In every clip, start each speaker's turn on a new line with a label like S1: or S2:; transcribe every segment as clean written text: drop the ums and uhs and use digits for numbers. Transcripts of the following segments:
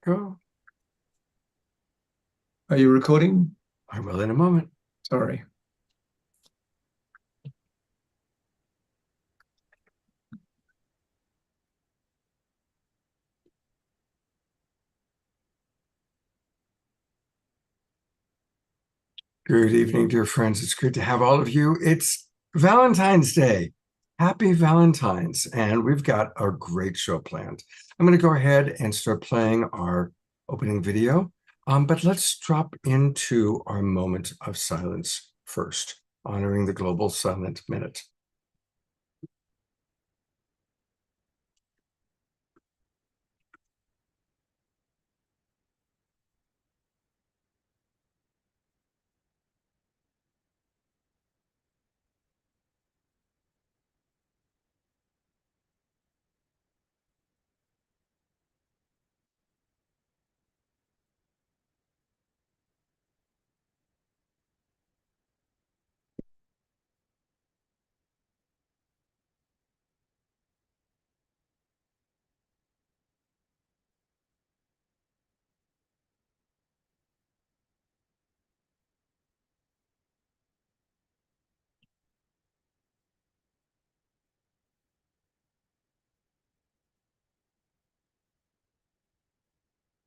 S1: Go.
S2: Are you recording?
S1: I will in a moment.
S2: Sorry.
S1: Good evening, dear friends. It's good to have all of you. It's Valentine's Day. Happy Valentine's. And we've got a great show planned. I'm going to go ahead and start playing our opening video. But let's drop into our moment of silence first, honoring the Global Silent Minute.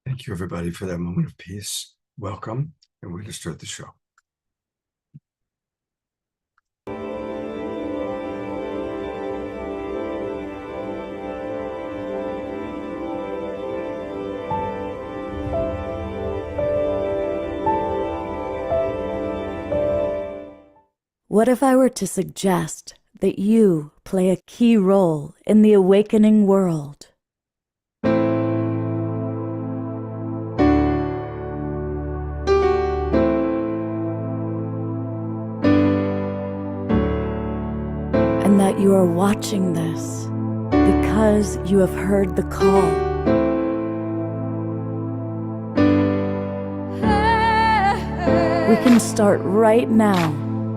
S1: Thank you, everybody, for that moment of peace. Welcome, and we're going to start the show.
S3: What if I were to suggest that you play a key role in the awakening world? And that you are watching this because you have heard the call. We can start right now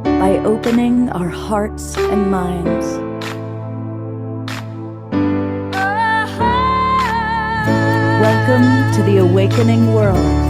S3: by opening our hearts and minds. Welcome to the awakening world.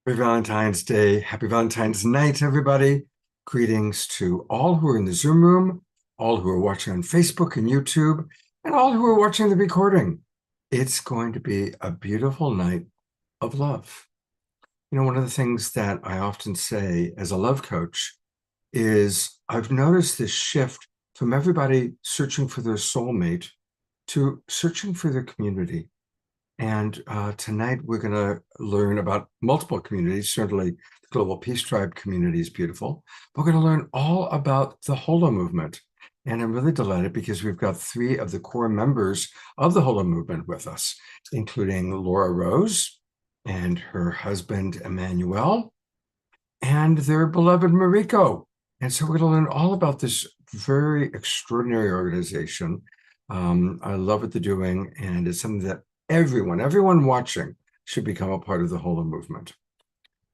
S1: Happy Valentine's Day. Happy Valentine's night, everybody. Greetings to all who are in the Zoom room, all who are watching on Facebook and YouTube, and all who are watching the recording. It's going to be a beautiful night of love. You know, one of the things that I often say as a love coach is I've noticed this shift from everybody searching for their soulmate to searching for their community. And tonight we're going to learn about multiple communities. Certainly the Global Peace Tribe community is beautiful. We're going to learn all about the Holo movement. And I'm really delighted because we've got three of the core members of the Holo movement with us, including Laura Rose and her husband, Emmanuel, and their beloved Mariko. And so we're going to learn all about this very extraordinary organization. I love what they're doing, and it's something that everyone watching should become a part of the Holo movement.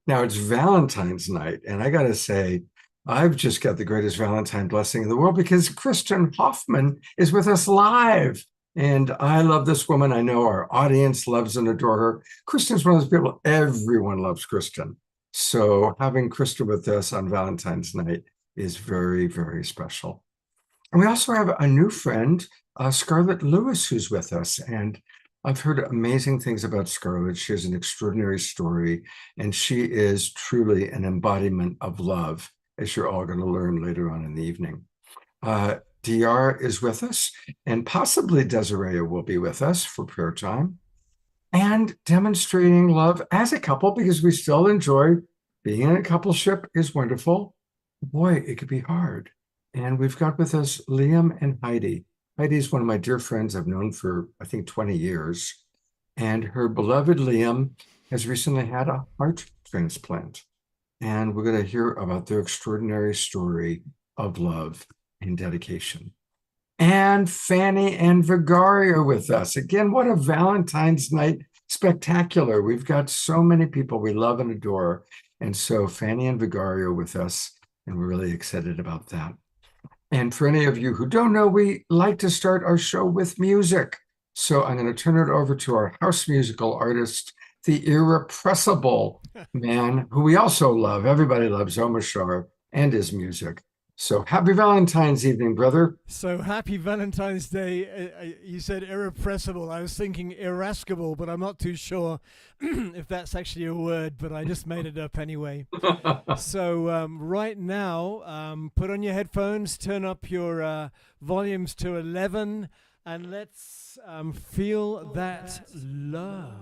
S1: Now, it's Valentine's night, and I got to say, I've just got the greatest Valentine blessing in the world because Kristen Hoffman is with us live. And I love this woman. I know our audience loves and adore her. Kristen's one of those people, everyone loves Kristen. So having Kristen with us on Valentine's night is very, very special. And we also have a new friend, Scarlett Lewis, who's with us. And I've heard amazing things about Scarlett. She has an extraordinary story, and she is truly an embodiment of love, as you're all going to learn later on in the evening. DR is with us, and possibly Desiree will be with us for prayer time and demonstrating love as a couple, because we still enjoy being in a coupleship is wonderful. Boy, it could be hard. And we've got with us Liam and Heidi. Heidi is one of my dear friends I've known for, I think, 20 years. And her beloved Liam has recently had a heart transplant. And we're going to hear about their extraordinary story of love and dedication. And Fanny and Vigari are with us. Again, what a Valentine's night spectacular. We've got so many people we love and adore. And so Fanny and Vigari are with us, and we're really excited about that. And for any of you who don't know, we like to start our show with music. So I'm going to turn it over to our house musical artist, the irrepressible man who we also love. Everybody loves Omar Shar and his music. So happy Valentine's evening, brother.
S2: So happy Valentine's Day. You said irrepressible. I was thinking irascible, but I'm not too sure if that's actually a word, but I just made it up anyway. So right now, put on your headphones, turn up your volumes to 11, and let's feel that love.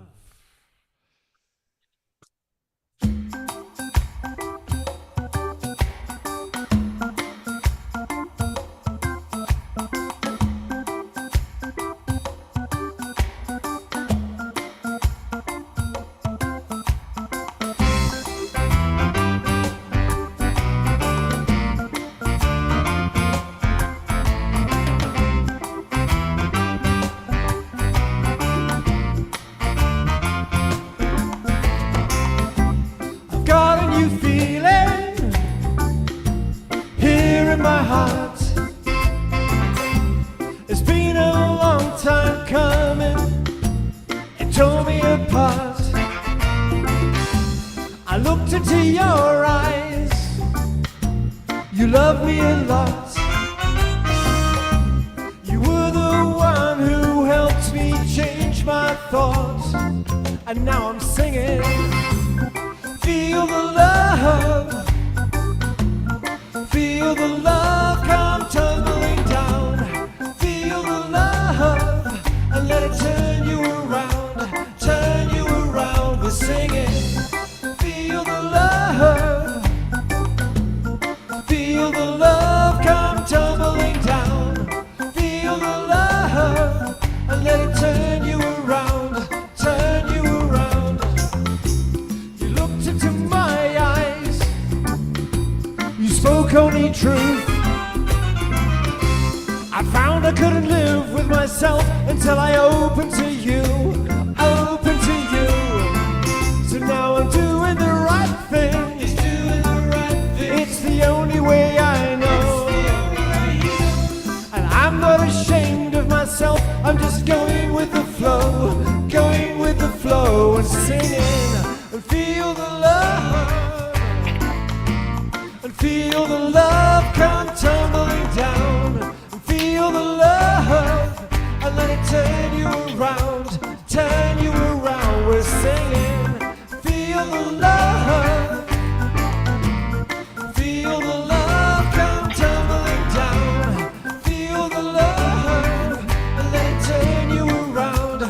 S4: And now I'm singing, feel the love, feel the love come tumbling down, feel the love, and let it turn you around, we're singing, feel the love come tumbling down, feel the love, and let it turn you around. Spoke only truth. I found I couldn't live with myself until I opened to you, open to you. So now I'm doing the right thing. It's the only way I know. And I'm not ashamed of myself. I'm just going with the flow, and singing and feel the love. Feel the love come tumbling down, and feel the love, and let it turn you around, we're singing, feel the love come tumbling down, feel the love, and let it turn you around,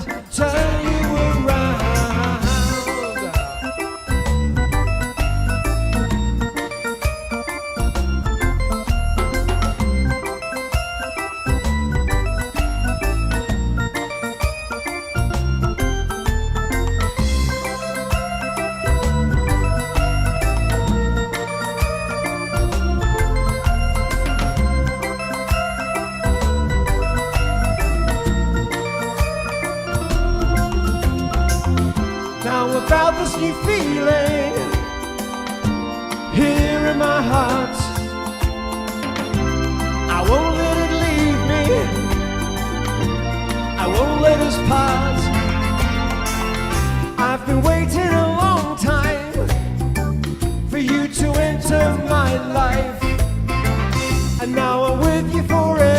S4: about this new feeling here in my heart. I won't let it leave me, I won't let us part. I've been waiting a long time for you to enter my life, and now I'm with you forever.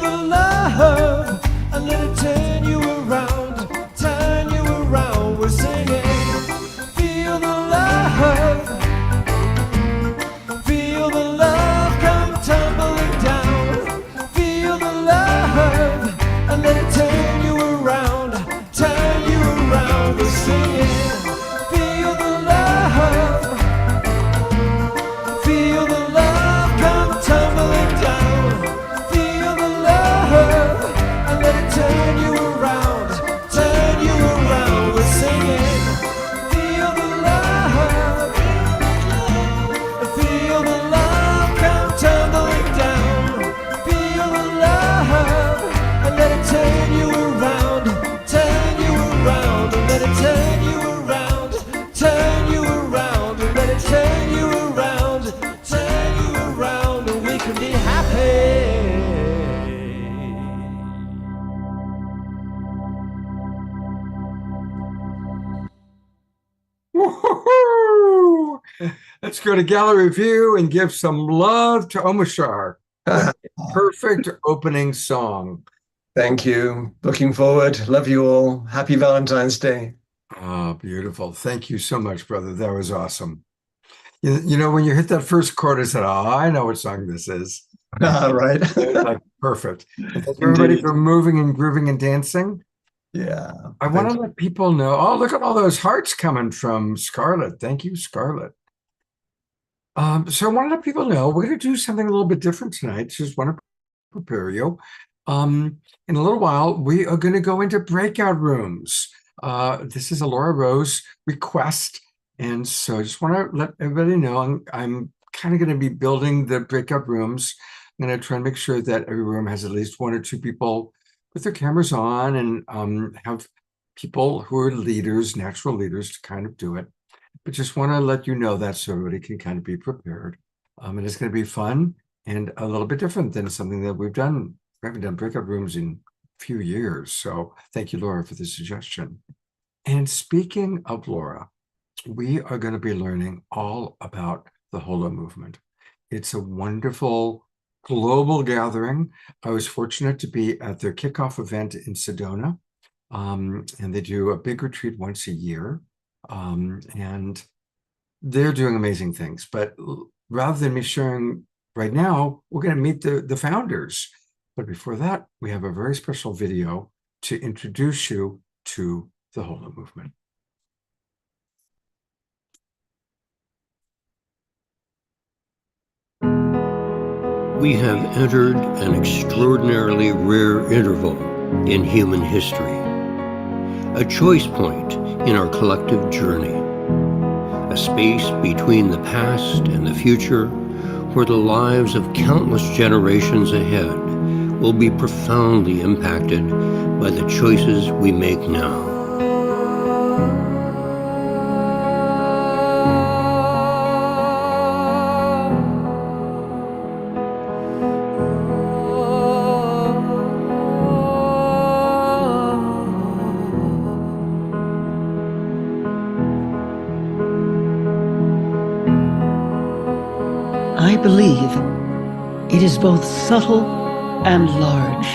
S4: the love and let it turn you around, turn you around. We're singing, feel the love, feel the love come tumbling down, feel the love and let it turn you around, turn you around. We're singing, feel the love, feel the love come tumbling down, feel the love and let it turn you around, turn you around. We're singing, feel the love, feel the love come tumbling down, feel the love and let it turn you around, turn you around, and let it turn you around, turn you around, and let it turn you around, turn you around, and we can be happy.
S1: Woo-hoo-hoo! Let's go to gallery view and give some love to Omashar. Perfect opening song.
S5: Thank you. Looking forward. Love you all. Happy Valentine's Day.
S1: Oh, beautiful. Thank you so much, brother. That was awesome. You know, when you hit that first chord, I said, oh, I know what song this is.
S5: Right.
S1: Like, perfect. And thank you, everybody,
S5: Indeed.
S1: for moving and grooving and dancing.
S5: Yeah.
S1: I want to let people know. Oh, look at all those hearts coming from Scarlett. Thank you, Scarlett. So I want to let people know we're going to do something a little bit different tonight. Just want to prepare you. In a little while, we are going to go into breakout rooms. This is a Laura Rose request. And so I just want to let everybody know I'm kind of going to be building the breakout rooms. I'm going to try and make sure that every room has at least one or two people with their cameras on and have people who are leaders, natural leaders, to kind of do it. But just want to let you know that so everybody can kind of be prepared. And it's going to be fun and a little bit different than something that we've done. We haven't done breakout rooms in a few years. So thank you, Laura, for the suggestion. And speaking of Laura, we are going to be learning all about the Holo movement. It's a wonderful global gathering. I was fortunate to be at their kickoff event in Sedona, and they do a big retreat once a year, and they're doing amazing things. But rather than me sharing right now, we're going to meet the founders. But before that, we have a very special video to introduce you to the Holo movement.
S6: We have entered an extraordinarily rare interval in human history, a choice point in our collective journey, a space between the past and the future where the lives of countless generations ahead will be profoundly impacted by the choices we make now.
S7: I believe it is both subtle and large,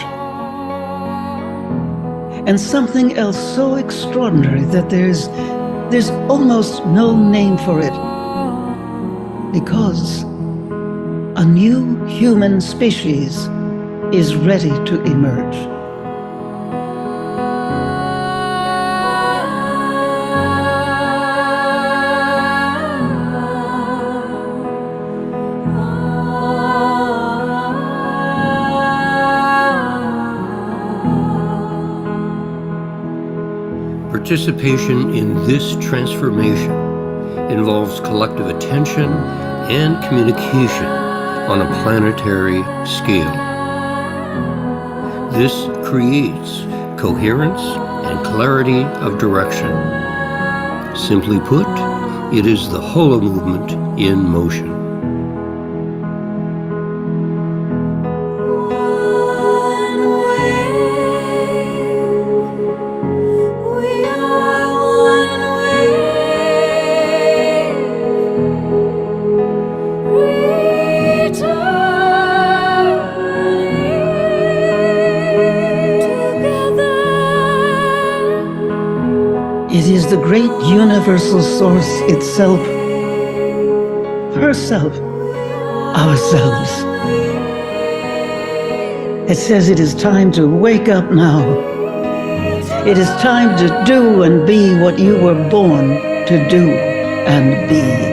S7: and something else so extraordinary that there's almost no name for it, because a new human species is ready to emerge.
S6: Participation in this transformation involves collective attention and communication on a planetary scale. This creates coherence and clarity of direction. Simply put, it is the Holo movement in motion.
S7: It is the great universal source itself, herself, ourselves. It says it is time to wake up now. It is time to do and be what you were born to do and be.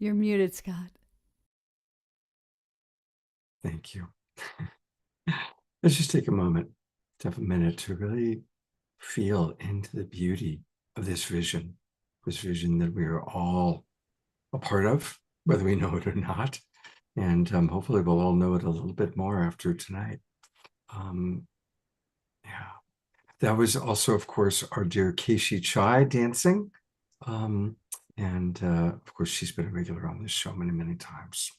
S3: You're muted, Scott.
S1: Thank you. Let's just take a moment, to have a minute to really feel into the beauty of this vision that we are all a part of, whether we know it or not. And hopefully we'll all know it a little bit more after tonight. Yeah, that was also, of course, our dear Keishi Chai dancing. Of course, she's been a regular on this show many, many times.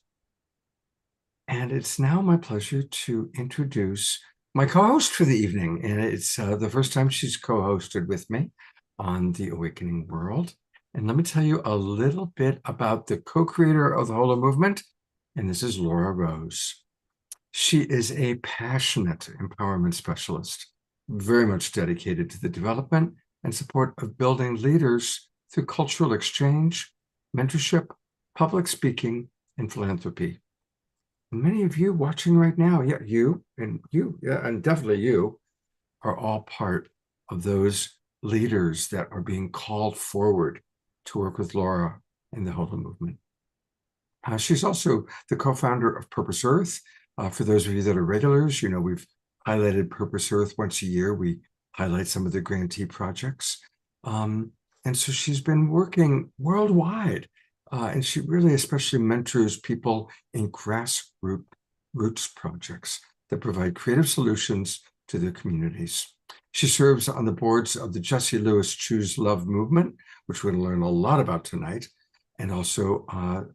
S1: And it's now my pleasure to introduce my co-host for the evening. And it's the first time she's co-hosted with me on The Awakening World. And let me tell you a little bit about the co-creator of the Holo Movement. And this is Laura Rose. She is a passionate empowerment specialist, very much dedicated to the development and support of building leaders through cultural exchange, mentorship, public speaking, and philanthropy. Many of you watching right now, yeah, and definitely you, are all part of those leaders that are being called forward to work with Laura in the Holo Movement. She's also the co-founder of Purpose Earth. For those of you that are regulars, you know, we've highlighted Purpose Earth once a year. We highlight some of the grantee projects. And so she's been working worldwide. And she really especially mentors people in grassroots projects that provide creative solutions to their communities. She serves on the boards of the Jesse Lewis Choose Love movement, which we're going to learn a lot about tonight. And also,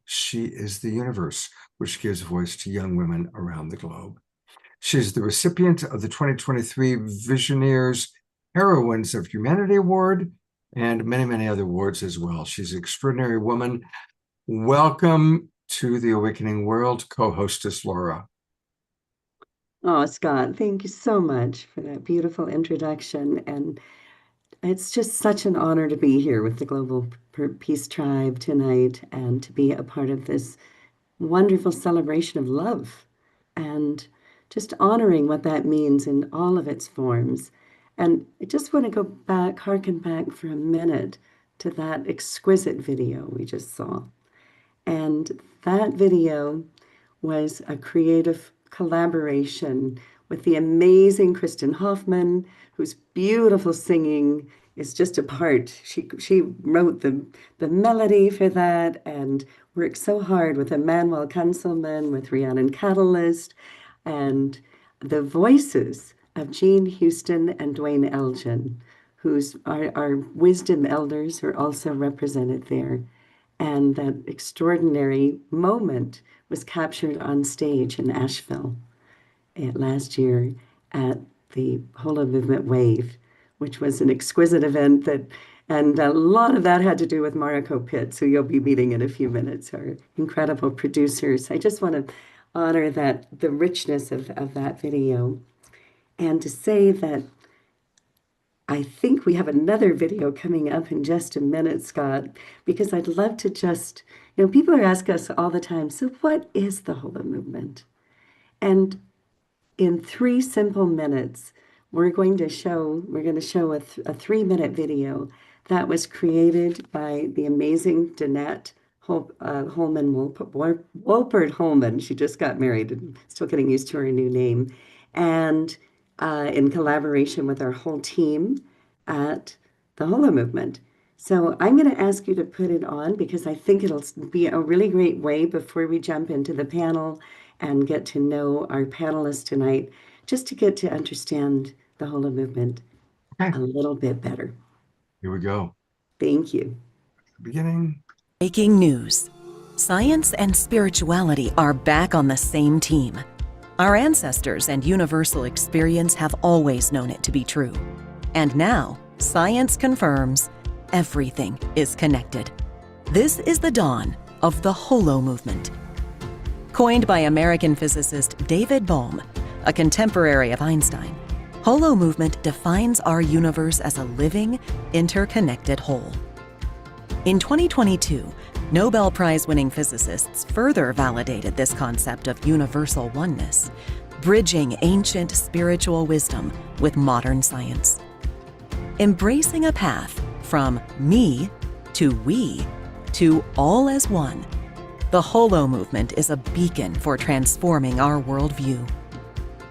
S1: She is the Universe, which gives voice to young women around the globe. She's the recipient of the 2023 Visionaries Heroines of Humanity Award and many, many other awards as well. She's an extraordinary woman. Welcome to the Awakening World, co-hostess Laura.
S8: Oh, Scott, thank you so much for that beautiful introduction. And it's just such an honor to be here with the Global Peace Tribe tonight and to be a part of this wonderful celebration of love and just honoring what that means in all of its forms. And I just want to go back, harken back for a minute to that exquisite video we just saw. And that video was a creative collaboration with the amazing Kristen Hoffman, whose beautiful singing is just a part. She wrote the melody for that and worked so hard with Emmanuel Kunselman, with Rhiannon Catalyst, and the voices of Jean Houston and Dwayne Elgin, who's our wisdom elders are also represented there. And that extraordinary moment was captured on stage in Asheville last year at the Holo Movement Wave, which was an exquisite event and a lot of that had to do with Mariko Pitts, who you'll be meeting in a few minutes, our incredible producers. I just want to honor the richness of that video and to say that I think we have another video coming up in just a minute, Scott, because I'd love to just, people are asking us all the time, so what is the Holo Movement? And in 3 simple minutes, we're going to show a 3-minute video that was created by the amazing Danette Holman Wolpert Holman. She just got married and still getting used to her new name. And in collaboration with our whole team at the Holo Movement. So I'm going to ask you to put it on because I think it'll be a really great way before we jump into the panel and get to know our panelists tonight, just to get to understand the Holo Movement a little bit better.
S1: Here we go.
S8: Thank you.
S1: Beginning.
S9: Breaking news. Science and spirituality are back on the same team. Our ancestors and universal experience have always known it to be true. And now, science confirms everything is connected. This is the dawn of the Holo Movement. Coined by American physicist David Bohm, a contemporary of Einstein, Holo Movement defines our universe as a living, interconnected whole. In 2022, Nobel Prize-winning physicists further validated this concept of universal oneness, bridging ancient spiritual wisdom with modern science. Embracing a path from me to we to all as one, the Holo Movement is a beacon for transforming our worldview.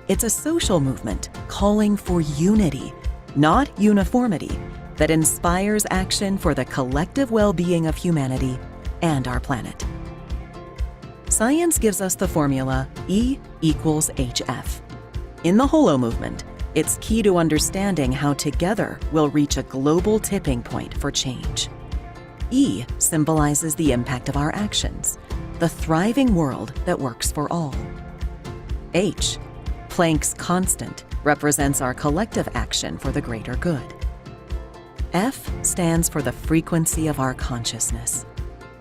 S9: It's a social movement calling for unity, not uniformity, that inspires action for the collective well-being of humanity and our planet. Science gives us the formula E equals HF. In the Holo Movement, it's key to understanding how together we'll reach a global tipping point for change. E symbolizes the impact of our actions, the thriving world that works for all. H, Planck's constant, represents our collective action for the greater good. F stands for the frequency of our consciousness,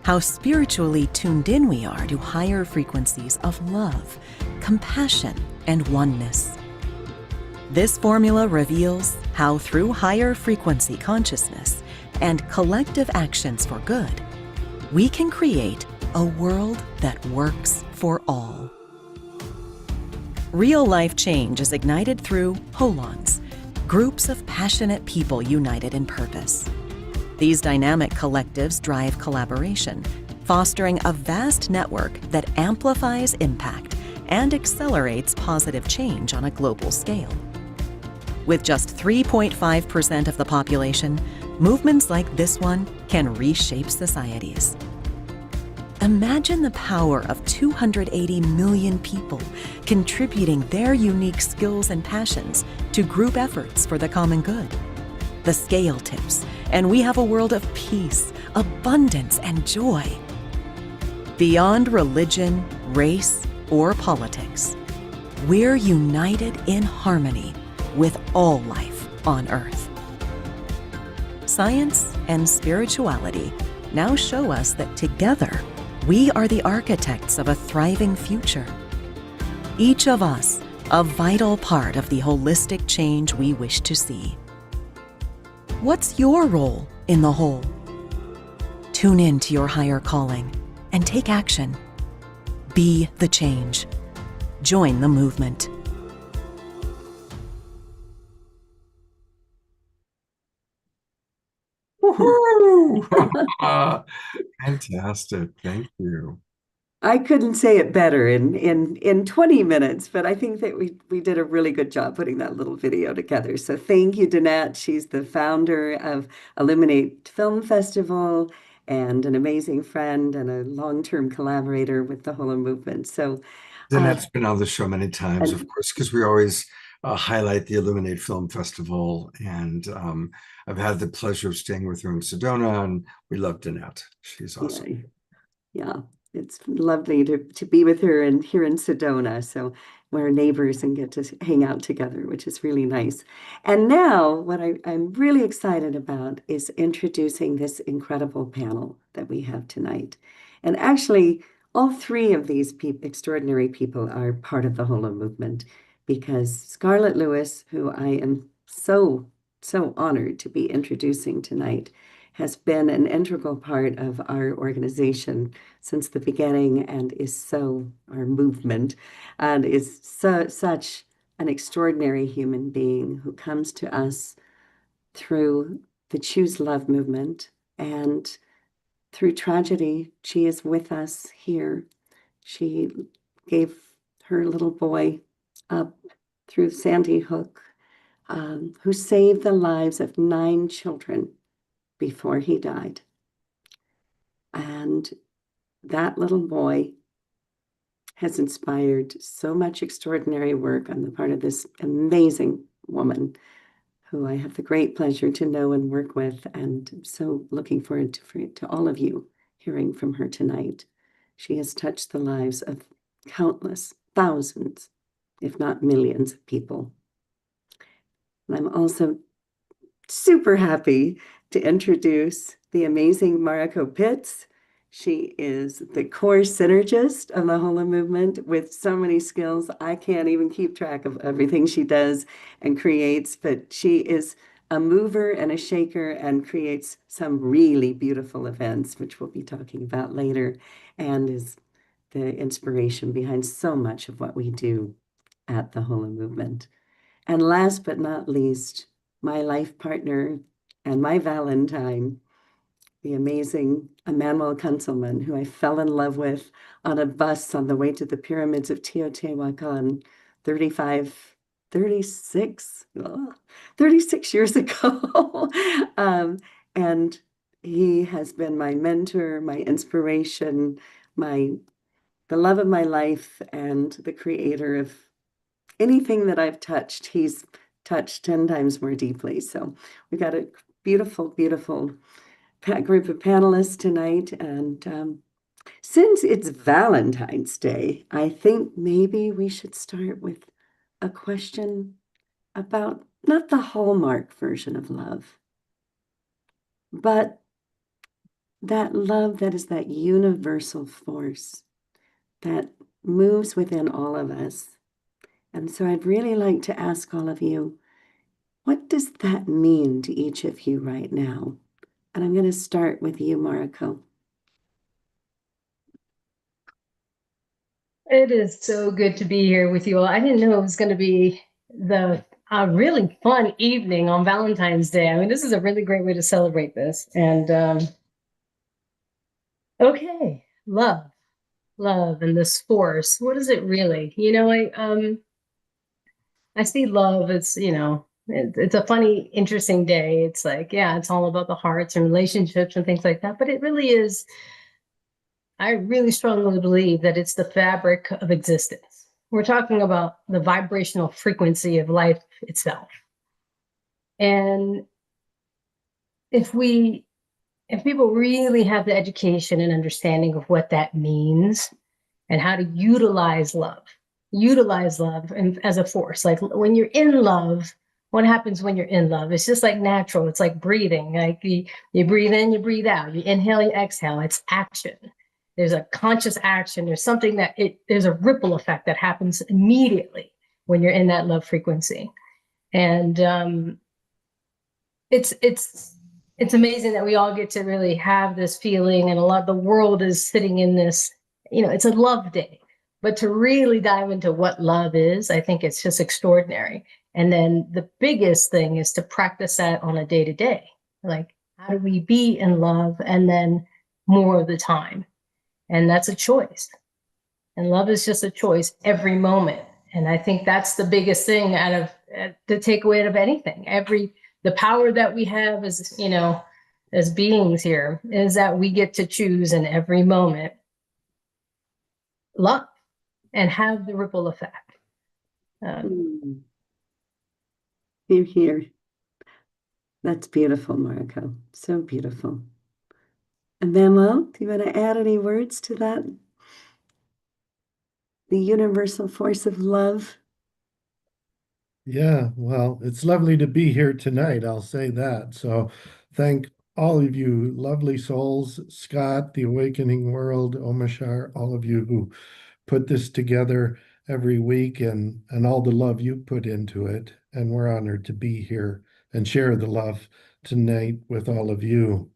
S9: how spiritually tuned in we are to higher frequencies of love, compassion, and oneness. This formula reveals how through higher frequency consciousness and collective actions for good, we can create a world that works for all. Real-life change is ignited through holons, groups of passionate people united in purpose. These dynamic collectives drive collaboration, fostering a vast network that amplifies impact and accelerates positive change on a global scale. With just 3.5% of the population, movements like this one can reshape societies. Imagine the power of 280 million people contributing their unique skills and passions to group efforts for the common good. The scale tips, and we have a world of peace, abundance, and joy. Beyond religion, race, or politics, we're united in harmony with all life on Earth. Science and spirituality now show us that together, we are the architects of a thriving future. Each of us a vital part of the holistic change we wish to see. What's your role in the whole? Tune in to your higher calling and take action. Be the change. Join the movement.
S1: Woohoo! Fantastic. Thank you.
S8: I couldn't say it better in 20 minutes, but I think that we did a really good job putting that little video together. So thank you, Danette. She's the founder of Illuminate Film Festival and an amazing friend and a long-term collaborator with the Holo Movement. So
S1: Danette's been on the show many times,
S8: and-
S1: of course, because we always highlight the Illuminate Film Festival. And I've had the pleasure of staying with her in Sedona, and we love Danette. She's awesome.
S8: Yeah, it's lovely to be with her and here in Sedona. So we're neighbors and get to hang out together, which is really nice. And now what I'm really excited about is introducing this incredible panel that we have tonight. And actually, all three of these extraordinary people are part of the Holo Movement, because Scarlett Lewis, who I am so honored to be introducing tonight, has been an integral part of our organization since the beginning and is our movement, and is such an extraordinary human being who comes to us through the Choose Love movement, and through tragedy, she is with us here. She gave her little boy up through Sandy Hook, who saved the lives of 9 children before he died. And that little boy has inspired so much extraordinary work on the part of this amazing woman who I have the great pleasure to know and work with, and I'm so looking forward to all of you hearing from her tonight. She has touched the lives of countless, thousands, if not millions of people. And I'm also super happy to introduce the amazing Mariko Pitts. She is the core synergist of the Holo Movement with so many skills. I can't even keep track of everything she does and creates, but she is a mover and a shaker and creates some really beautiful events, which we'll be talking about later, and is the inspiration behind so much of what we do at the Holo Movement. And last but not least, my life partner and my Valentine, the amazing Emmanuel Kunzelman, who I fell in love with on a bus on the way to the pyramids of Teotihuacan 36 years ago. And he has been my mentor, my inspiration, the love of my life, and the creator of anything that I've touched. He's touched 10 times more deeply. So we've got a beautiful, beautiful group of panelists tonight. And since it's Valentine's Day, I think maybe we should start with a question about not the Hallmark version of love, but that love that is that universal force that moves within all of us. And so I'd really like to ask all of you, what does that mean to each of you right now? And I'm going to start with you, Mariko.
S10: It is so good to be here with you all. I didn't know it was going to be a really fun evening on Valentine's Day. I mean, this is a really great way to celebrate this. And okay, love, and this force. What is it really? I see love as, it's a funny, interesting day. It's like, yeah, it's all about the hearts and relationships and things like that. But it really is I really strongly believe that it's the fabric of existence. We're talking about the vibrational frequency of life itself. And if people really have the education and understanding of what that means and how to utilize love and as a force. Like when you're in love, what happens when you're in love? It's just like natural. It's like breathing. Like you breathe in, you breathe out. You inhale, you exhale. It's action. There's a conscious action. There's something there's a ripple effect that happens immediately when you're in that love frequency. And it's amazing that we all get to really have this feeling, and a lot of the world is sitting in this, it's a love day. But to really dive into what love is, I think it's just extraordinary. And then the biggest thing is to practice that on a day-to-day. Like, how do we be in love and then more of the time? And that's a choice. And love is just a choice every moment. And I think that's the biggest thing out of the takeaway of anything. The power that we have as beings here is that we get to choose in every moment love and have the ripple effect.
S8: You're here. That's beautiful, Mariko. So beautiful. And Manuel, do you want to add any words to that? The universal force of love.
S11: Yeah, well, it's lovely to be here tonight, I'll say that. So thank all of you lovely souls, Scott, The Awakening World, Omashar, all of you who put this together every week, and all the love you put into it. And we're honored to be here and share the love tonight with all of you.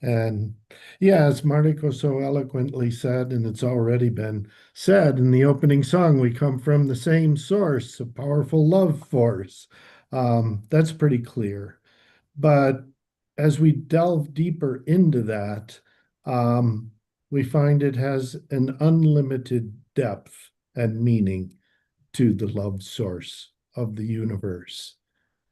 S11: And yeah, as Mariko so eloquently said, and it's already been said in the opening song, we come from the same source, a powerful love force. That's pretty clear. But as we delve deeper into that, we find it has an unlimited depth and meaning to the love source of the universe.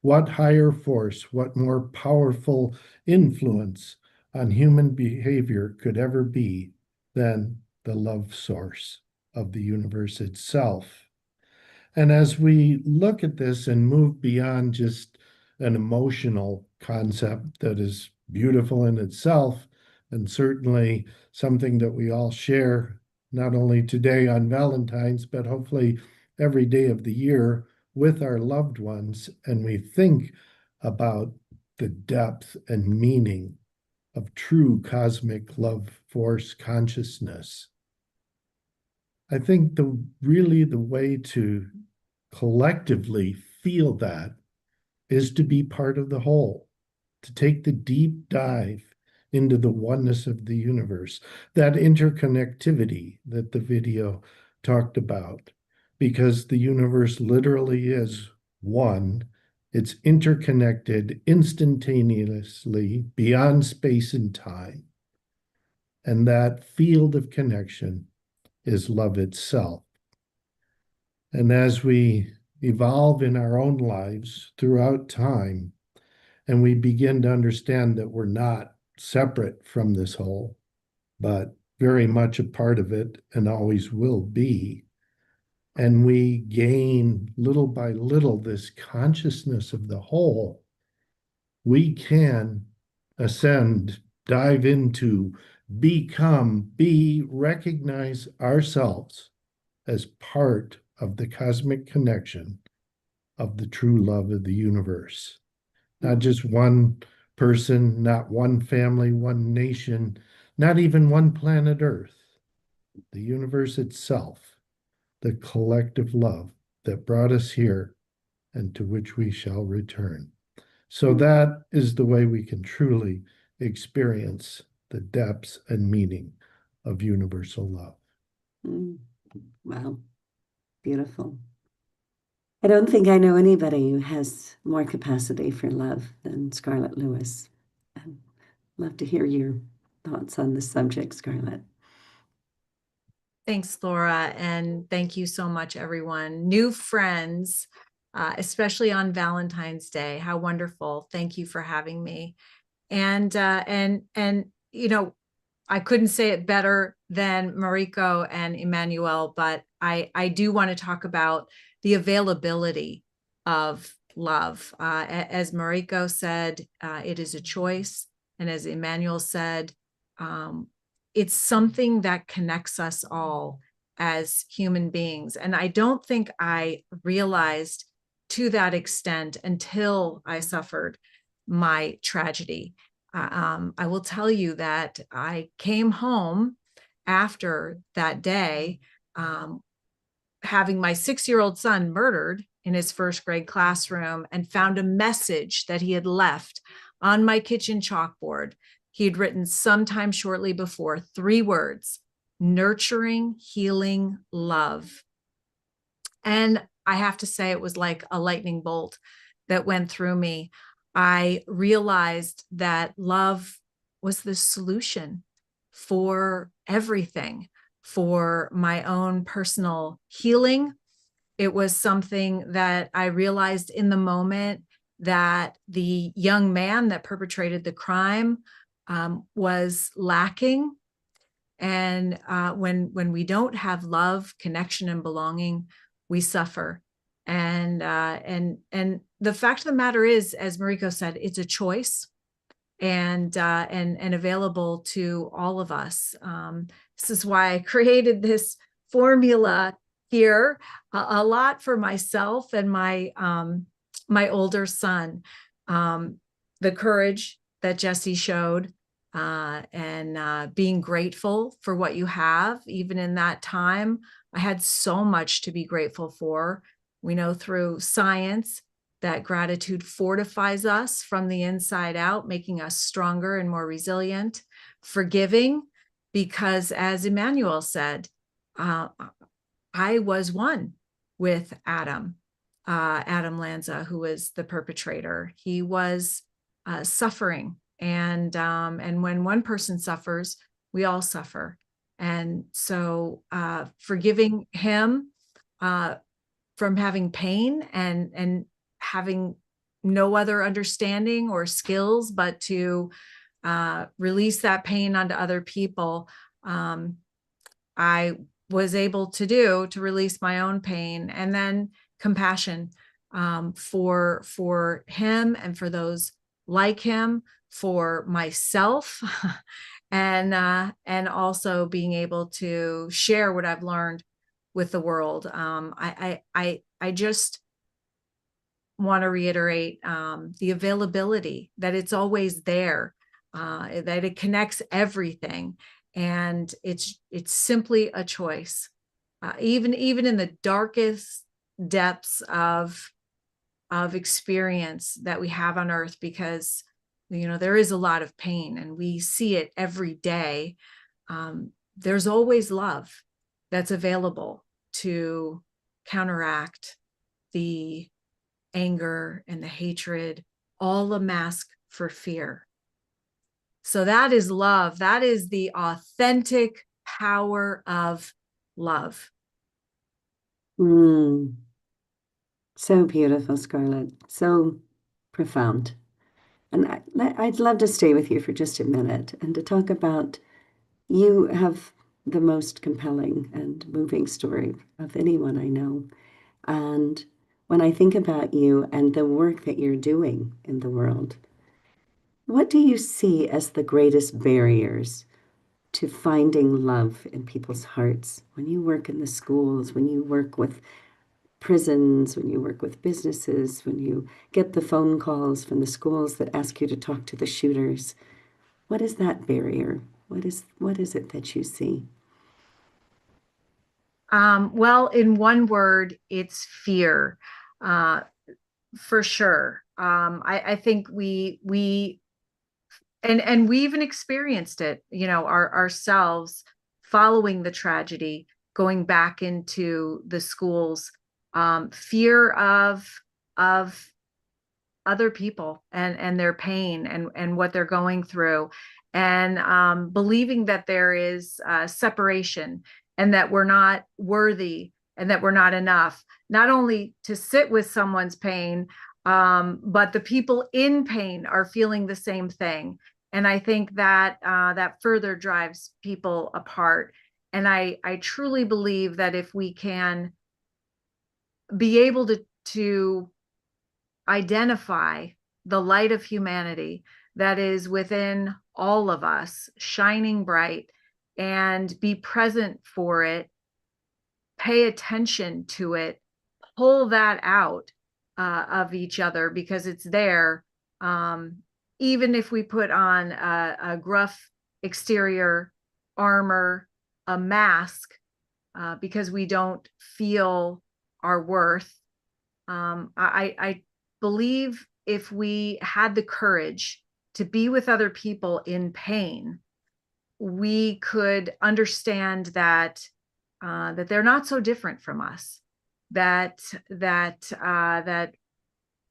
S11: What higher force, what more powerful influence on human behavior could ever be than the love source of the universe itself? And as we look at this and move beyond just an emotional concept that is beautiful in itself, and certainly something that we all share, not only today on Valentine's, but hopefully every day of the year with our loved ones, and we think about the depth and meaning of true cosmic love force consciousness. I think the way to collectively feel that is to be part of the whole, to take the deep dive into the oneness of the universe, that interconnectivity that the video talked about, because the universe literally is one. It's interconnected instantaneously beyond space and time. And that field of connection is love itself. And as we evolve in our own lives throughout time, and we begin to understand that we're not separate from this whole, but very much a part of it and always will be, and we gain little by little this consciousness of the whole, we can ascend, dive into, recognize ourselves as part of the cosmic connection of the true love of the universe. Not just one person, not one family, one nation, not even one planet Earth. The universe itself, the collective love that brought us here and to which we shall return. So that is the way we can truly experience the depths and meaning of universal love.
S8: Wow, beautiful. I don't think I know anybody who has more capacity for love than Scarlett Lewis. I'd love to hear your thoughts on the subject, Scarlett.
S12: Thanks, Laura, and thank you so much, everyone. New friends, especially on Valentine's Day. How wonderful! Thank you for having me. And you know, I couldn't say it better than Mariko and Emmanuel, but I do want to talk about the availability of love. As Mariko said, it is a choice. And as Emmanuel said, it's something that connects us all as human beings. And I don't think I realized to that extent until I suffered my tragedy. I will tell you that I came home after that day, having my 6-year-old son murdered in his first grade classroom, and found a message that he had left on my kitchen chalkboard. He had written sometime shortly before 3 words: nurturing, healing, love. And I have to say, it was like a lightning bolt that went through me. I realized that love was the solution for everything, for my own personal healing. It was something that I realized in the moment that the young man that perpetrated the crime was lacking. And when we don't have love, connection, and belonging, we suffer. And the fact of the matter is, as Mariko said, it's a choice, and available to all of us. This is why I created this formula here, a lot for myself and my my older son. The courage that Jesse showed, and being grateful for what you have, even in that time. I had so much to be grateful for. We know through science that gratitude fortifies us from the inside out, making us stronger and more resilient. Forgiving, because as Emmanuel said, I was one with Adam Lanza, who was the perpetrator. He was suffering. And when one person suffers, we all suffer. And so forgiving him from having pain and having no other understanding or skills but to release that pain onto other people, I was able to release my own pain, and then compassion for him and for those like him, for myself, and also being able to share what I've learned with the world. I just want to reiterate the availability, that it's always there, that it connects everything, and it's simply a choice, even in the darkest depths of experience that we have on earth, because there is a lot of pain and we see it every day. There's always love that's available to counteract the anger and the hatred, all a mask for fear. So that is love. That is the authentic power of love.
S8: So beautiful, Scarlett. So profound. And I'd love to stay with you for just a minute and to talk about, you have the most compelling and moving story of anyone I know. And when I think about you and the work that you're doing in the world, what do you see as the greatest barriers to finding love in people's hearts? When you work in the schools, when you work with prisons, when you work with businesses, when you get the phone calls from the schools that ask you to talk to the shooters, what is that barrier? What is it that you see?
S12: Well, in one word, it's fear, for sure. I think we even experienced it, ourselves following the tragedy, going back into the schools, fear of other people and their pain and what they're going through, and believing that there is separation, and that we're not worthy, and that we're not enough, not only to sit with someone's pain, but the people in pain are feeling the same thing. And I think that that further drives people apart. And I truly believe that if we can be able to identify the light of humanity that is within all of us, shining bright, and be present for it, pay attention to it, pull that out of each other because it's there. Even if we put on a gruff exterior armor, a mask, because we don't feel our worth. I believe if we had the courage to be with other people in pain, we could understand that that they're not so different from us. That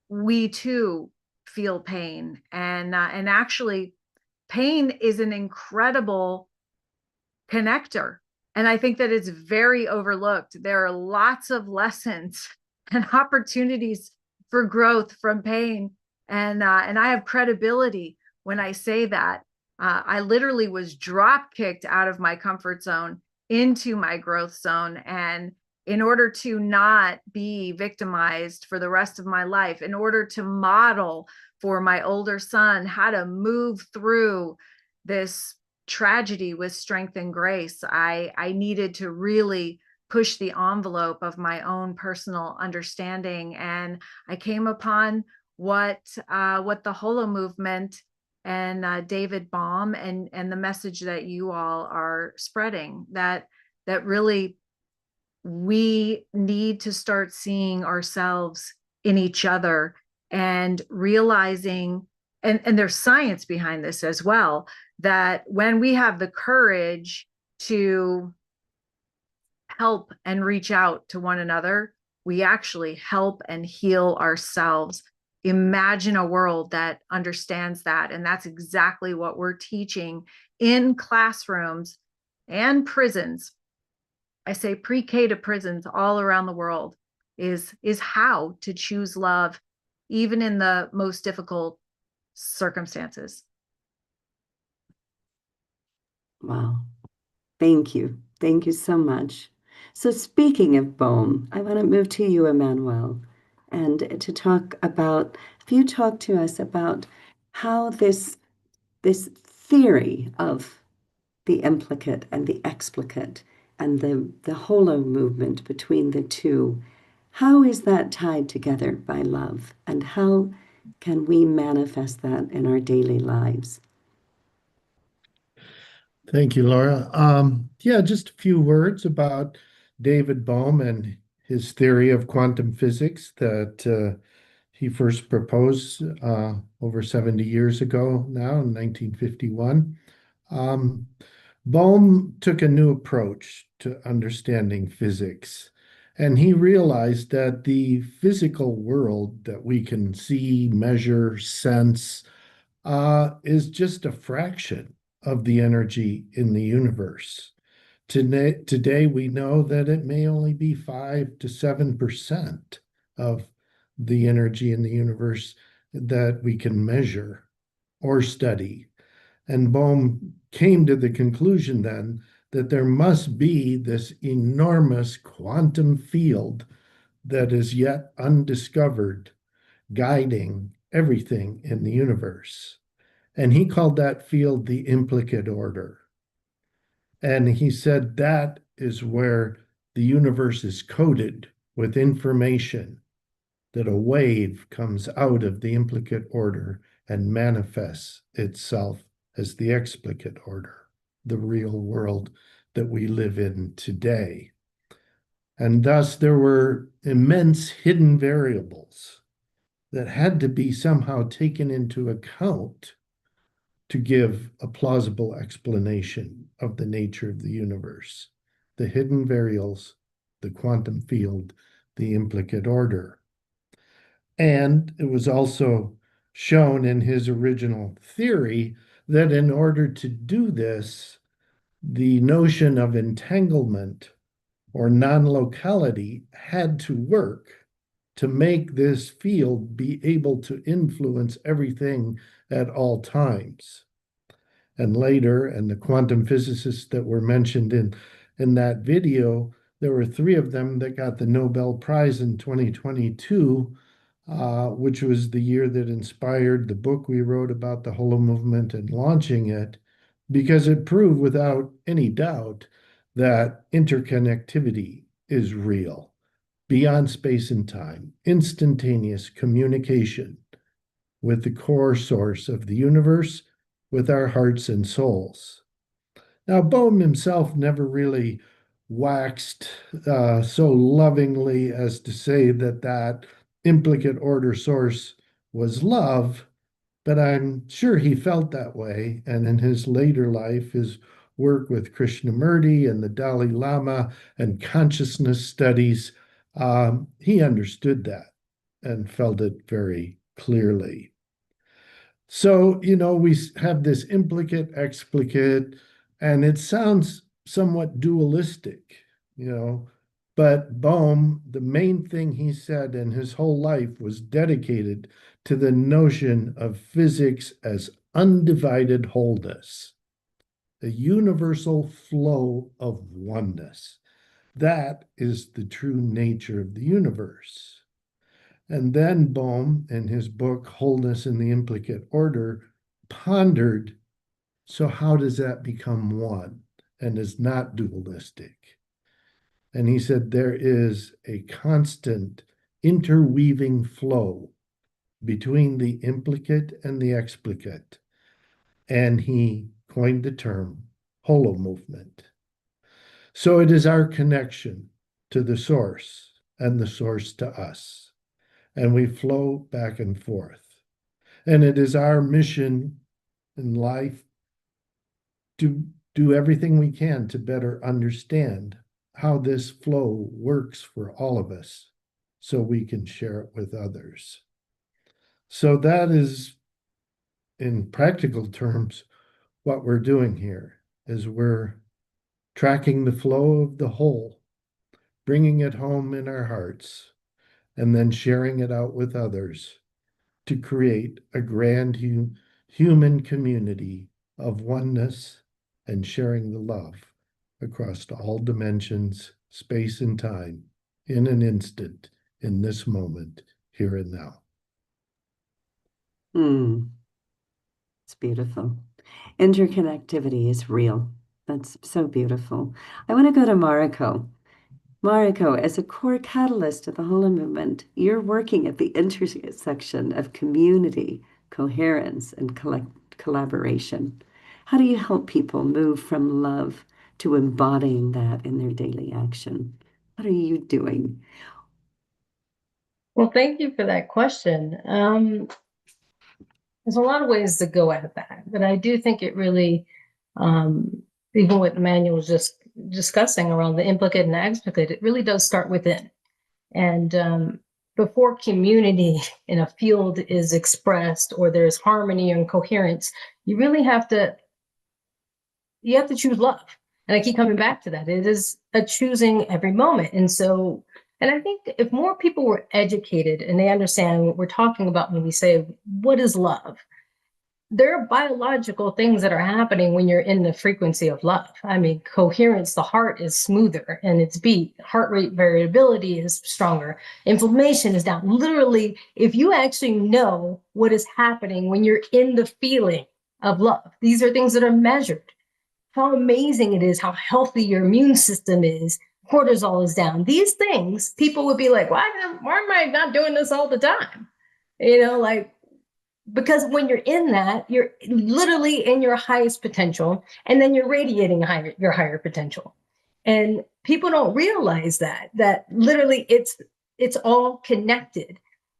S12: we too feel pain, and actually, pain is an incredible connector. And I think that it's very overlooked. There are lots of lessons and opportunities for growth from pain. And I have credibility when I say that. I literally was drop kicked out of my comfort zone into my growth zone. And in order to not be victimized for the rest of my life, in order to model for my older son how to move through this tragedy with strength and grace, I needed to really push the envelope of my own personal understanding. And I came upon what the Holo movement and David Baum and the message that you all are spreading, that really we need to start seeing ourselves in each other and realizing, and there's science behind this as well, that when we have the courage to help and reach out to one another, we actually help and heal ourselves. Imagine a world that understands that. And that's exactly what we're teaching in classrooms and prisons. I say pre-K to prisons all around the world is how to choose love, even in the most difficult circumstances.
S8: Wow. Thank you. Thank you so much. So speaking of Bohm, I want to move to you, Emmanuel, and to talk about, if you talk to us about how this theory of the implicate and the explicate and the holo movement between the two, how is that tied together by love? And how can we manifest that in our daily lives?
S11: Thank you, Laura. Yeah, just a few words about David Bohm and his theory of quantum physics that he first proposed over 70 years ago now, in 1951. Bohm took a new approach to understanding physics, and he realized that the physical world that we can see, measure, sense is just a fraction of the energy in the universe. Today, we know that it may only be 5 to 7% of the energy in the universe that we can measure or study. And Bohm came to the conclusion then that there must be this enormous quantum field that is yet undiscovered, guiding everything in the universe. And he called that field the implicate order. And he said that is where the universe is coded with information, that a wave comes out of the implicate order and manifests itself as the explicate order, the real world that we live in today. And thus there were immense hidden variables that had to be somehow taken into account to give a plausible explanation of the nature of the universe. The hidden variables, the quantum field, the implicate order. And it was also shown in his original theory that in order to do this, the notion of entanglement or non-locality had to work to make this field be able to influence everything at all times. And later, and the quantum physicists that were mentioned in that video, there were 3 of them that got the Nobel Prize in 2022, which was the year that inspired the book we wrote about the Holo movement and launching it, because it proved without any doubt that interconnectivity is real, beyond space and time, instantaneous communication with the core source of the universe, with our hearts and souls. Now, Bohm himself never really waxed so lovingly as to say that that implicate order source was love, but I'm sure he felt that way. And in his later life, his work with Krishnamurti and the Dalai Lama and consciousness studies, he understood that and felt it very clearly. So, we have this implicate, explicate, and it sounds somewhat dualistic, but Bohm, the main thing he said in his whole life was dedicated to the notion of physics as undivided wholeness, a universal flow of oneness. That is the true nature of the universe. And then Bohm, in his book, Wholeness in the Implicate Order, pondered, so how does that become one and is not dualistic? And he said there is a constant interweaving flow between the implicate and the explicate. And he coined the term Holo movement. So it is our connection to the source and the source to us. And we flow back and forth. And it is our mission in life to do everything we can to better understand how this flow works for all of us so we can share it with others. So that is, in practical terms, what we're doing here is we're tracking the flow of the whole, bringing it home in our hearts, and then sharing it out with others to create a grand human community of oneness and sharing the love across all dimensions, space and time, in an instant, in this moment, here and now.
S8: It's beautiful. Interconnectivity is real. That's so beautiful. I want to go to Mariko. Mariko, as a core catalyst of the Holo movement, you're working at the intersection of community, coherence, and collaboration. How do you help people move from love to embodying that in their daily action? What are you doing?
S10: Well, thank you for that question. There's a lot of ways to go at that, but I do think it really, even what Emmanuel was just discussing around the implicate and explicit, it really does start within. And before community in a field is expressed or there's harmony and coherence, you really have to choose love. And I keep coming back to that. It is a choosing every moment. And I think if more people were educated and they understand what we're talking about when we say, what is love? There are biological things that are happening when you're in the frequency of love. I mean, coherence, the heart is smoother and its beat, heart rate variability is stronger, inflammation is down. Literally, if you actually know what is happening when you're in the feeling of love, these are things that are measured. How amazing it is, how healthy your immune system is, cortisol is down. These things, people would be like, why am I not doing this all the time? Because when you're in that, you're literally in your highest potential, and then you're radiating your higher potential. And people don't realize that literally it's all connected.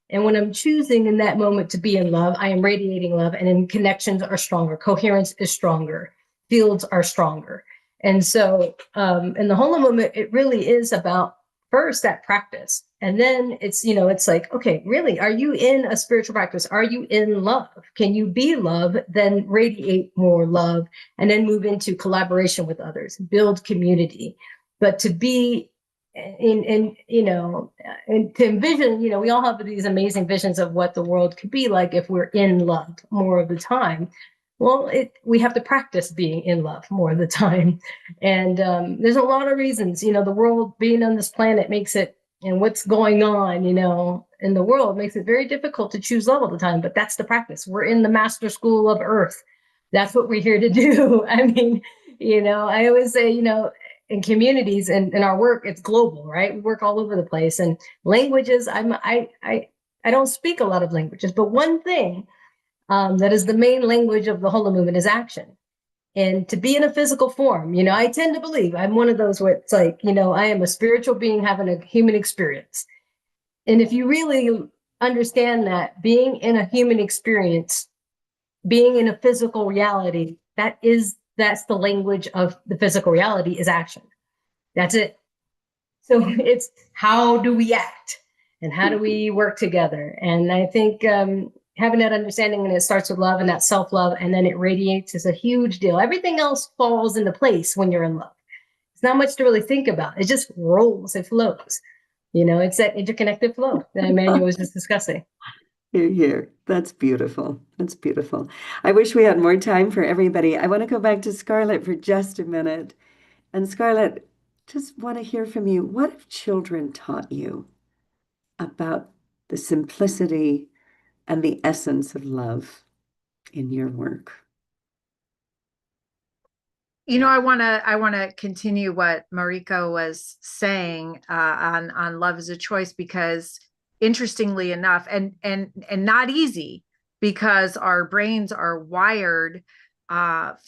S10: And when I'm choosing in that moment to be in love, I am radiating love, and then connections are stronger. Coherence is stronger. Fields are stronger. And so in the Holo movement, it really is about first that practice. And then it's like, okay, really, are you in a spiritual practice? Are you in love? Can you be love, then radiate more love, and then move into collaboration with others, build community. But to be and to envision, we all have these amazing visions of what the world could be like if we're in love more of the time. Well, we have to practice being in love more of the time. And there's a lot of reasons, the world being on this planet makes it, and what's going on, in the world makes it very difficult to choose love all the time. But that's the practice. We're in the master school of Earth. That's what we're here to do. I mean, I always say, in communities and in our work, it's global, right? We work all over the place. And languages, I don't speak a lot of languages, but one thing that is the main language of the Holo movement is action. And to be in a physical form, I tend to believe I'm one of those where it's like, I am a spiritual being having a human experience. And if you really understand that being in a human experience, being in a physical reality, that's the language of the physical reality is action. That's it. So it's how do we act and how do we work together? And I think having that understanding, and it starts with love and that self-love, and then it radiates, is a huge deal. Everything else falls into place when you're in love. It's not much to really think about. It just rolls, it flows. It's that interconnected flow that Emmanuel was just discussing.
S8: Here. That's beautiful. That's beautiful. I wish we had more time for everybody. I want to go back to Scarlett for just a minute. And Scarlett, just want to hear from you. What have children taught you about the simplicity and the essence of love in your work?
S12: I want to continue what Mariko was saying on love as a choice, because interestingly enough, and not easy, because our brains are wired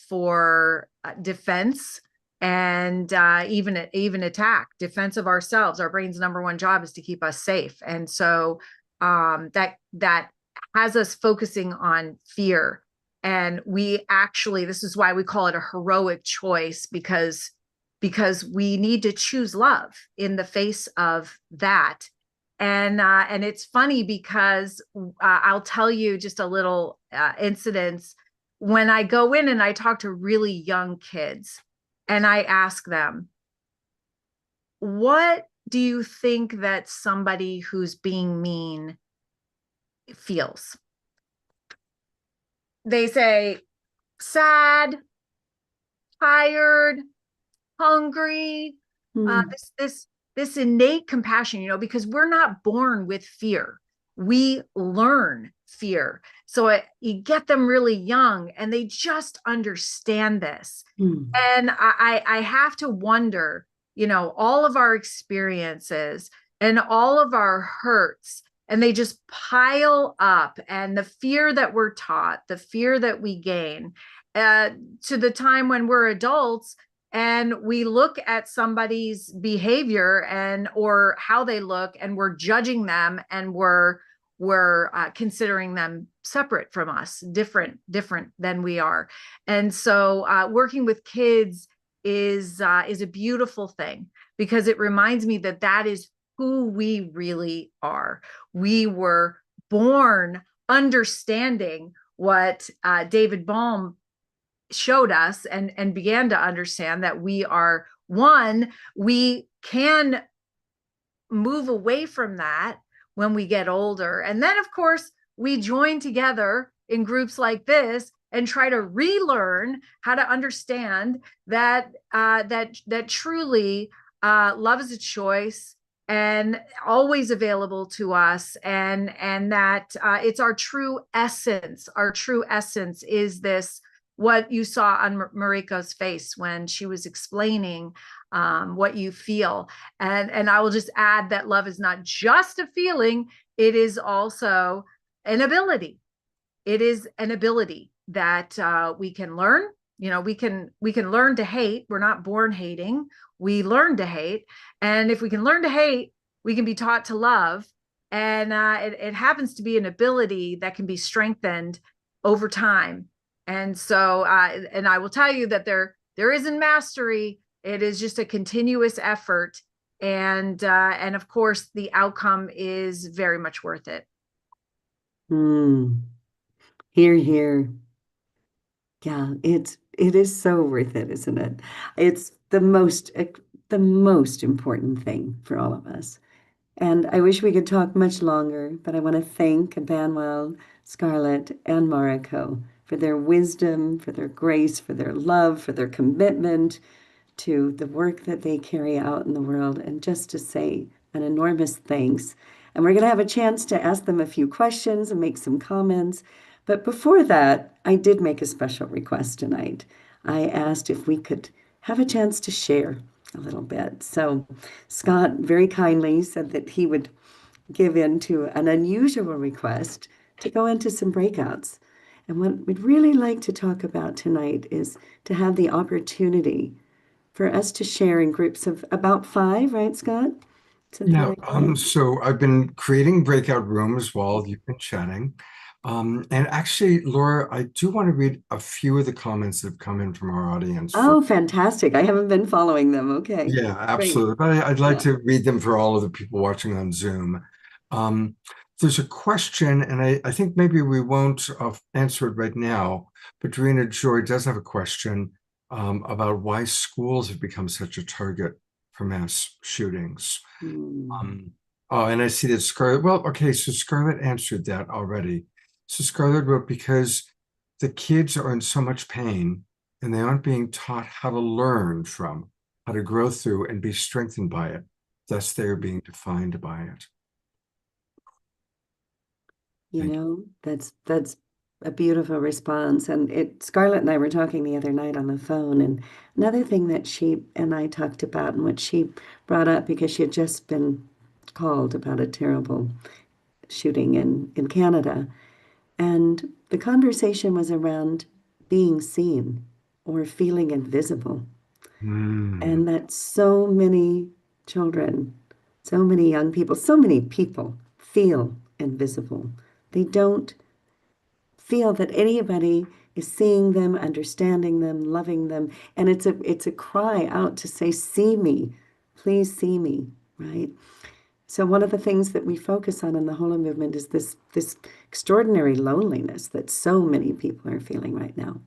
S12: for defense and even attack, defense of ourselves. Our brain's number one job is to keep us safe, and so that has us focusing on fear. And this is why we call it a heroic choice, because we need to choose love in the face of that. And it's funny because I'll tell you just a little incident. When I go in and I talk to really young kids and I ask them, what do you think that somebody who's being mean feels? They say sad, tired, hungry, this innate compassion, because we're not born with fear. We learn fear. So you get them really young and they just understand this. And I have to wonder, all of our experiences and all of our hurts, and they just pile up, and the fear that we're taught, the fear that we gain to the time when we're adults and we look at somebody's behavior or how they look, and we're judging them, and we're considering them separate from us, different than we are. And so working with kids is a beautiful thing, because it reminds me that is who we really are. We were born understanding what David Bohm showed us and began to understand, that we are one. We can move away from that when we get older. And then, of course, we join together in groups like this and try to relearn how to understand that truly love is a choice and always available to us, and that it's our true essence. Our true essence is this, what you saw on Mariko's face when she was explaining what you feel. And I will just add that love is not just a feeling, it is also an ability. It is an ability that we can learn. We can learn to hate. We're not born hating. We learn to hate. And if we can learn to hate, we can be taught to love. And it happens to be an ability that can be strengthened over time. And so, and I will tell you that there isn't mastery. It is just a continuous effort. And of course, the outcome is very much worth it.
S8: Hear, hear. Yeah, it is so worth it, isn't it? It's the most important thing for all of us. And I wish we could talk much longer, but I want to thank Banwell, Scarlett, and Mariko for their wisdom, for their grace, for their love, for their commitment to the work that they carry out in the world, and just to say an enormous thanks. And we're going to have a chance to ask them a few questions and make some comments. But before that, I did make a special request tonight. I asked if we could have a chance to share a little bit. So Scott very kindly said that he would give in to an unusual request to go into some breakouts. And what we'd really like to talk about tonight is to have the opportunity for us to share in groups of about 5, right, Scott? Something
S1: Yeah,
S8: like that.
S1: so I've been creating breakout rooms while you've been chatting. And actually, Laura, I do want to read a few of the comments that have come in from our audience.
S8: Oh, fantastic. I haven't been following them. Okay.
S1: Yeah,
S8: Great.
S1: absolutely. But I'd like
S8: Yeah.
S1: to read them for all of the people watching on Zoom. There's a question, and I think maybe we won't answer it right now, but Dorina Joy does have a question about why schools have become such a target for mass shootings. Oh, and I see that Scarlett, well, okay, so Scarlett answered that already. So Scarlett wrote, because the kids are in so much pain and they aren't being taught how to learn from, how to grow through and be strengthened by it. Thus, they are being defined by it.
S8: You know, that's a beautiful response. And Scarlett and I were talking the other night on the phone, and another thing that she and I talked about and what she brought up, because she had just been called about a terrible shooting in Canada. And the conversation was around being seen or feeling invisible. And that so many children, so many young people, so many people feel invisible. They don't feel that anybody is seeing them, understanding them, loving them. And it's a cry out to say, see me, please see me, right? So one of the things that we focus on in the Hola movement is this extraordinary loneliness that so many people are feeling right now.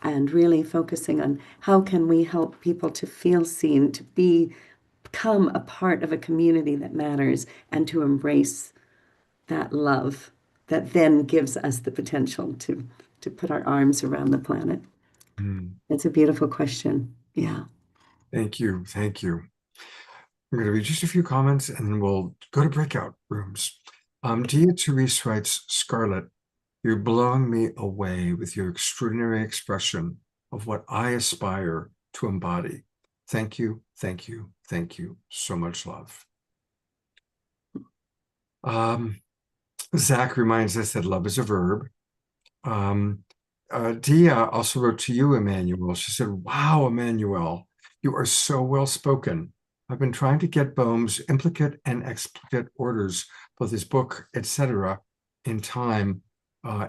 S8: And really focusing on how can we help people to feel seen, to become a part of a community that matters, and to embrace that love that then gives us the potential to put our arms around the planet. It's a beautiful question. Yeah.
S1: Thank you. Thank you. I'm going to read just a few comments and then we'll go to breakout rooms. Dia Therese writes, Scarlett, you're blowing me away with your extraordinary expression of what I aspire to embody. Thank you, thank you, thank you. So much love. Zach reminds us that love is a verb. Dia also wrote to you, Emmanuel. She said, wow, Emmanuel, you are so well spoken. I've been trying to get Boehm's implicate and explicit orders, both his book, etc., in time.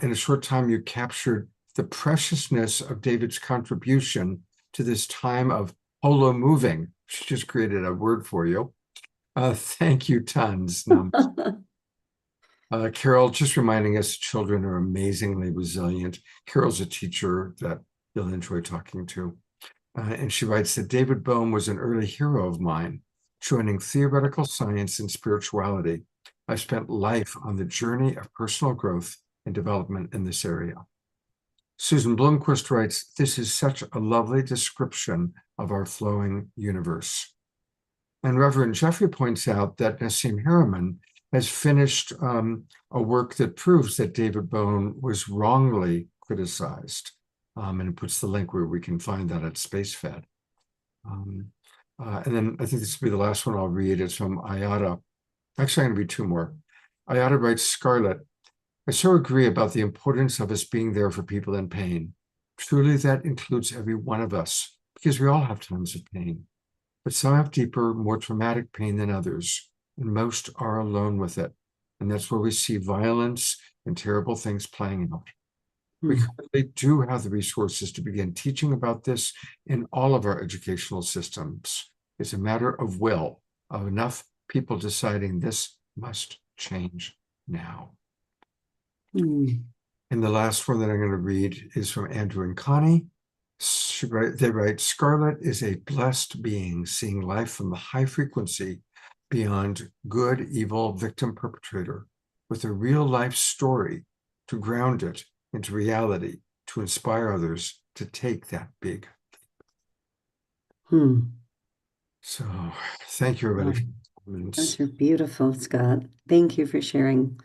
S1: In a short time, you captured the preciousness of David's contribution to this time of holo moving. She just created a word for you. Thank you, tons. Carol, just reminding us children are amazingly resilient. Carol's a teacher that you'll enjoy talking to. And she writes that David Bohm was an early hero of mine, joining theoretical science and spirituality. I spent life on the journey of personal growth and development in this area. Susan Blomquist writes, this is such a lovely description of our flowing universe. And Reverend Jeffrey points out that Nassim Harriman has finished a work that proves that David Bohm was wrongly criticized. And it puts the link where we can find that at SpaceFed. And then I think this will be the last one I'll read. It's from Ayada. Actually, I'm going to read 2 more. Ayada writes, Scarlett, I so agree about the importance of us being there for people in pain. Truly, that includes every one of us, because we all have times of pain. But some have deeper, more traumatic pain than others, and most are alone with it. And that's where we see violence and terrible things playing out. We currently do have the resources to begin teaching about this in all of our educational systems. It's a matter of will, of enough people deciding this must change now. And the last one that I'm going to read is from Andrew and Connie. They write, Scarlett is a blessed being seeing life from the high frequency beyond good, evil, victim, perpetrator, with a real life story to ground it into reality to inspire others to take that big. So thank you, everybody.
S8: Those are beautiful, Scott. Thank you for sharing.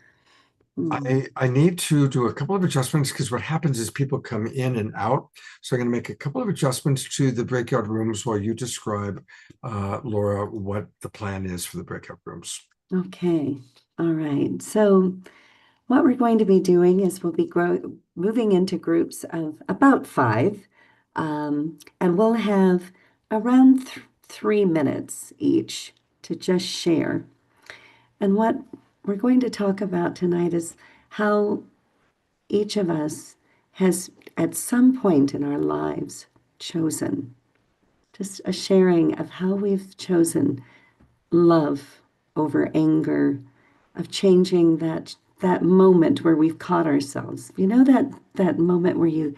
S1: I need to do a couple of adjustments because what happens is people come in and out. So I'm going to make a couple of adjustments to the breakout rooms while you describe, Laura, what the plan is for the breakout rooms.
S8: Okay. All right. So what we're going to be doing is we'll be moving into groups of about 5. And we'll have around 3 minutes each to just share. And what we're going to talk about tonight is how each of us has, at some point in our lives, chosen, just a sharing of how we've chosen love over anger, of changing that moment where we've caught ourselves. You know, that moment where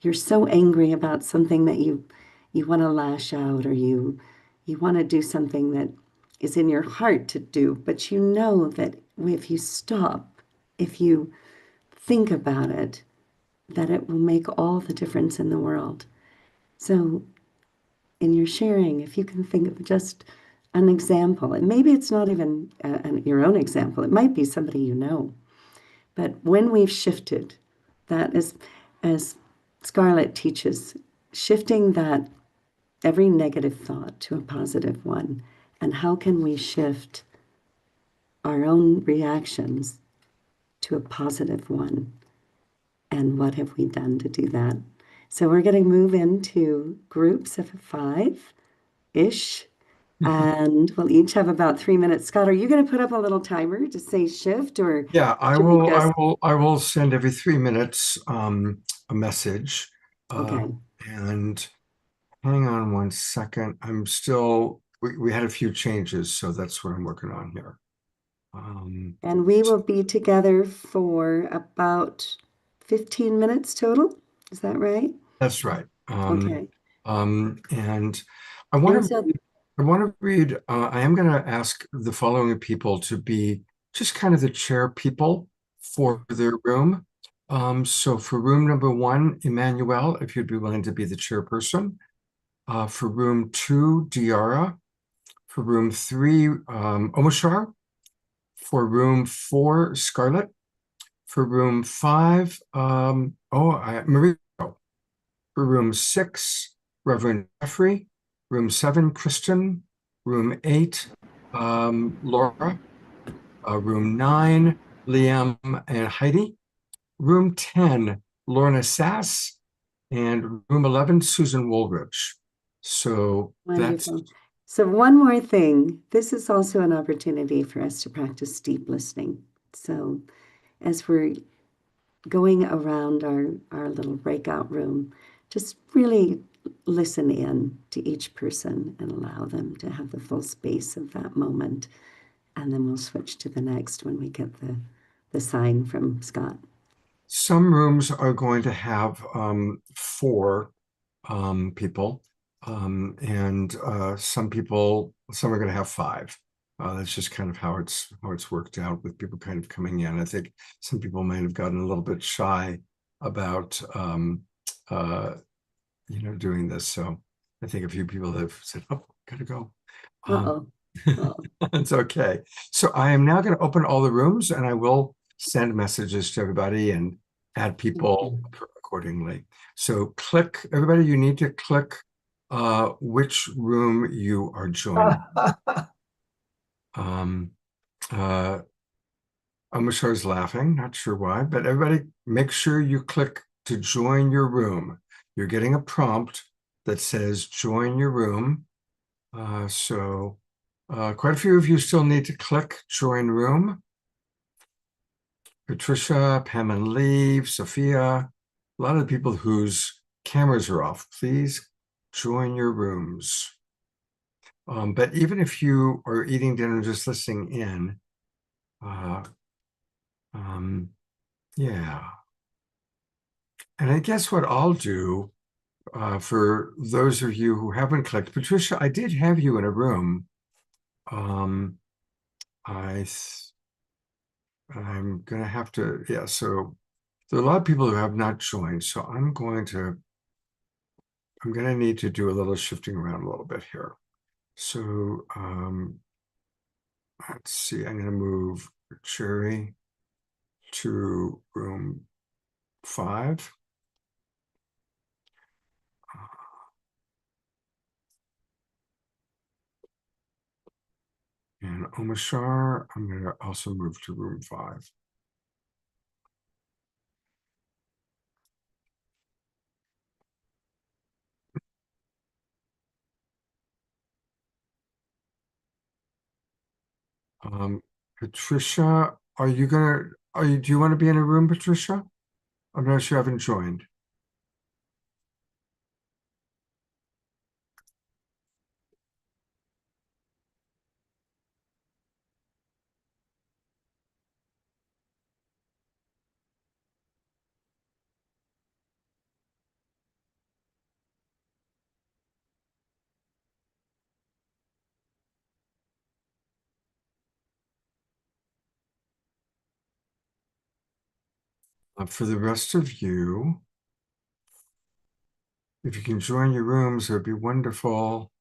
S8: you're so angry about something that you want to lash out, or you want to do something that is in your heart to do, but you know that if you stop, if you think about it, that it will make all the difference in the world. So in your sharing, if you can think of just an example, and maybe it's not even your own example, it might be somebody you know. But when we've shifted, that is, as Scarlett teaches, shifting that every negative thought to a positive one, and how can we shift our own reactions to a positive one, and what have we done to do that? So we're going to move into groups of 5-ish. And we'll each have about 3 minutes. Scott, are you going to put up a little timer to say shift, or
S1: Yeah, I
S8: should we
S1: will.
S8: just...
S1: I will send every 3 minutes a message.
S8: Okay.
S1: And hang on one second. I'm still. We had a few changes, so that's what I'm working on here.
S8: And we will be together for about 15 minutes total. Is that right?
S1: That's right.
S8: Okay.
S1: And I want
S8: And
S1: to.
S8: so,
S1: I want to read. I am going to ask the following people to be just kind of the chair people for their room. So for room number 1, Emmanuel, if you'd be willing to be the chairperson. For room 2, Diara. For room 3, Omashar. For room 4, Scarlett. For room 5, Marie. For room 6, Reverend Jeffrey. Room 7, Kristen. Room 8, Laura. Room 9, Liam and Heidi. Room 10, Lorna Sass. And room 11, Susan Woolridge. So
S8: wonderful. So one more thing. This is also an opportunity for us to practice deep listening. So as we're going around our little breakout room, just really listen in to each person and allow them to have the full space of that moment. And then we'll switch to the next when we get the sign from Scott.
S1: some rooms are going to have 4 people, and some are going to have 5. That's just kind of how it's worked out with people kind of coming in. I think some people might have gotten a little bit shy about doing this. So I think a few people have said, "Oh, gotta go." It's okay. So I am now going to open all the rooms, and I will send messages to everybody and add people accordingly. So click, everybody, you need to click which room you are joining. Amushar's laughing, not sure why, but everybody make sure you click to join your room. You're getting a prompt that says join your room. So quite a few of you still need to click join room. Patricia, Pam and Lee, Sophia, a lot of the people whose cameras are off, please join your rooms. But even if you are eating dinner, just listening in, yeah. And I guess what I'll do for those of you who haven't clicked, Patricia, I did have you in a room. I'm gonna have to, yeah, so There are a lot of people who have not joined, so I'm going to need to do a little shifting around a little bit here. So let's see, I'm going to move Jerry to room 5. And Omashar, I'm going to also move to room 5. Patricia, do you want to be in a room, Patricia? I notice you haven't joined. For the rest of you, if you can join your rooms, it would be wonderful.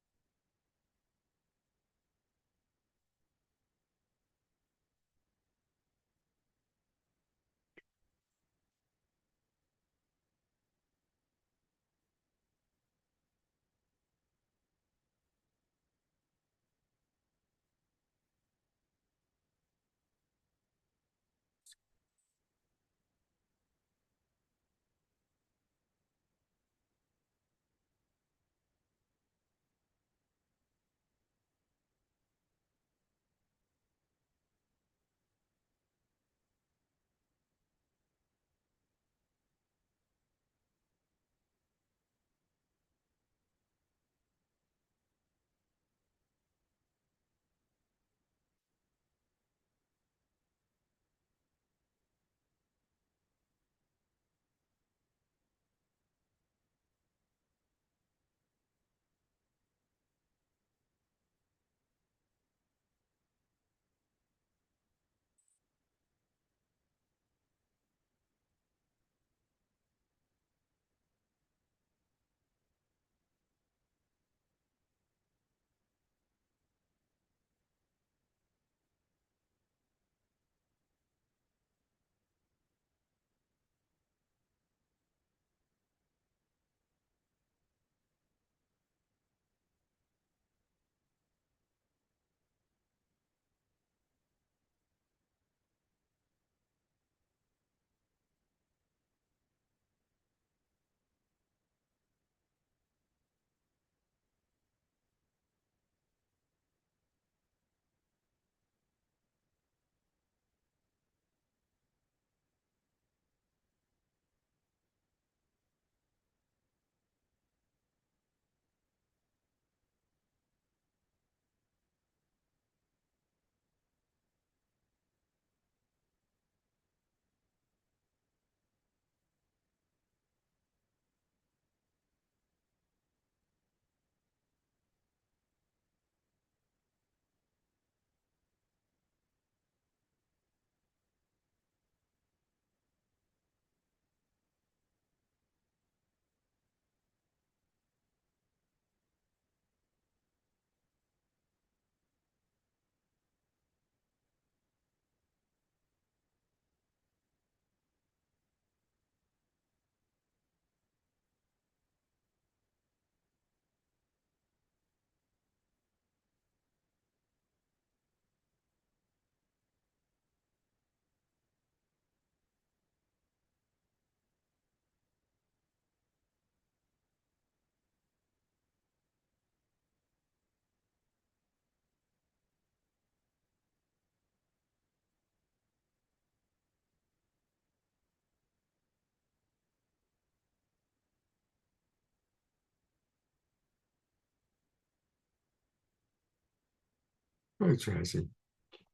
S1: Right, Jazzy.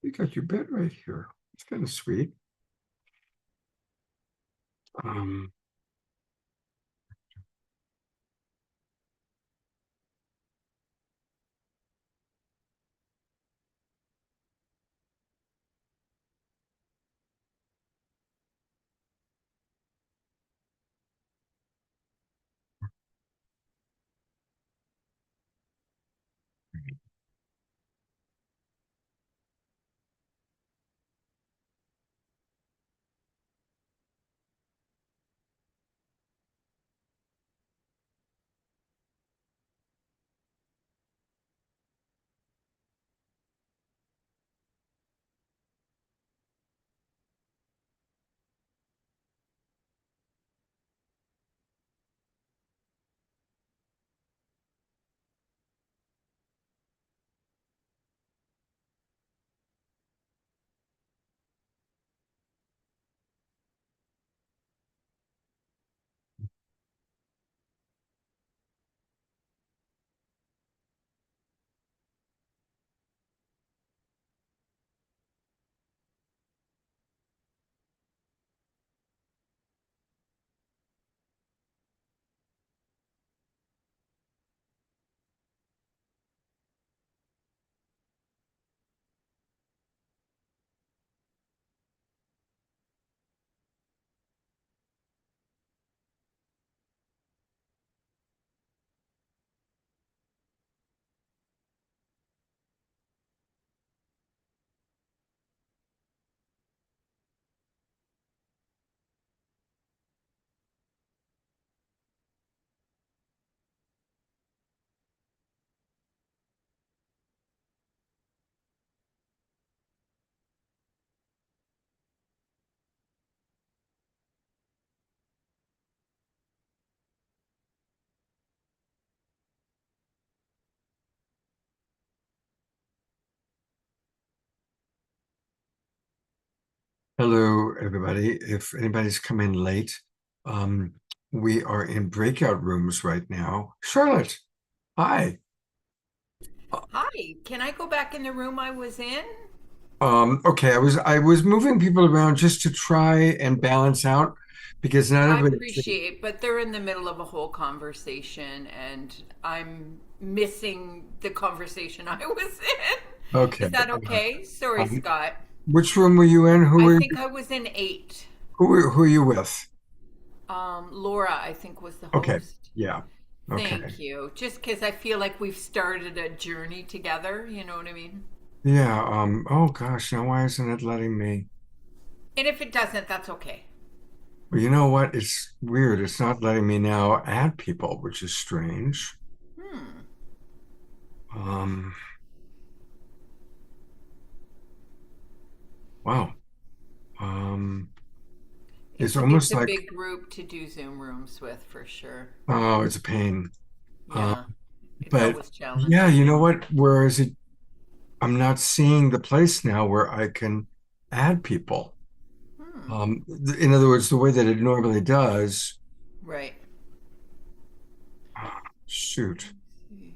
S1: You got your bed right here. It's kind of sweet. Um, Hello, everybody. If anybody's come in late, um, we are in breakout rooms right now. Charlotte, hi.
S13: Hi, can I go back in the room I was in?
S1: Okay, I was moving people around just to try and balance out because not
S13: I
S1: everybody.
S13: appreciate, but they're in the middle of a whole conversation and I'm missing the conversation I was in.
S1: Okay.
S13: Is that okay? Sorry,
S1: Um,
S13: Scott.
S1: which room were you in?
S13: I think I was in 8.
S1: Who are you with?
S13: Laura, I think, was the
S1: Okay.
S13: host.
S1: Yeah. Okay.
S13: Thank you. Just because I feel like we've started a journey together, you know what I mean?
S1: Yeah. Oh gosh, now why isn't it letting me?
S13: And if it doesn't, that's okay.
S1: Well, you know what? It's weird. It's not letting me now add people, which is strange.
S13: Hmm.
S1: Um, wow. Um, it's
S13: It's
S1: almost
S13: a
S1: like,
S13: big group to do Zoom rooms with for sure.
S1: oh, it's a pain. Um,
S13: Yeah. It's
S1: but
S13: always
S1: yeah, you
S13: challenging.
S1: know what? Whereas I'm not seeing the place now where I can add people.
S13: Hmm.
S1: In other words, the way that it normally does.
S13: Right.
S1: Shoot.
S13: Can you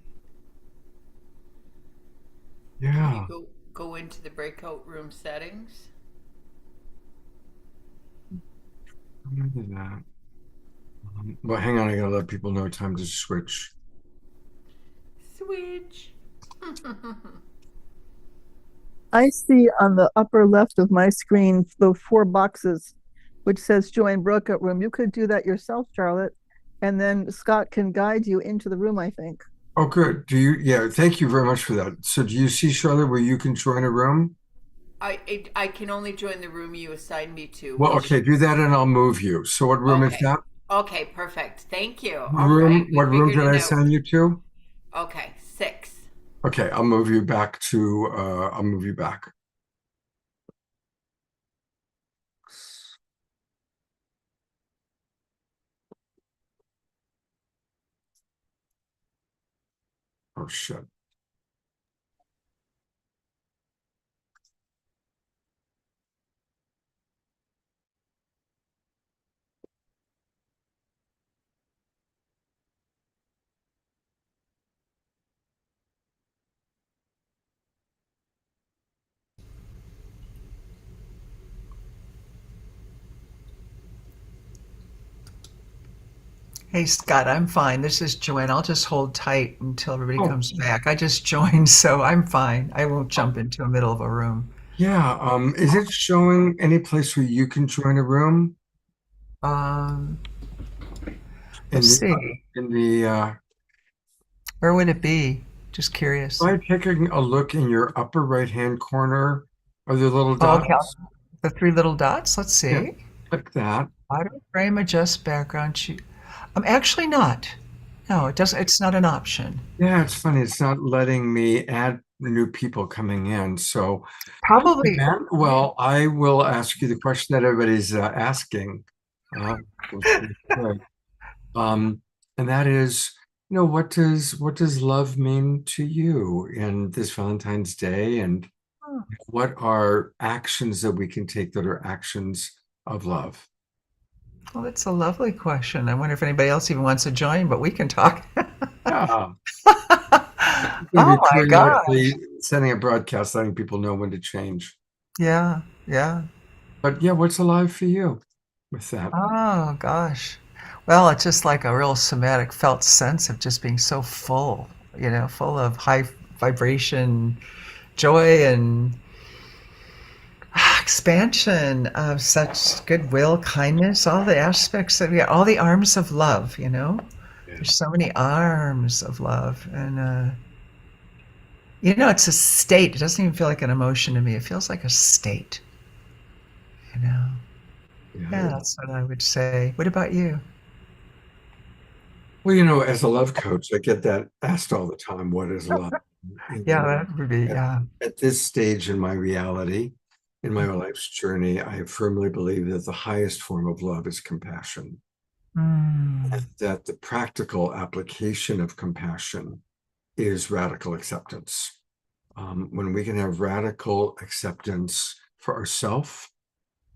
S1: Yeah.
S13: go into the breakout room settings?
S1: I'm gonna do that. Well, hang on. I gotta let people know time to switch.
S13: Switch.
S14: I see on the upper left of my screen the 4 boxes which says join breakout room. You could do that yourself, Charlotte, and then Scott can guide you into the room, I think.
S1: Oh, good. Do you? Yeah. Thank you very much for that. So, do you see, Charlotte, where you can join a room?
S13: I can only join the room you assigned me to,
S1: Well,
S13: which
S1: okay, do that and I'll move you. So what room is
S13: okay.
S1: that?
S13: Okay, perfect. Thank you. All right,
S1: Room,
S13: we
S1: what room
S13: figured
S1: did
S13: it
S1: I
S13: out.
S1: assign you to?
S13: Okay, 6.
S1: Okay, I'll move you back to, I'll move you back. Oh, shit.
S15: Hey, Scott, I'm fine. This is Joanne. I'll just hold tight until everybody
S1: Oh,
S15: comes back. I just joined, so I'm fine. I won't jump into the middle of a room.
S1: yeah. Is it showing any place where you can join a room
S15: Um,
S1: in
S15: let's
S1: the,
S15: see.
S1: in the,
S15: Where would it be? Just curious.
S1: by taking a look in your upper right-hand corner, are there little
S15: Oh, okay.
S1: dots?
S15: The 3 little dots. Let's
S1: Yeah,
S15: see.
S1: click that.
S15: Auto frame adjust background sheet. I'm actually not. No, it doesn't. It's not an option.
S1: Yeah, it's funny. It's not letting me add new people coming in. So, okay,
S15: Probably.
S1: man. Well, I will ask you the question that everybody's asking. Which is good. Um, and that is, what does love mean to you in this Valentine's Day, and
S15: Oh,
S1: what are actions that we can take that are actions of love?
S15: well, that's a lovely question. I wonder if anybody else even wants to join, but we can talk.
S1: Yeah,
S15: Oh
S1: we're
S15: my gosh.
S1: periodically sending a broadcast letting people know when to change.
S15: Yeah, yeah.
S1: But yeah, what's alive for you with that?
S15: Oh gosh. Well, it's just like a real somatic felt sense of just being so full, full of high vibration, joy, and expansion of such goodwill, kindness, all the aspects of all the arms of love.
S1: Yeah.
S15: There's so many arms of love. And, it's a state. It doesn't even feel like an emotion to me. It feels like a state, you know? Yeah,
S1: Yeah.
S15: that's what I would say. What about you?
S1: Well, as a love coach, I get that asked all the time, what is love?
S15: Yeah,
S1: And
S15: that would be,
S1: at,
S15: yeah.
S1: at this stage in my reality, in my life's journey, I firmly believe that the highest form of love is compassion.
S15: Mm.
S1: And that the practical application of compassion is radical acceptance. When we can have radical acceptance for ourselves,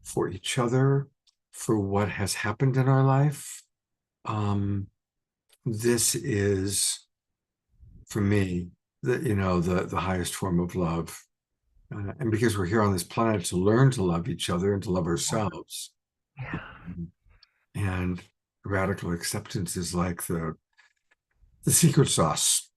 S1: for each other, for what has happened in our life. This is, for me, the highest form of love. And because we're here on this planet to learn to love each other and to love ourselves. And radical acceptance is like the secret sauce.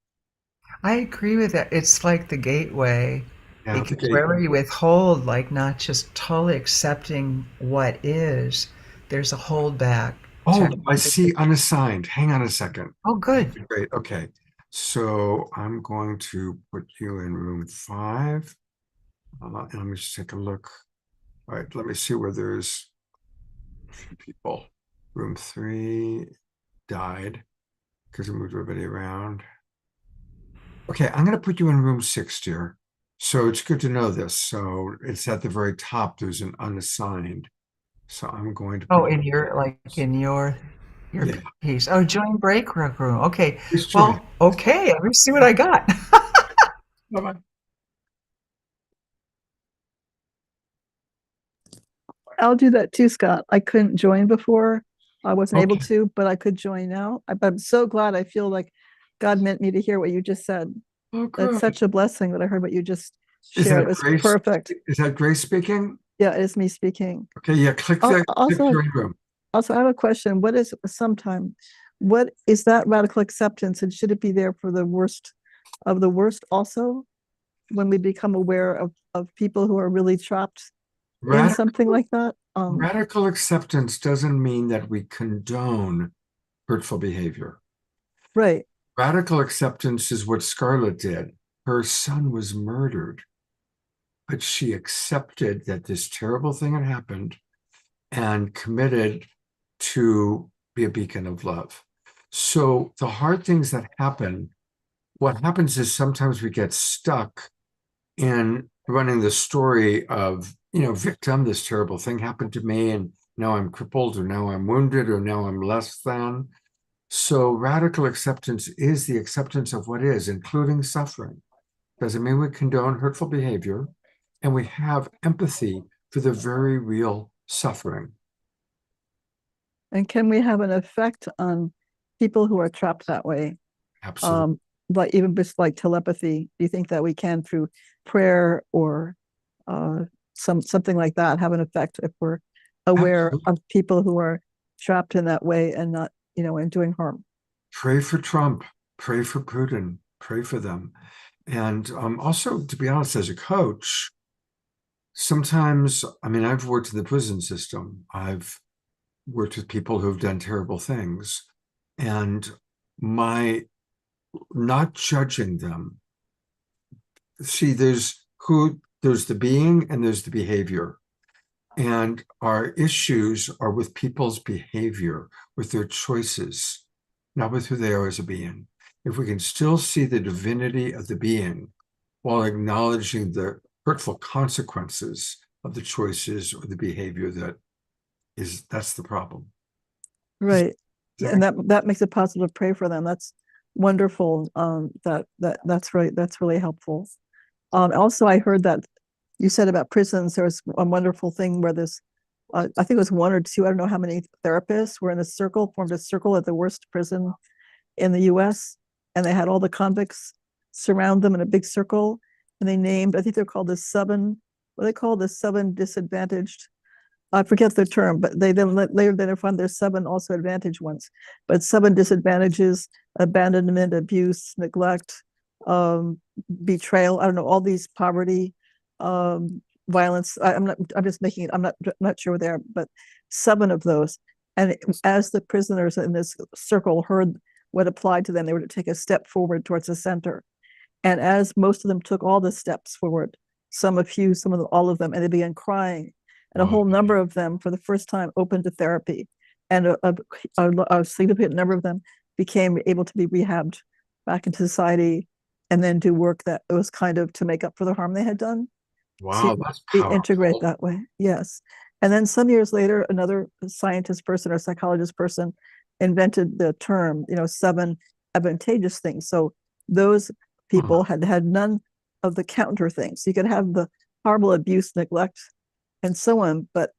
S15: I agree with that. It's like the gateway.
S1: Yeah, the
S15: Because wherever
S1: gateway.
S15: you withhold, like not just totally accepting what is, there's a holdback.
S1: Oh, I see unassigned. Hang on a second.
S15: Oh, good.
S1: Great. Okay. So I'm going to put you in room 5. And let me just take a look. All right, let me see where there's a few people. Room 3 died because I moved everybody around. Okay, I'm going to put you in room 6, dear. So it's good to know this. So it's at the very top. There's an unassigned. So I'm going to.
S15: Oh, in your
S1: Yeah.
S15: piece. Oh, join break room. Okay.
S1: Please join.
S15: Well, okay. Let me see what I got.
S1: Bye-bye.
S14: I'll do that too, Scott. I couldn't join before. I wasn't able
S1: Okay.
S14: to, but I could join now. I'm so glad. I feel like God meant me to hear what you just said.
S1: Oh,
S14: That's
S1: good.
S14: such a blessing that I heard what you just
S1: Is
S14: shared.
S1: that
S14: It was
S1: Grace?
S14: perfect.
S1: Is that Grace speaking?
S14: Yeah, it is me speaking.
S1: Okay, yeah, click
S14: Al-
S1: the
S14: Also,
S1: join room.
S14: also, I have a question. What is what is that radical acceptance, and should it be there for the worst of the worst also? When we become aware of people who are really trapped in
S1: Radical,
S14: something like that?
S1: radical acceptance doesn't mean that we condone hurtful behavior.
S14: Right.
S1: Radical acceptance is what Scarlett did. Her son was murdered, but she accepted that this terrible thing had happened and committed to be a beacon of love. So the hard things that happen, what happens is sometimes we get stuck in running the story of, victim, this terrible thing happened to me, and now I'm crippled, or now I'm wounded, or now I'm less than. So radical acceptance is the acceptance of what is, including suffering. Doesn't mean we condone hurtful behavior, and we have empathy for the very real suffering.
S14: And can we have an effect on people who are trapped that way?
S1: Absolutely.
S14: But even just like telepathy, do you think that we can, through prayer or something like that, have an effect if we're aware
S1: Absolutely.
S14: of people who are trapped in that way and not, and doing harm?
S1: Pray for Trump, pray for Putin, pray for them. And also, to be honest, as a coach, sometimes, I've worked in the prison system. I've worked with people who've done terrible things. And my not judging them. See, there's the being and there's the behavior. And our issues are with people's behavior, with their choices, not with who they are as a being. If we can still see the divinity of the being while acknowledging the hurtful consequences of the choices or the behavior, that's the problem.
S14: Right. And that makes it possible to pray for them. That's wonderful. That's really helpful. Also, I heard that you said about prisons, there was a wonderful thing where I think it was 1 or 2, I don't know how many therapists were in a circle, formed a circle at the worst prison in the US. And they had all the convicts surround them in a big circle. And they named, I think they're called the 7 disadvantaged. I forget the term, but they then later identified there's 7 also advantaged ones, but 7 disadvantages: abandonment, abuse, neglect, betrayal. I don't know, all these poverty, violence. I'm just making it. I'm not sure there, but 7 of those. And as the prisoners in this circle heard what applied to them, they were to take a step forward towards the center. And as most of them took all the steps forward, some a few, some of them, all of them, and they began crying. And a whole number of them, for the first time, opened to therapy, and a significant number of them became able to be rehabbed back into society, and then do work that was kind of to make up for the harm they had done.
S1: Wow,
S14: to
S1: that's powerful.
S14: integrate that way. Yes. And then some years later, another scientist person or psychologist person invented the term, 7 advantageous things. So those people had none of the counter things. You could have the horrible abuse, neglect, and so on, but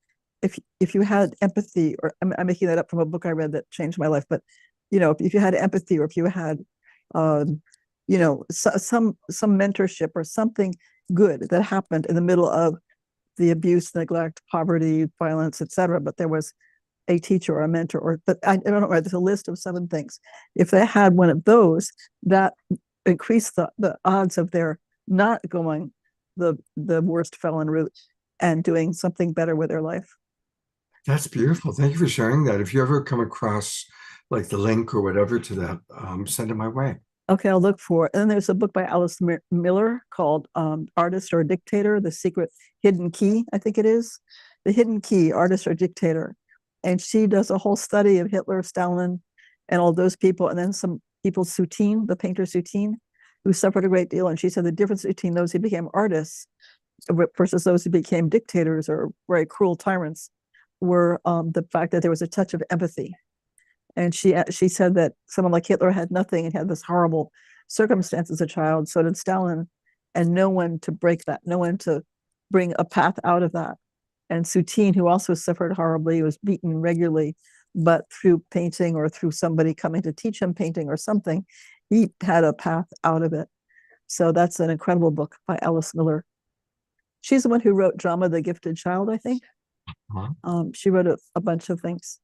S14: if you had empathy, or I'm making that up from a book I read that changed my life, but if you had empathy, or if you had some mentorship or something good that happened in the middle of the abuse, neglect, poverty, violence, etc., but there was a teacher or a mentor, but I don't know, there's a list of 7 things. If they had one of those, that increased the odds of their not going the worst felon route and doing something better with their life.
S1: That's beautiful. Thank you for sharing that. If you ever come across like the link or whatever to that, send it my way.
S14: Okay, I'll look for it. And then there's a book by Alice Miller called Artist or Dictator, The Secret Hidden Key, I think it is. The Hidden Key, Artist or Dictator. And she does a whole study of Hitler, Stalin, and all those people. And then some people, Soutine, the painter Soutine, who suffered a great deal. And she said the difference between those who became artists versus those who became dictators or very cruel tyrants were the fact that there was a touch of empathy. And she said that someone like Hitler had nothing and had this horrible circumstance as a child. So did Stalin, and no one to break that, no one to bring a path out of that. And Soutine, who also suffered horribly, was beaten regularly, but through painting or through somebody coming to teach him painting or something, he had a path out of it. So that's an incredible book by Alice Miller. She's the one who wrote Drama, The Gifted Child, I think. She wrote a bunch of things.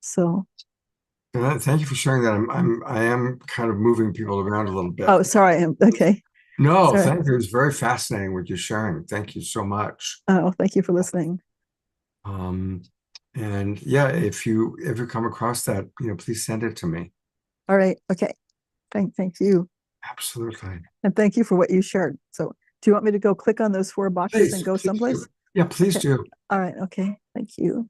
S14: So
S1: thank you for sharing that. I am kind of moving people around a little bit.
S14: Oh, sorry. Okay.
S1: No,
S14: Sorry.
S1: thank you. It was very fascinating what you're sharing. Thank you so much.
S14: Oh, thank you for listening.
S1: And yeah, if you ever come across that, please send it to me.
S14: All right. Okay. Thank you.
S1: Absolutely.
S14: And thank you for what you shared. So do you want me to go click on those 4 boxes and go someplace?
S1: Do. Yeah, please
S14: okay.
S1: do.
S14: All right. Okay. Thank you.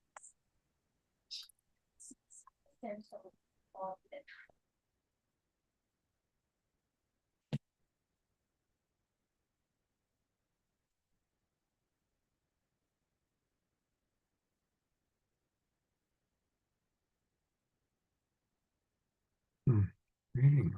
S1: Reading.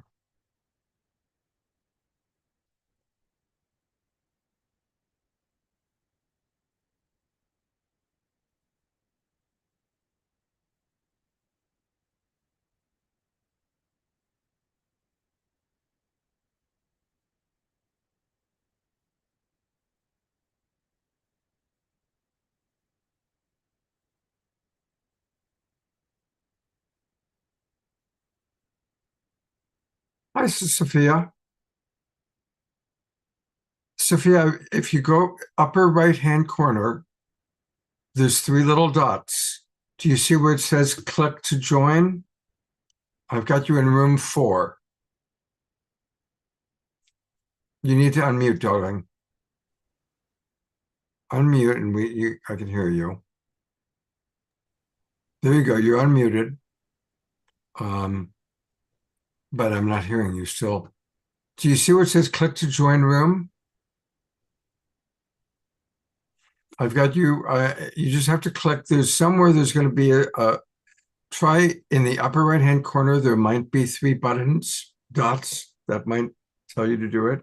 S1: Hi, Sophia. Sophia, if you go upper right-hand corner, there's 3 little dots. Do you see where it says click to join? I've got you in room 4. You need to unmute, darling. Unmute and I can hear you. There you go. You're unmuted. But I'm not hearing you still. Do you see where it says click to join room? I've got you. You just have to click. There's somewhere there's going to be try in the upper right hand corner. There might be 3 dots that might tell you to do it.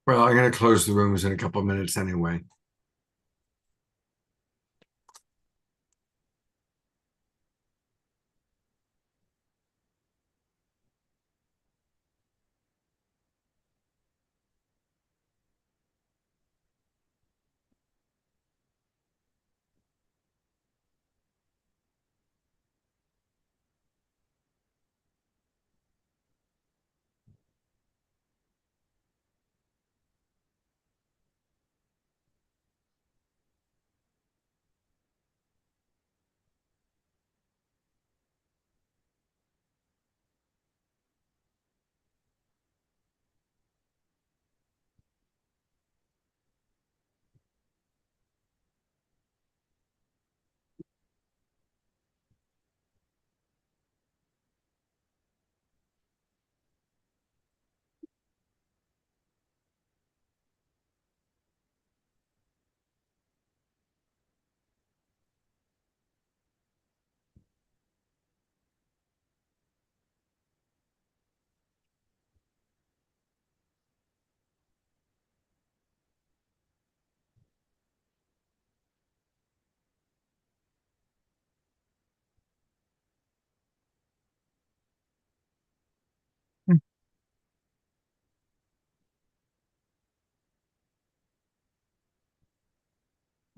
S1: Well, I'm going to close the rooms in a couple of minutes anyway.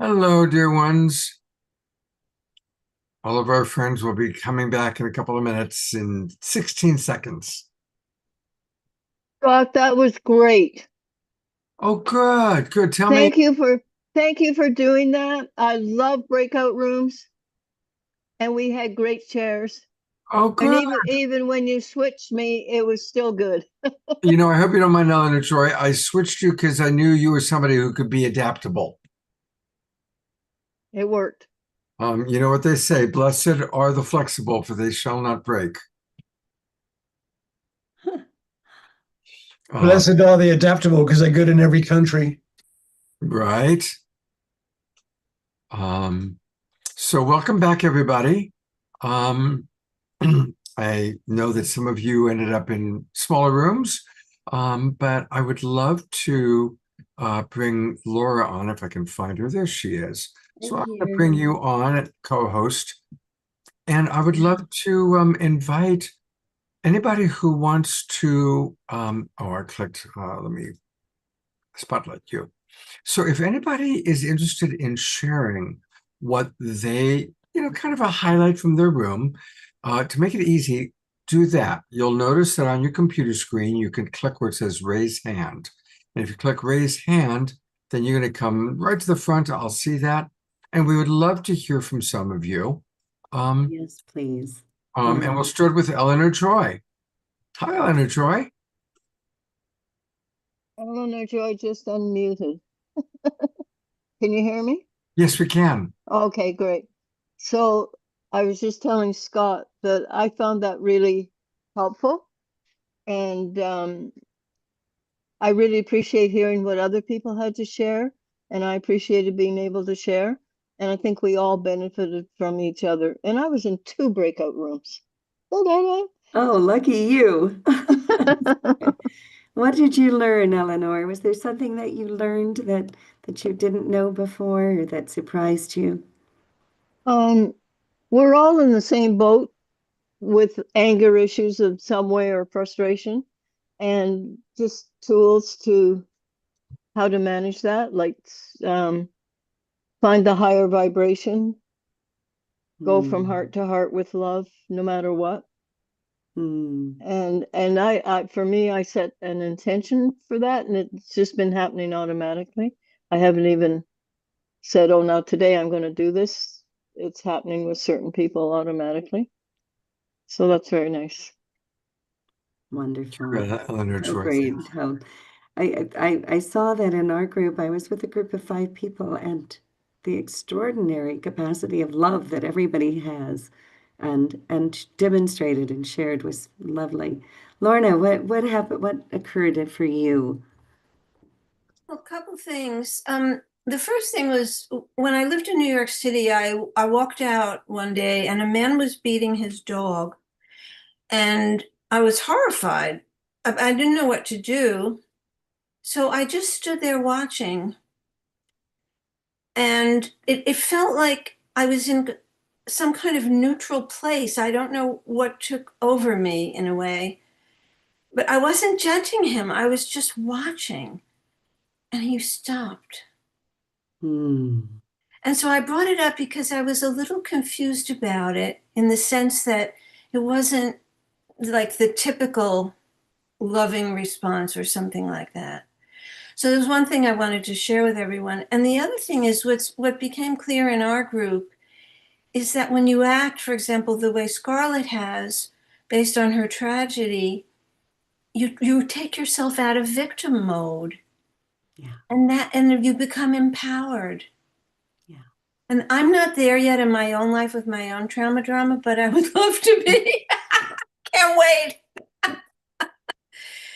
S1: Hello, dear ones. All of our friends will be coming back in a couple of minutes, in 16 seconds.
S14: Scott, that was great.
S1: Oh, good, good. Tell me.
S14: Thank you for doing that. I love breakout rooms. And we had great chairs.
S1: Oh,
S14: And
S1: good.
S14: even when you switched me, it was still good.
S1: You know, I hope you don't mind, Eleanor Troy. I switched you because I knew you were somebody who could be adaptable.
S14: It worked.
S1: You know what they say, blessed are the flexible, for they shall not break.
S5: Blessed are the adaptable, because they're good in every country.
S1: Right. So welcome back, everybody. I know that some of you ended up in smaller rooms, but I would love to bring Laura on if I can find her. There she is. So I'm going to bring you on at co-host, and I would love to invite anybody who wants to. Oh, I clicked. Let me spotlight you. So if anybody is interested in sharing what they, kind of a highlight from their room, to make it easy, do that. You'll notice that on your computer screen, you can click where it says raise hand. And if you click raise hand, then you're going to come right to the front. I'll see that. And we would love to hear from some of you.
S8: Yes, please.
S1: And we'll start with Eleanor Troy. Hi, Eleanor Troy.
S14: Eleanor Joy just unmuted. Can you hear me?
S1: Yes, we can.
S14: Okay, great. So I was just telling Scott that I found that really helpful. And I really appreciate hearing what other people had to share. And I appreciated being able to share. And I think we all benefited from each other. And I was in 2 breakout rooms.
S8: Oh, lucky you. What did you learn, Eleanor? Was there something that you learned that you didn't know before or that surprised you?
S14: We're all in the same boat with anger issues of some way or frustration, and just tools to how to manage that, like find the higher vibration, go from heart to heart with love, no matter what. And I for me, I set an intention for that, and it's just been happening automatically. I haven't even said, oh, now today I'm going to do this. It's happening with certain people automatically. So that's very nice.
S8: Wonderful.
S1: Eleanor
S8: Oh,
S1: Troy.
S8: great. I saw that in our group. I was with a group of 5 people, and the extraordinary capacity of love that everybody has and demonstrated and shared was lovely. Lorna, what happened? What occurred for you?
S16: A couple things. The first thing was when I lived in New York City, I walked out one day and a man was beating his dog. And I was horrified. I didn't know what to do. So I just stood there watching. And it felt like I was in some kind of neutral place. I don't know what took over me in a way. But I wasn't judging him. I was just watching. And he stopped. And so I brought it up because I was a little confused about it, in the sense that it wasn't like the typical loving response or something like that. So there's one thing I wanted to share with everyone. And the other thing is what became clear in our group is that when you act, for example, the way Scarlett has, based on her tragedy, you take yourself out of victim mode.
S8: Yeah.
S16: And you become empowered.
S8: Yeah.
S16: And I'm not there yet in my own life with my own trauma drama, but I would love to be. Can't wait.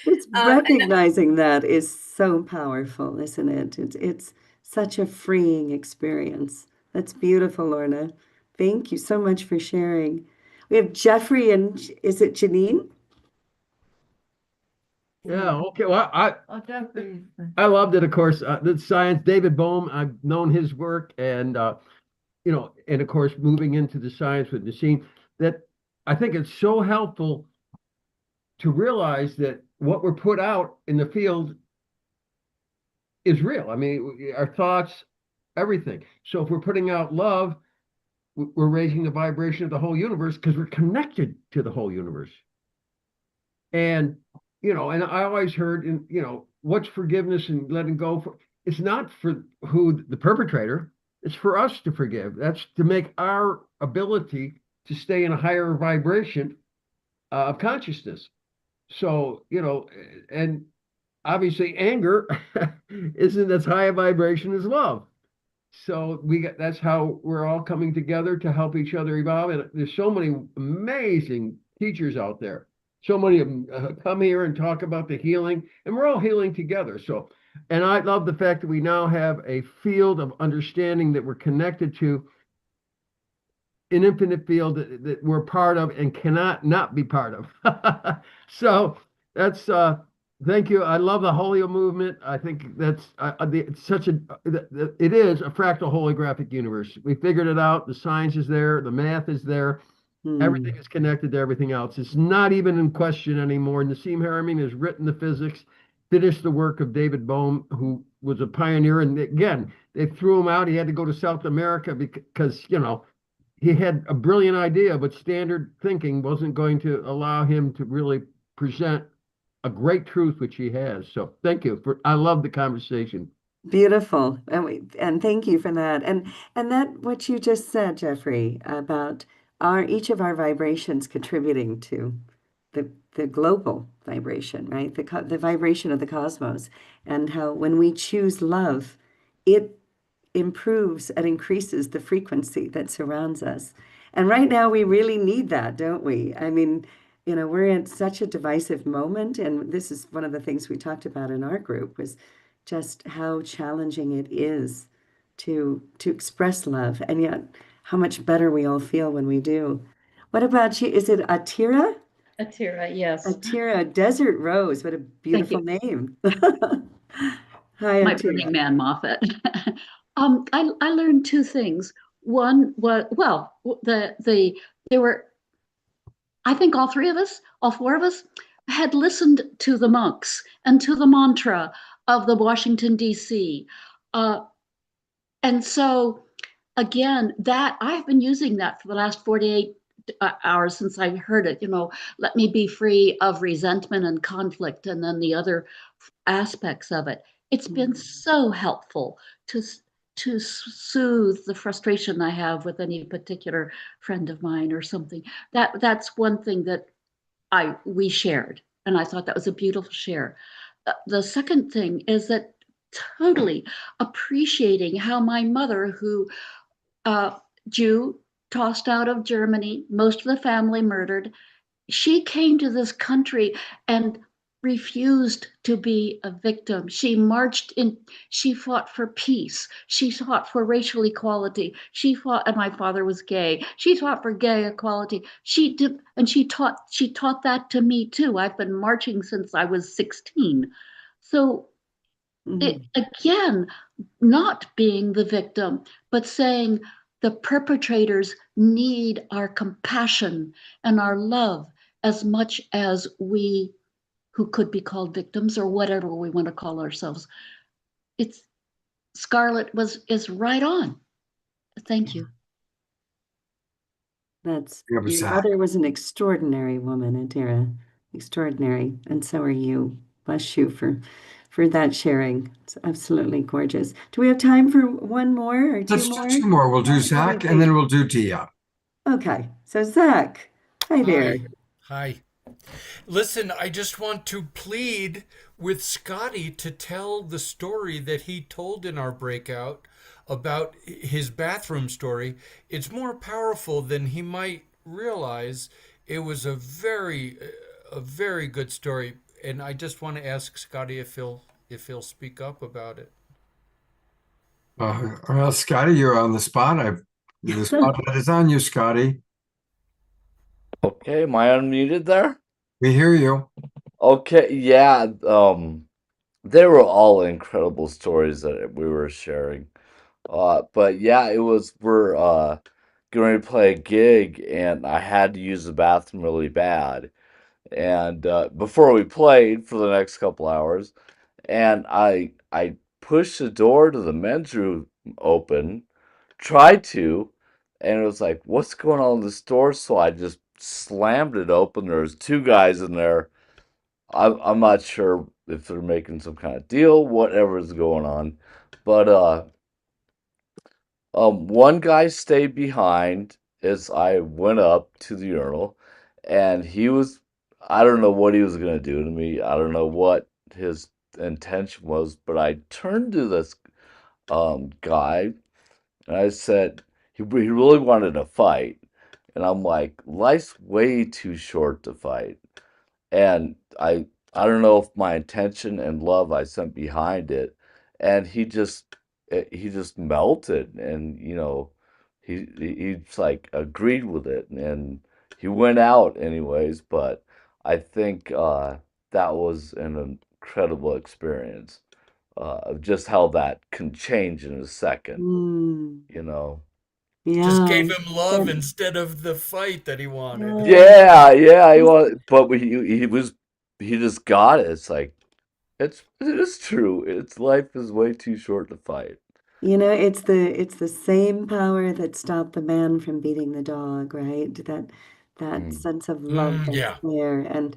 S8: Just recognizing that is so powerful, isn't it? It's such a freeing experience. That's beautiful, Lorna. Thank you so much for sharing. We have Jeffrey and is it Janine?
S17: Yeah, okay. Well, I loved it, of course. The science, David Bohm, I've known his work, and and of course, moving into the science with Nassim, that I think it's so helpful to realize that what we're put out in the field is real. I mean, our thoughts everything. So if we're putting out love, we're raising the vibration of the whole universe because we're connected to the whole universe. And, and I always heard, what's forgiveness and letting go for? It's not for who the perpetrator. It's for us to forgive. That's to make our ability to stay in a higher vibration of consciousness. So, and obviously anger isn't as high a vibration as love. So that's how we're all coming together to help each other evolve. And there's so many amazing teachers out there. So many of them come here and talk about the healing, and we're all healing together. So, and I love the fact that we now have a field of understanding that we're connected to, an infinite field that we're part of and cannot not be part of. So that's thank you. I love the Holio movement. I think that's it's such a it is a fractal holographic universe. We figured it out. The science is there. The math is there. Everything is connected to everything else. It's not even in question anymore. Nassim Haramein has written the physics, finished the work of David Bohm, who was a pioneer. And again, they threw him out. He had to go to South America because he had a brilliant idea, but standard thinking wasn't going to allow him to really present a great truth, which he has. So thank you I love the conversation.
S8: Beautiful. And thank you for that. And that what you just said, Jeffrey, about each of our vibrations contributing to the global vibration, right? The vibration of the cosmos, and how when we choose love, it improves and increases the frequency that surrounds us. And right now we really need that, don't we? I mean, we're in such a divisive moment, and this is one of the things we talked about in our group was just how challenging it is to express love, and yet how much better we all feel when we do. What about you? Is it Atira?
S18: Atira, yes.
S8: Atira, Desert Rose. What a beautiful name. Hi,
S18: My
S8: Atira.
S18: Burning Man Moffat. I learned two things. One was, there were, I think all four of us had listened to the monks and to the mantra of the Washington, D.C. And so, again, that I've been using that for the last 48 hours since I heard it, let me be free of resentment and conflict, and then the other aspects of it. It's been so helpful to soothe the frustration I have with any particular friend of mine or something. That's one thing that we shared, and I thought that was a beautiful share. The second thing is that totally appreciating how my mother, who Jew, tossed out of Germany, most of the family murdered, she came to this country and refused to be a victim. She marched in, she fought for peace. She fought for racial equality. She fought, and my father was gay. She fought for gay equality. She did, and she taught that to me too. I've been marching since I was 16. So it, again, not being the victim, but saying the perpetrators need our compassion and our love as much as we who could be called victims or whatever we want to call ourselves. It's Scarlett is right on. Thank you.
S8: Your mother was an extraordinary woman, Adira. Extraordinary. And so are you. Bless you for that sharing. It's absolutely gorgeous. Do we have time for one more or two
S1: Let's
S8: more?
S1: do two more. We'll do Zach and then we'll do Dia.
S8: Okay. So Zach, hi there.
S19: Hi. Listen, I just want to plead with Scotty to tell the story that he told in our breakout about his bathroom story. It's more powerful than he might realize. It was a very good story, and I just want to ask Scotty if he'll speak up about it.
S1: Well, Scotty, you're on the spot. The spotlight is on you, Scotty.
S20: Okay, am I unmuted there?
S1: We hear you.
S20: Okay, yeah. They were all incredible stories that we were sharing. But yeah, we're getting ready to play a gig, and I had to use the bathroom really bad. And before we played for the next couple hours, and I pushed the door to the men's room open, tried to, and it was like, what's going on in this door? So I just slammed it open. There was two guys in there. I'm not sure if they're making some kind of deal, whatever is going on. But one guy stayed behind as I went up to the urinal, and I don't know what he was gonna do to me. I don't know what his intention was, but I turned to this guy and I said he really wanted to fight, and I'm like, life's way too short to fight. And I don't know if my intention and love I sent behind it, and he just melted, and he's like agreed with it, and he went out anyways. But I think that was an incredible experience of just how that can change in a second,
S8: Mm,
S20: you know.
S19: Just
S8: yeah.
S19: gave him love
S8: And
S19: instead of the fight that he wanted.
S20: Yeah, yeah, he was, but he just got it. It's like it is true. It's life is way too short to fight.
S8: it's the same power that stopped the man from beating the dog, right? That
S20: Mm.
S8: sense of love that's
S19: Yeah.
S8: there. And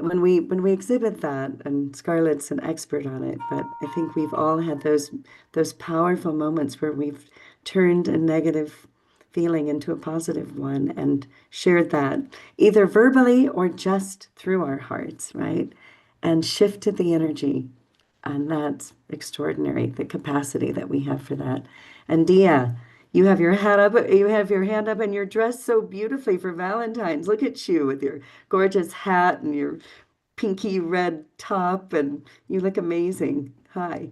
S8: when we exhibit that, and Scarlett's an expert on it, but I think we've all had those powerful moments where we've turned a negative feeling into a positive one and shared that either verbally or just through our hearts, right? And shifted the energy. And that's extraordinary, the capacity that we have for that. And Dia, you have your hand up and you're dressed so beautifully for Valentine's. Look at you with your gorgeous hat and your pinky red top, and you look amazing. Hi.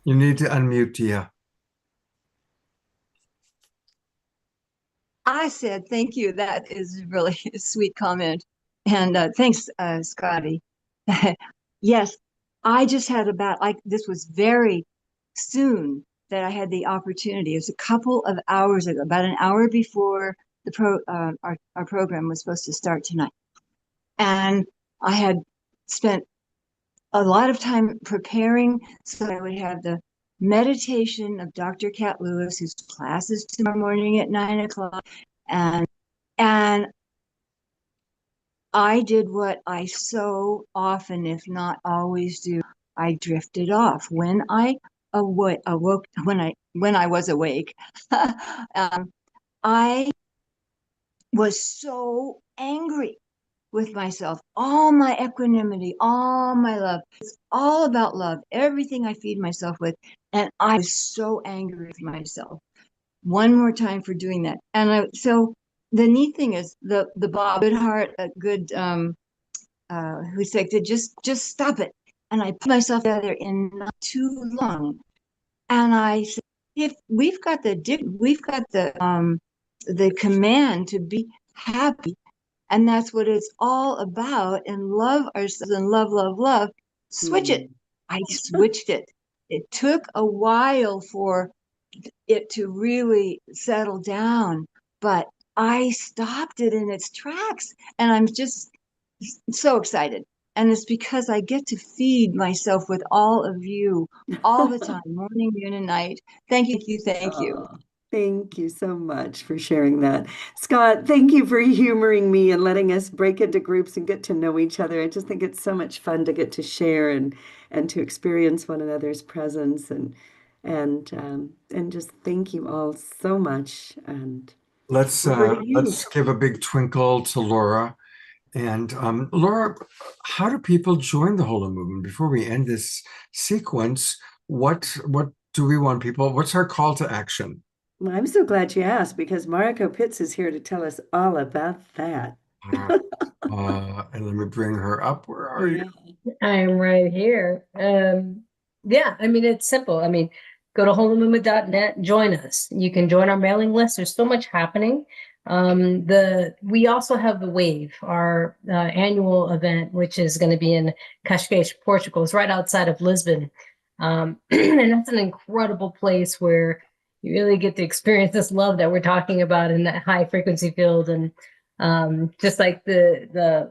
S1: You need to unmute, Dia.
S21: I said, thank you. That is really a sweet comment. And thanks, Scotty. Yes, I just had this was very soon that I had the opportunity. It was a couple of hours ago, about an hour before our program was supposed to start tonight. And I had spent a lot of time preparing so I would have the meditation of Dr. Cat Lewis, whose class is tomorrow morning at 9 o'clock. And I did what I so often, if not always, do. I drifted off. When I awoke, when I was awake, I was so angry with myself. All my equanimity, all my love. It's all about love. Everything I feed myself with. And I was so angry with myself. One more time for doing that. And so the neat thing is the Bob Goodhart, who said to just stop it. And I put myself together in not too long. And I said, if we've got the command to be happy, and that's what it's all about, and love ourselves and love, love, love, switch it. I switched it. It took a while for it to really settle down, but I stopped it in its tracks, and I'm just so excited. And it's because I get to feed myself with all of you all the time, morning, noon, and night. Thank you, thank you.
S8: Thank you so much for sharing that. Scott, thank you for humoring me and letting us break into groups and get to know each other. I just think it's so much fun to get to share and to experience one another's presence and just thank you all so much. And over to you.
S1: Let's give a big twinkle to Laura. And Laura, how do people join the Holo movement? Before we end this sequence, what do we want people? What's our call to action?
S8: Well, I'm so glad you asked because Mariko Pitts is here to tell us all about that.
S1: And let me bring her up. Where are you?
S10: I'm right here. Yeah, I mean, it's simple. I mean, go to holomovement.net, join us. You can join our mailing list. There's so much happening. We also have the Wave, our annual event, which is going to be in Cascais, Portugal. It's right outside of Lisbon. And that's an incredible place where you really get to experience this love that we're talking about in that high frequency field. And just like the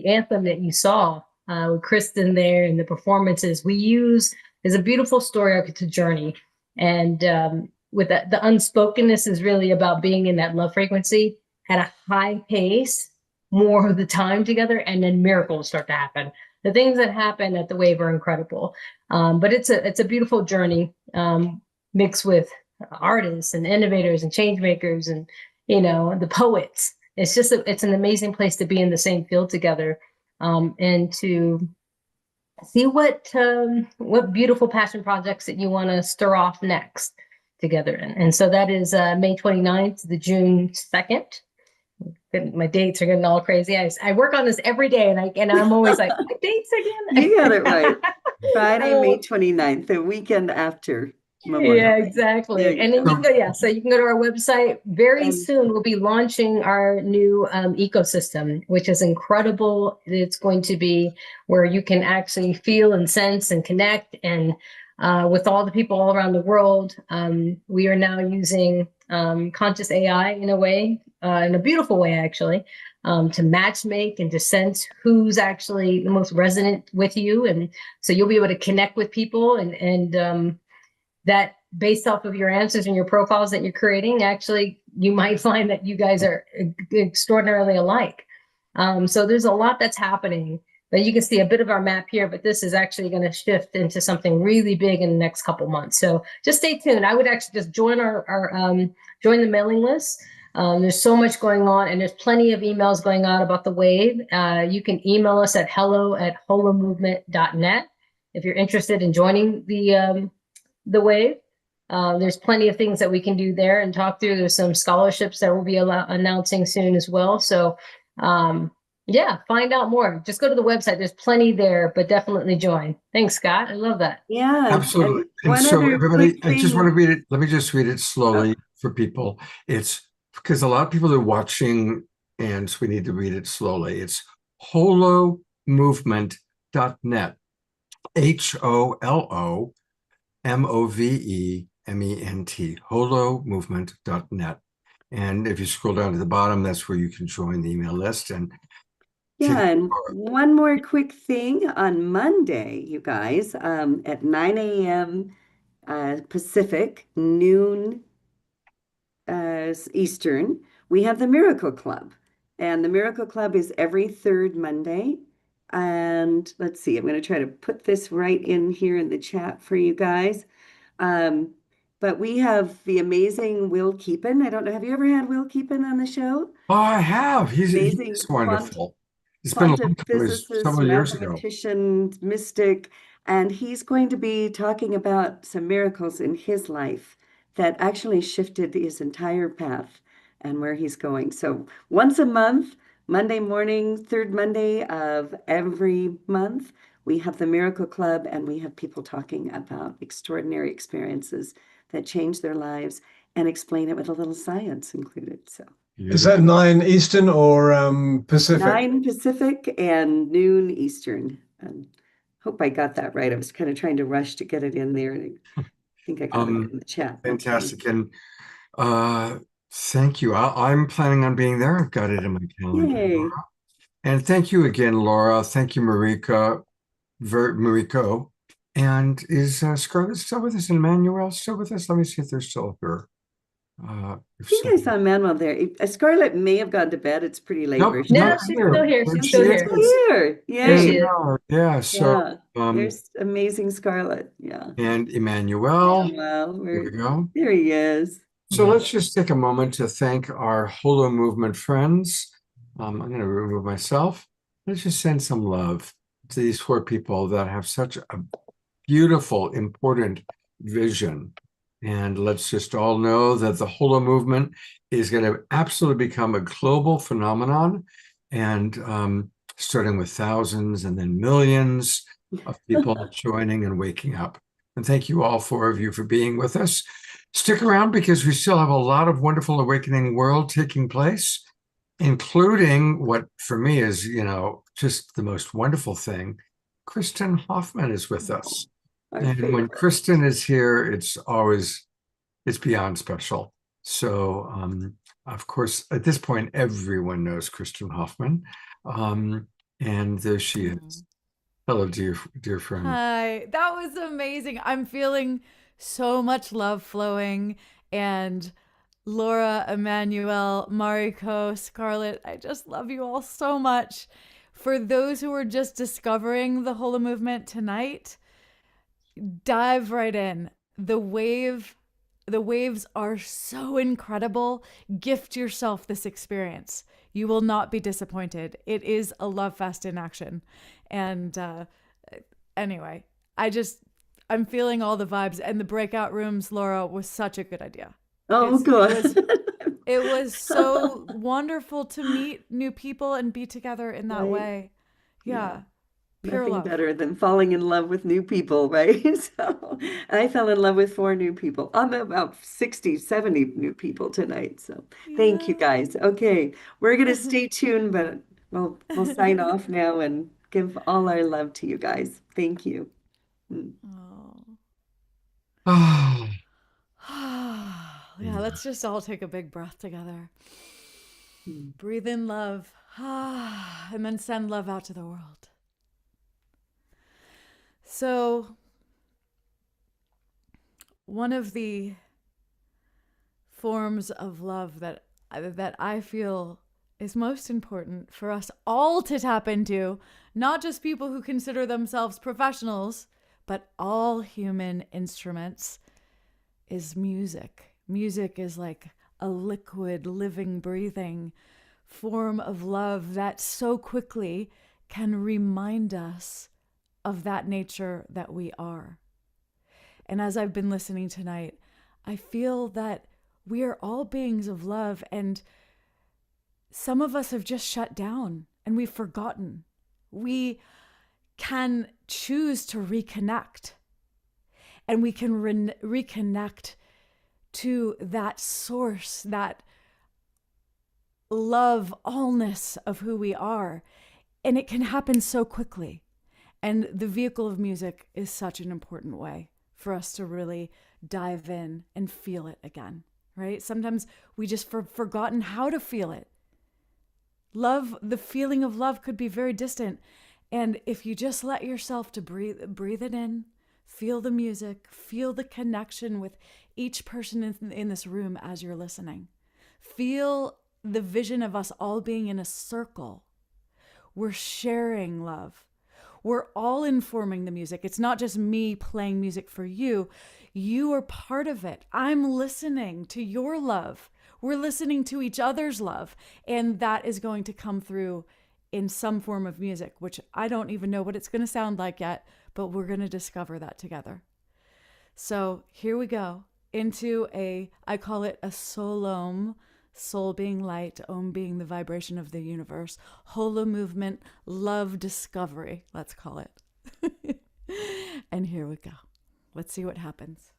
S10: anthem that you saw with Kristen there and the performances, we use is a beautiful story arc. It's a journey. And with that, the unspokenness is really about being in that love frequency at a high pace more of the time together, and then miracles start to happen. The things that happen at the wave are incredible. But it's a beautiful journey, mixed with artists and innovators and change makers and, you know, the poets. It's just it's an amazing place to be in the same field together, and to see what beautiful passion projects that you want to stir off next together. And so that is May 29th to the June 2nd. My dates are getting all crazy. I work on this every day, and I'm always like, what dates again?
S8: You got it right. Friday, May 29th, the weekend after Memorial
S10: Yeah,
S8: Day.
S10: exactly. And then you can go, so you can go to our website. Very soon we'll be launching our new ecosystem, which is incredible. It's going to be where you can actually feel and sense and connect, and with all the people all around the world. We are now using conscious AI in a way, in a beautiful way, actually, to match make and to sense who's actually the most resonant with you. And so you'll be able to connect with people, and that based off of your answers and your profiles that you're creating, actually, you might find that you guys are extraordinarily alike. So there's a lot that's happening, but you can see a bit of our map here, but this is actually going to shift into something really big in the next couple months. So just stay tuned. I would actually just join join the mailing list. There's so much going on, and there's plenty of emails going on about the wave. You can email us at hello@holomovement.net if you're interested in joining the wave. There's plenty of things that we can do there and talk through. There's some scholarships that we'll be announcing soon as well. So yeah, find out more. Just go to the website. There's plenty there, but definitely join. Thanks, Scott. I love that.
S8: Yeah,
S1: absolutely. And so everybody, I just want to read it. Let me just read it slowly for people. It's because a lot of people are watching, and so we need to read it slowly. It's holomovement.net, HOLOMOVEMENT, holomovement.net. And if you scroll down to the bottom, that's where you can join the email list. And
S8: yeah, and one more quick thing. On Monday, you guys, at 9 a.m. Pacific, noon Eastern, we have the Miracle Club. And the Miracle Club is every third Monday. And let's see, I'm going to try to put this right in here in the chat for you guys. But we have the amazing Will Keepin. I don't know, have you ever had Will Keepin on the show?
S1: Oh, I have. He's wonderful. It's been a long time,
S8: physicist,
S1: several years ago.
S8: mathematician, mystic, and he's going to be talking about some miracles in his life that actually shifted his entire path and where he's going. So once a month, Monday morning, third Monday of every month, we have the Miracle Club, and we have people talking about extraordinary experiences that change their lives and explain it with a little science included. So
S5: is that 9 Eastern or Pacific?
S8: 9 Pacific and noon Eastern. Hope I got that right. I was kind of trying to rush to get it in there, and I think I got it in the chat.
S1: Fantastic. And thank you. I'm planning on being there. I've got it in my calendar.
S8: Yay.
S1: And thank you again, Laura. Thank you, Mariko. And is Scarlett still with us and Emmanuel still with us? Let me see if they're still here.
S8: I think I saw Manuel there. Scarlett may have gone to bed. It's pretty late.
S1: Nope,
S10: no, she's still here. She's still here.
S8: Yay.
S1: Yeah. So
S8: there's amazing Scarlett. Yeah.
S1: And Emmanuel.
S8: There
S1: we go.
S8: There he is.
S1: So let's just take a moment to thank our Holo Movement friends. I'm going to remove myself. Let's just send some love to these 4 people that have such a beautiful, important vision. And let's just all know that the Holo Movement is going to absolutely become a global phenomenon, and starting with thousands and then millions of people joining and waking up. And thank you all 4 of you for being with us. Stick around, because we still have a lot of wonderful awakening world taking place, including what for me is, just the most wonderful thing. Kristen Hoffman is with us. And when Kristen is here, it's beyond special. So, of course, at this point, everyone knows Kristen Hoffman. And there she is. Hello, dear friend.
S2: Hi, that was amazing. I'm feeling so much love flowing. And Laura, Emmanuel, Mariko, Scarlett, I just love you all so much. For those who are just discovering the Hula movement tonight, dive right in. The waves are so incredible. Gift yourself this experience. You will not be disappointed. It is a love fest in action. And anyway, I'm feeling all the vibes, and the breakout rooms, Laura, was such a good idea.
S8: Oh, good.
S2: It was so wonderful to meet new people and be together in that
S8: Right.
S2: way. Yeah. Pure
S8: Nothing
S2: love.
S8: better than falling in love with new people, right? So I fell in love with 4 new people. I'm about 60, 70 new people tonight. So thank you guys. Okay, we're gonna stay tuned, but we'll sign off now and give all our love to you guys. Thank you.
S2: Yeah, let's just all take a big breath together. Breathe in love. And then send love out to the world. So, one of the forms of love that I feel is most important for us all to tap into, not just people who consider themselves professionals, but all human instruments, is music. Music is like a liquid, living, breathing form of love that so quickly can remind us of that nature that we are. And as I've been listening tonight, I feel that we are all beings of love, and some of us have just shut down and we've forgotten. We can choose to reconnect, and we can reconnect to that source, that love, allness of who we are. And it can happen so quickly. And the vehicle of music is such an important way for us to really dive in and feel it again, right? Sometimes we just forgotten how to feel it. Love, the feeling of love could be very distant. And if you just let yourself to breathe it in, feel the music, feel the connection with each person in this room as you're listening. Feel the vision of us all being in a circle. We're sharing love. We're all informing the music. It's not just me playing music for you. You are part of it. I'm listening to your love. We're listening to each other's love. And that is going to come through in some form of music, which I don't even know what it's going to sound like yet, but we're going to discover that together. So here we go into I call it a solom, soul being light, om being the vibration of the universe, Hula movement, love discovery, let's call it. And here we go. Let's see what happens.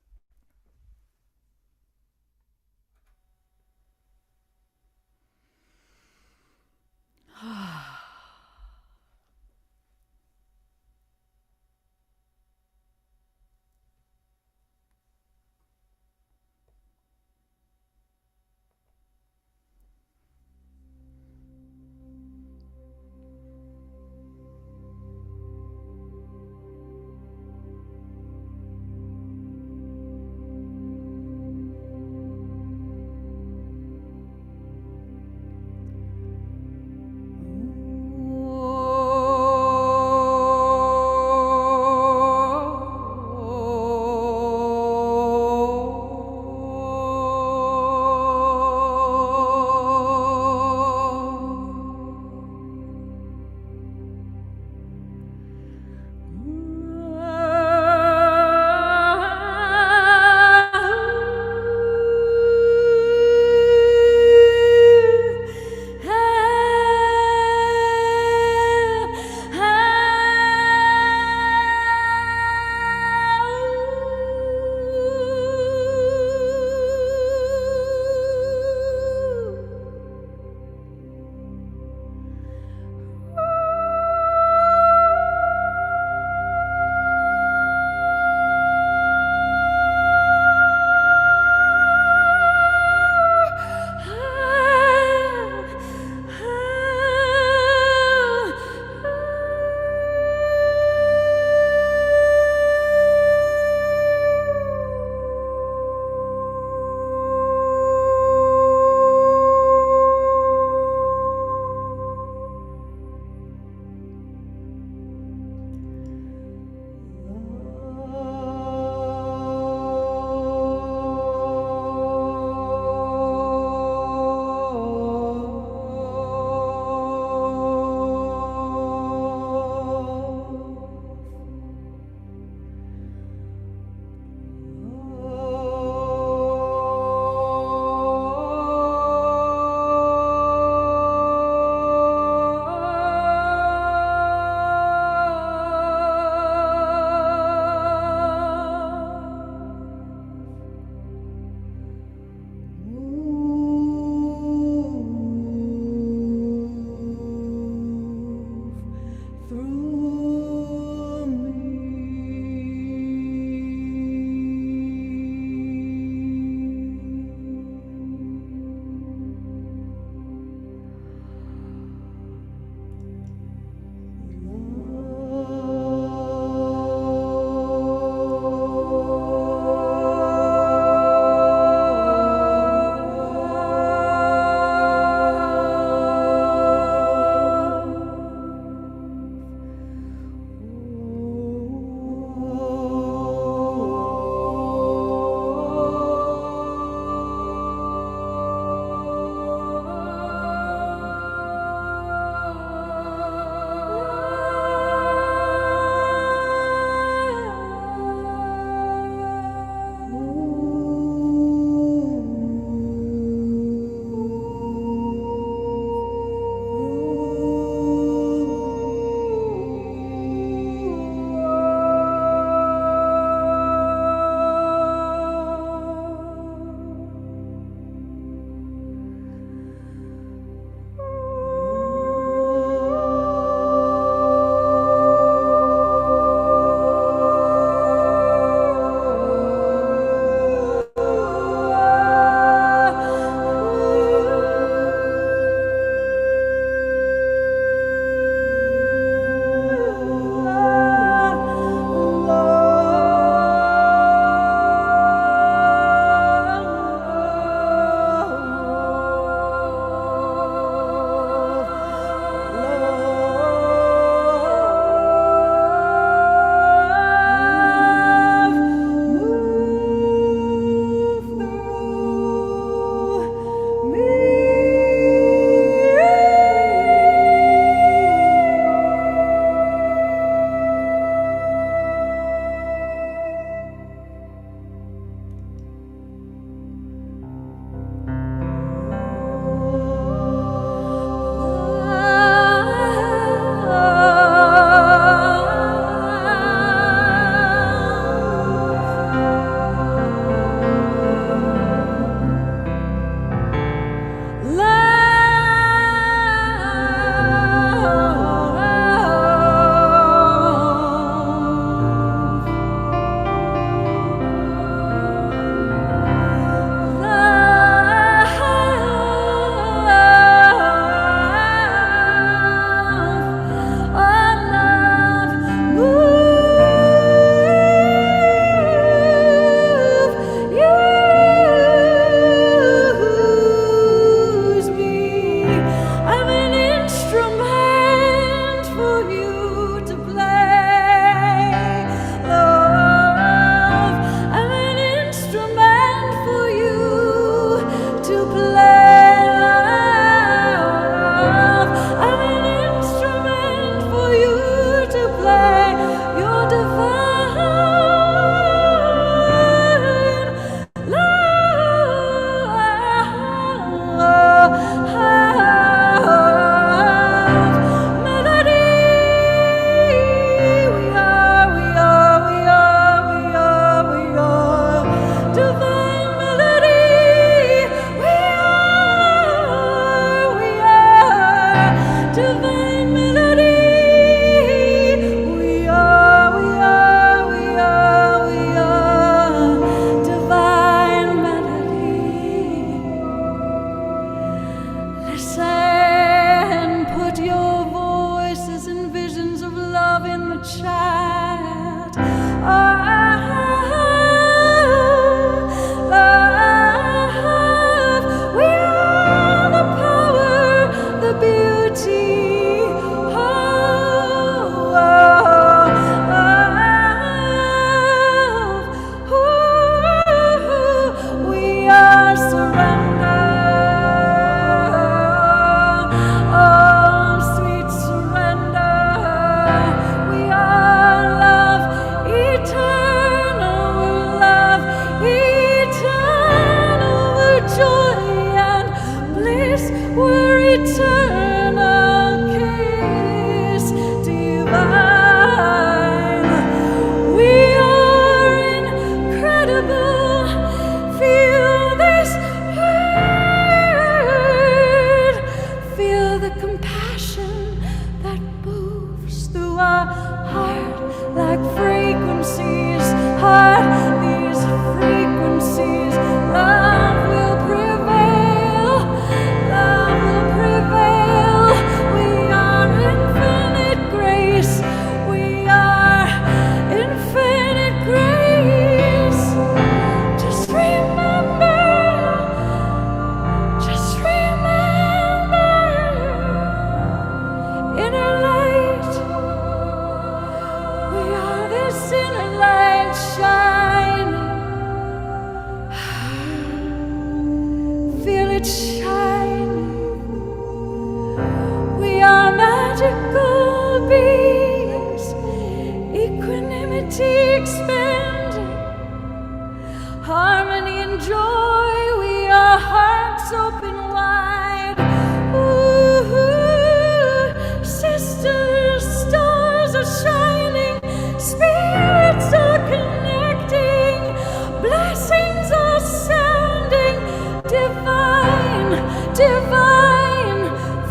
S2: divine.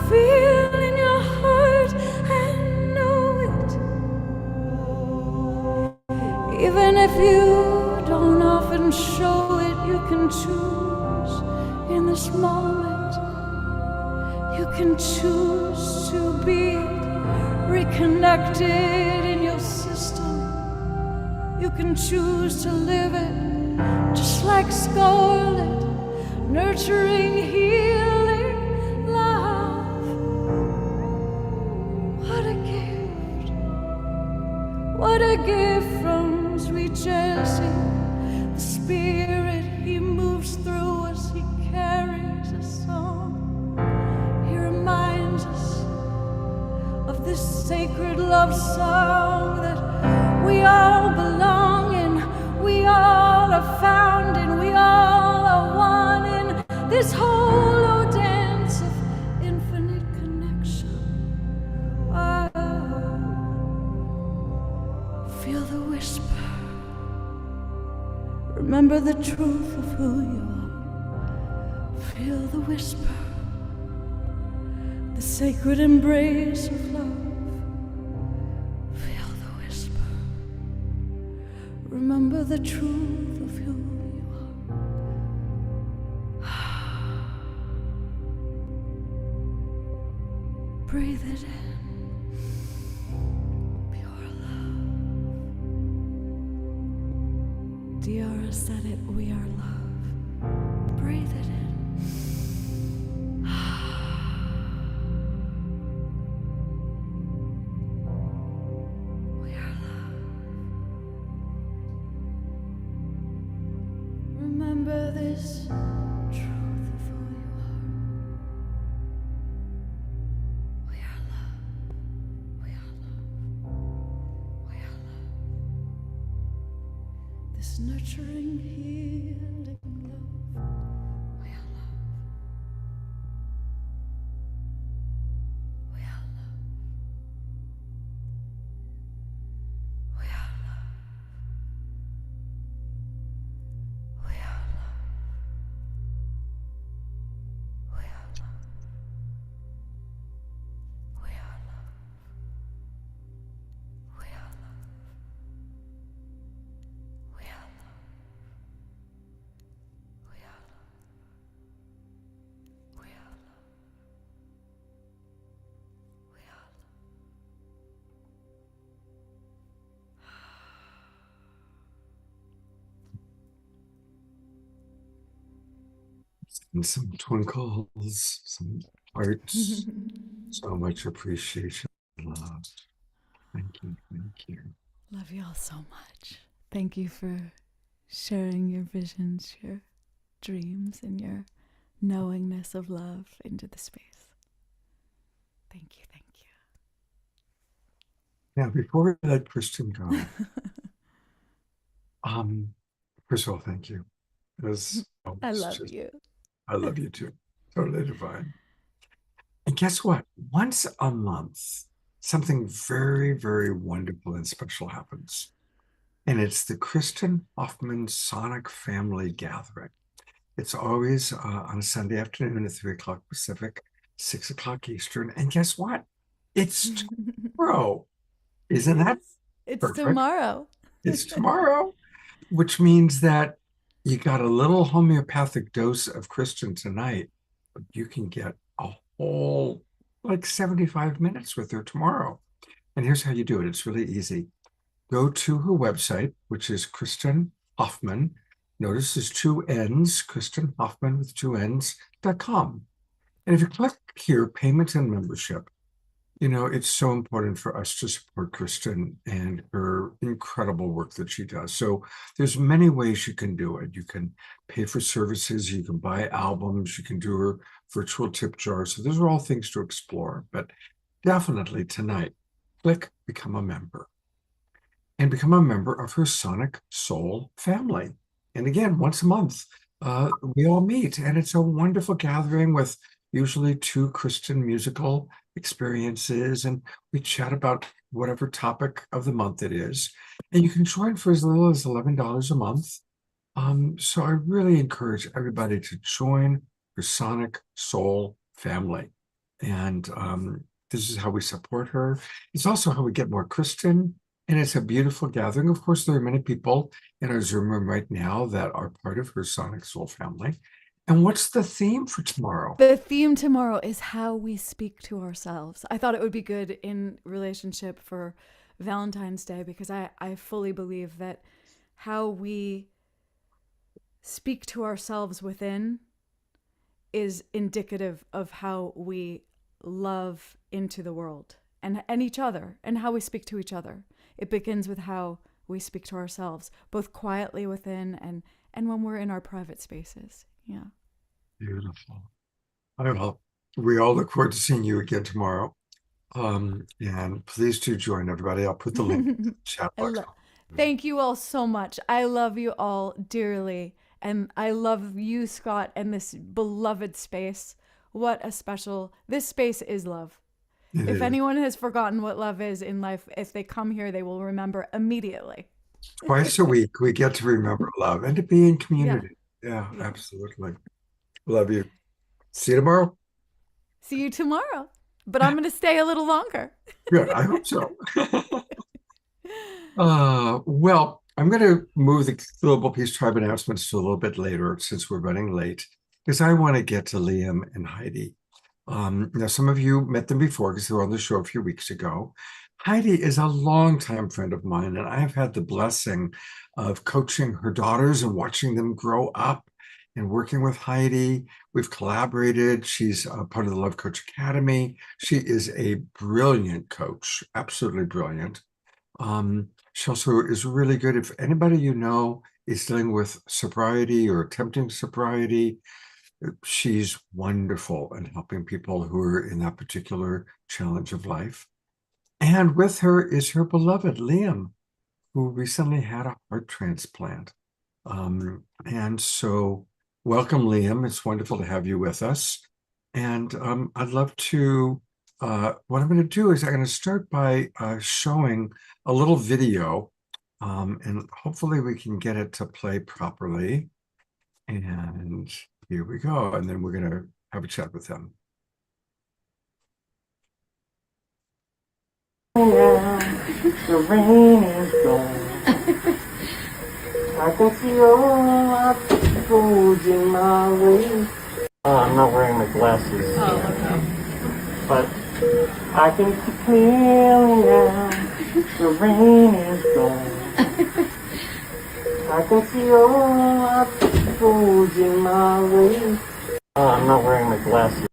S2: Feel in your heart and know it. Even if you don't often show it, you can choose in this moment. You can choose to be reconnected in your system. You can choose to live it just like scarlet, nurturing, healing love. What a gift. What a gift from sweet Jesse. The Spirit, He moves through us, He carries a song. He reminds us of this sacred love song that we all belong in, we all are found in, we all are one in this hollow dance of infinite connection. Oh, feel the whisper. Remember the truth of who you are. Feel the whisper, the sacred embrace of love. Feel the whisper. Remember the truth of who you are. Breathe it in. Pure love. Diara said it, we are love. Breathe it in. Remember this truth of who you are. We are love. We are love. We are love. This nurturing, healing love. We are love. We are love. We are love. We are love. We are love. We are love. We are love. We are love. We are love. We are love. We are love.
S1: And some twinkles, some hearts, so much appreciation, love. Thank you, thank you.
S2: Love you all so much. Thank you for sharing your visions, your dreams, and your knowingness of love into the space. Thank you, thank you.
S1: Now, before we let Kristen go, first of all, thank you.
S2: I love you.
S1: I love you too. Totally divine. And guess what? Once a month, something very, very wonderful and special happens. And it's the Kristen Hoffman Sonic Family Gathering. It's always on a Sunday afternoon at 3 o'clock Pacific, 6 o'clock Eastern. And guess what? It's tomorrow. Isn't that
S2: It's
S1: perfect?
S2: tomorrow.
S1: It's tomorrow, which means that you got a little homeopathic dose of Kristen tonight, but you can get a whole like 75 minutes with her tomorrow. And here's how you do it. It's really easy. Go to her website, which is Kristen Hoffman. Notice there's two N's, Kristen Hoffman with two N's.com. And if you click here, payment and membership, you know, it's so important for us to support Kristen and her incredible work that she does. So there's many ways you can do it. You can pay for services, you can buy albums, you can do her virtual tip jar. So those are all things to explore. But definitely tonight, click Become a Member. And become a member of her Sonic Soul family. And again, once a month, we all meet. And it's a wonderful gathering with usually two Kristen musical experiences, and we chat about whatever topic of the month it is. And you can join for as little as $11 a month. So I really encourage everybody to join her sonic soul family. And this is how we support her. It's also how we get more Kristen. And it's a beautiful gathering. Of course, there are many people in our Zoom room right now that are part of her sonic soul family. And what's the theme for tomorrow?
S2: The theme tomorrow is how we speak to ourselves. I thought it would be good in relationship for Valentine's Day because I fully believe that how we speak to ourselves within is indicative of how we love into the world and each other and how we speak to each other. It begins with how we speak to ourselves, both quietly within and when we're in our private spaces. Yeah.
S1: Beautiful. Well, we all look forward to seeing you again tomorrow. And please do join everybody. I'll put the link in the chat box.
S2: Thank you all so much. I love you all dearly. And I love you, Scott, and this beloved space. What a special, this space is love. If anyone has forgotten what love is in life, if they come here, they will remember immediately.
S1: Twice a week, we get to remember love and to be in community. Yeah, absolutely. Love you. See you tomorrow.
S2: See you tomorrow. But I'm going to stay a little longer.
S1: Good. I hope so. Well, I'm going to move the Global Peace Tribe announcements to a little bit later since we're running late, because I want to get to Liam and Heidi. Now, some of you met them before because they were on the show a few weeks ago. Heidi is a longtime friend of mine, and I have had the blessing of coaching her daughters and watching them grow up and working with Heidi. We've collaborated. She's a part of the Love Coach Academy. She is a brilliant coach, absolutely brilliant. She also is really good. If anybody you know is dealing with sobriety or attempting sobriety, she's wonderful in helping people who are in that particular challenge of life. And with her is her beloved Liam, who recently had a heart transplant. And so welcome, Liam. It's wonderful to have you with us. And I'd love to, what I'm going to do is I'm going to start by showing a little video, and hopefully we can get it to play properly. And here we go. And then we're going to have a chat with them.
S4: The rain is gone. I can see all the gold in my way. I'm not wearing my glasses. Oh, okay. But I can see clearly now. The rain is gone. I can see all the gold in my way. I'm not wearing my glasses.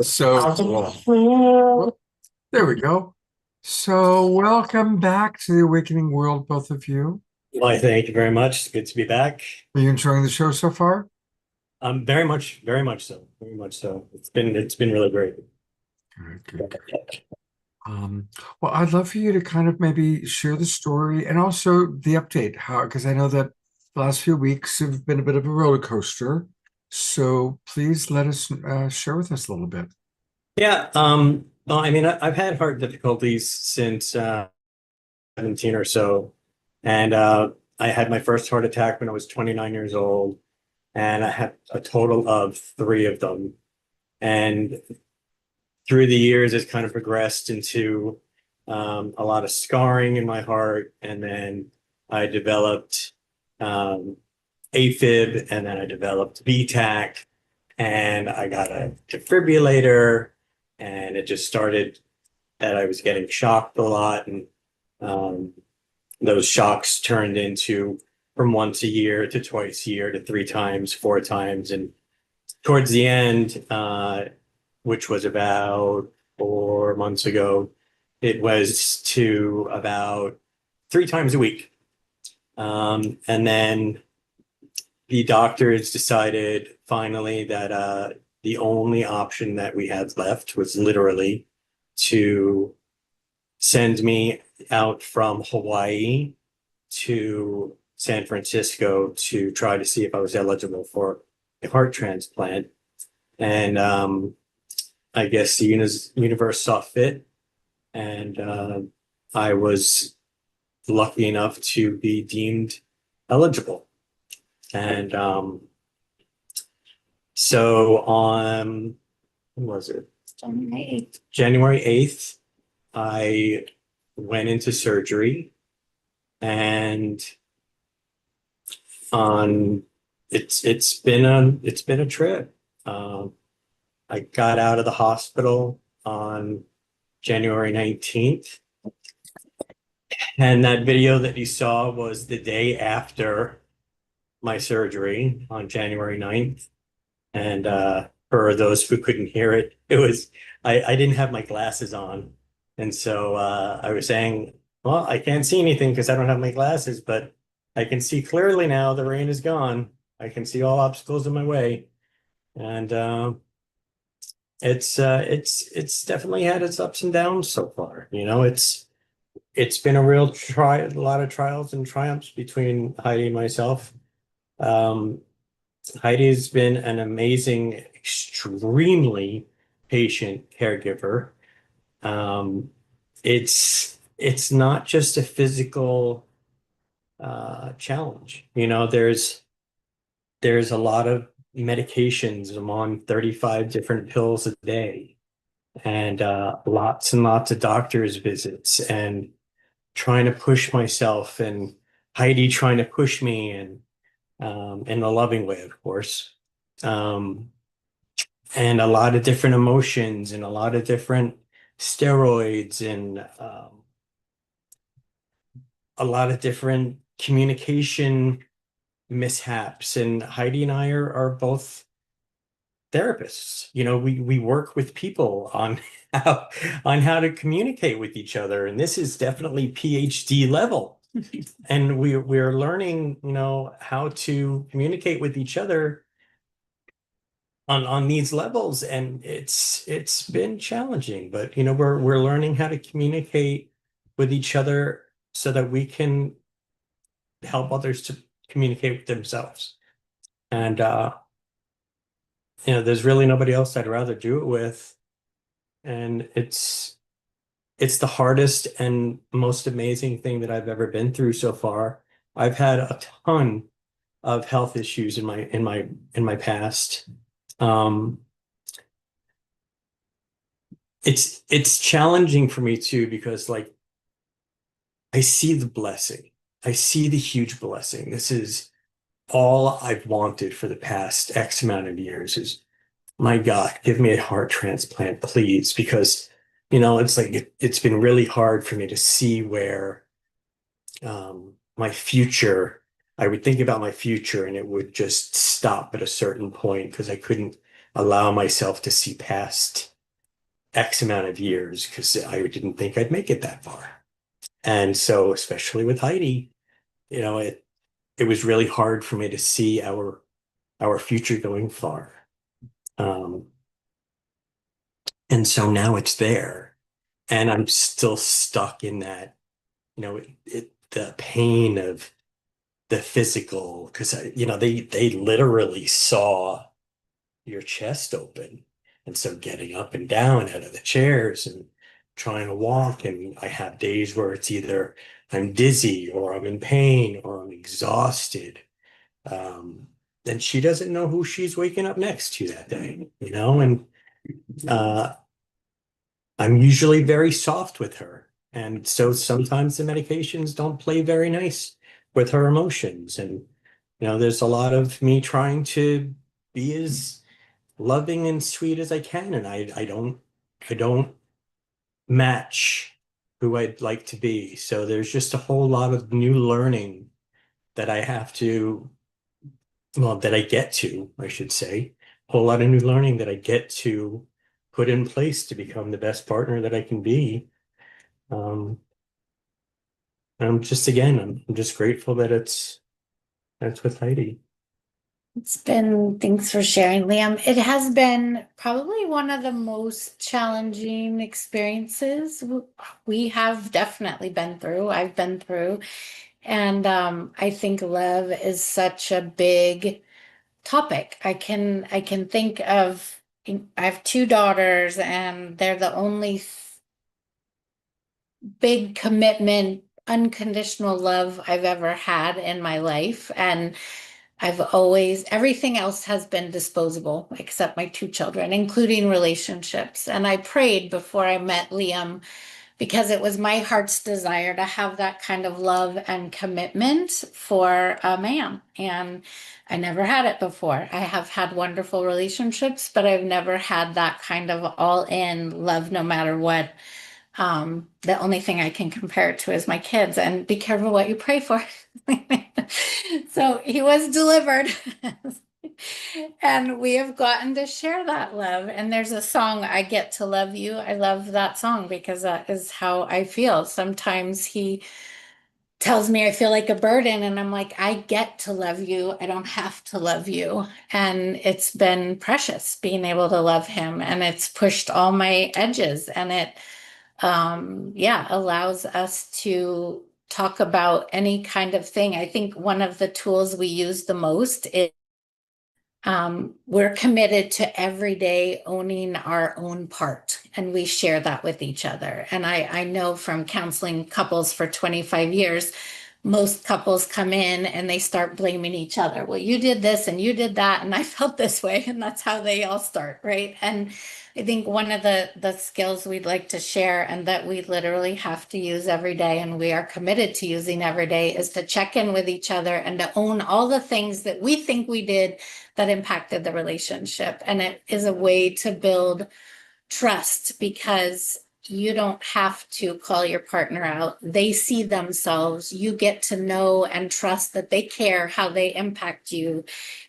S1: So cool. There we go. So welcome back to the Awakening World, both of you.
S22: Well, thank you very much. It's good to be back.
S1: Are you enjoying the show so far?
S22: Very much so. Very much so. It's been really great.
S1: Good. Well, I'd love for you to kind of maybe share the story and also the update, because I know that the last few weeks have been a bit of a roller coaster. So please let us share with us a little bit.
S22: Yeah. Well, I mean, I've had heart difficulties since 17 or so. And I had my first heart attack when I was 29 years old. And I had a total of 3 of them. And through the years, it's kind of progressed into a lot of scarring in my heart. And then I developed AFib, and then I developed BTAC, and I got a defibrillator, and it just started that I was getting shocked a lot, and those shocks turned into from once a year to twice a year to 3 times, 4 times, and towards the end, which was about 4 months ago, it was to about 3 times a week. And then the doctors decided finally that the only option that we had left was literally to send me out from Hawaii to San Francisco to try to see if I was eligible for a heart transplant. And I guess the universe saw fit, and I was lucky enough to be deemed eligible. And So on, when was it? January 8th, I went into surgery, and on it's been a trip. I got out of the hospital on January 19th, and that video that you saw was the day after my surgery on January 9th. And for those who couldn't hear it, I didn't have my glasses on. And so I was saying, well, I can't see anything because I don't have my glasses, but I can see clearly now. The rain is gone. I can see all obstacles in my way. And it's definitely had its ups and downs so far. It's been a real a lot of trials and triumphs between Heidi and myself. Um, Heidi's been an amazing, extremely patient caregiver. Um, it's not just a physical challenge. There's a lot of medications. I'm on 35 different pills a day, and lots and lots of doctor's visits, and trying to push myself, and Heidi trying to push me, and in a loving way, of course. Um, and a lot of different emotions, and a lot of different steroids, and a lot of different communication mishaps. And Heidi and I are both therapists. We work with people on how to communicate with each other, and this is definitely PhD level. And we're learning, how to communicate with each other on these levels, and it's been challenging, but we're learning how to communicate with each other so that we can help others to communicate with themselves. And there's really nobody else I'd rather do it with. And it's the hardest and most amazing thing that I've ever been through so far. I've had a ton of health issues in my past. It's challenging for me too, because like I see the blessing. I see the huge blessing. This is all I've wanted for the past X amount of years is, my God, give me a heart transplant, please. Because, it's like it's been really hard for me to see where my future, I would think about my future and it would just stop at a certain point because I couldn't allow myself to see past X amount of years because I didn't think I'd make it that far. And so, especially with Heidi, it was really hard for me to see our future going far. And so now it's there, and I'm still stuck in that, the pain of the physical, because they literally saw your chest open, and so getting up and down out of the chairs and trying to walk, and I have days where it's either I'm dizzy or I'm in pain or I'm exhausted. And she doesn't know who she's waking up next to that day, and uh, I'm usually very soft with her. And so sometimes the medications don't play very nice with her emotions. And, there's a lot of me trying to be as loving and sweet as I can. And I don't match who I'd like to be. So there's just a whole lot of new learning that I have to, well, that I get to, I should say, a whole lot of new learning that I get to put in place to become the best partner that I can be. I'm just grateful that that's with Heidi.
S6: Thanks for sharing, Liam. It has been probably one of the most challenging experiences we have definitely been through. I've been through. And I think love is such a big topic. I can think of, I have two daughters, and they're the only big commitment, unconditional love I've ever had in my life. And I've always, everything else has been disposable except my two children, including relationships. And I prayed before I met Liam because it was my heart's desire to have that kind of love and commitment for a man. And I never had it before. I have had wonderful relationships, but I've never had that kind of all in love no matter what. The only thing I can compare it to is my kids, and be careful what you pray for. So he was delivered. And we have gotten to share that love. And there's a song, I Get to Love You. I love that song because that is how I feel. Sometimes he tells me I feel like a burden, and I'm like, I get to love you. I don't have to love you. And it's been precious being able to love him. And it's pushed all my edges. And it, yeah, allows us to talk about any kind of thing. I think one of the tools we use the most is we're committed to every day owning our own part, and we share that with each other. And I know from counseling couples for 25 years, most couples come in and they start blaming each other. Well, you did this and you did that, and I felt this way, and that's how they all start, right? And I think one of the skills we'd like to share and that we literally have to use every day, and we are committed to using every day, is to check in with each other and to own all the things that we think we did that impacted the relationship. And it is a way to build trust because you don't have to call your partner out. They see themselves. You get to know and trust that they care how they impact you.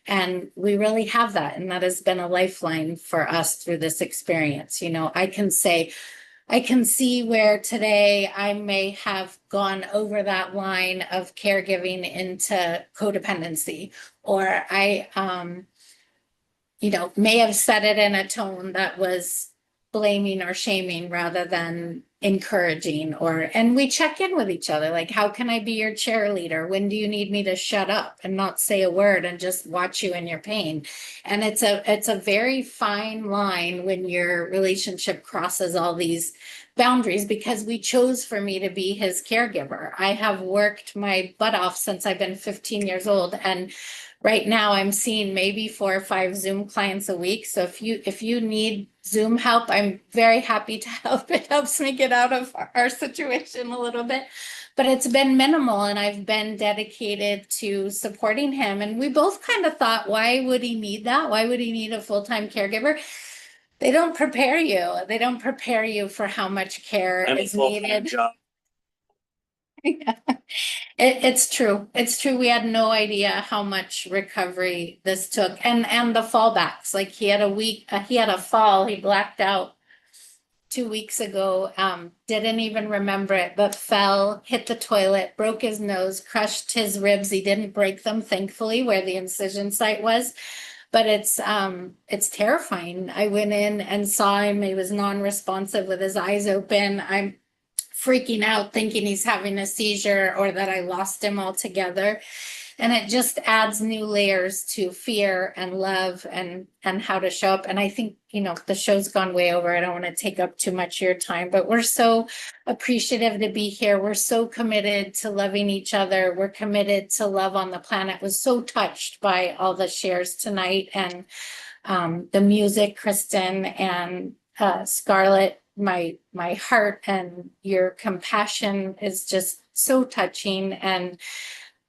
S6: And we really have that. And that has been a lifeline for us through this experience. You know, I can say, I can see where today I may have gone over that line of caregiving into codependency, or I, you know, may have said it in a tone that was blaming or shaming rather than encouraging. Or, and we check in with each other, like, how can I be your cheerleader? When do you need me to shut up and not say a word and just watch you in your pain? And it's a very fine line when your relationship crosses all these boundaries, because we chose for me to be his caregiver. I have worked my butt off since I've been 15 years old, and right now I'm seeing maybe 4 or 5 Zoom clients a week. So if you need Zoom help, I'm very happy to help. It helps me get out of our situation a little bit, but it's been minimal, and I've been dedicated to supporting him. And we both kind of thought, why would he need that? Why would he need a full-time caregiver? They don't prepare you. They don't prepare you for how much care is needed. It's true. It's true. We had no idea how much recovery this took, and the fallbacks. Like he had a fall. He blacked out 2 weeks ago. Didn't even remember it, but fell, hit the toilet, broke his nose, crushed his ribs. He didn't break them, thankfully, where the incision site was. But it's terrifying. I went in and saw him. He was non-responsive with his eyes open. I'm freaking out thinking he's having a seizure or that I lost him altogether. And it just adds new layers to fear and love and how to show up. And I think, you know, the show's gone way over. I don't want to take up too much of your time, but we're so appreciative to be here. We're so committed to loving each other. We're committed to love on the planet. Was so touched by all the shares tonight, and the music, Kristen and Scarlett. My heart and your compassion is just so touching, and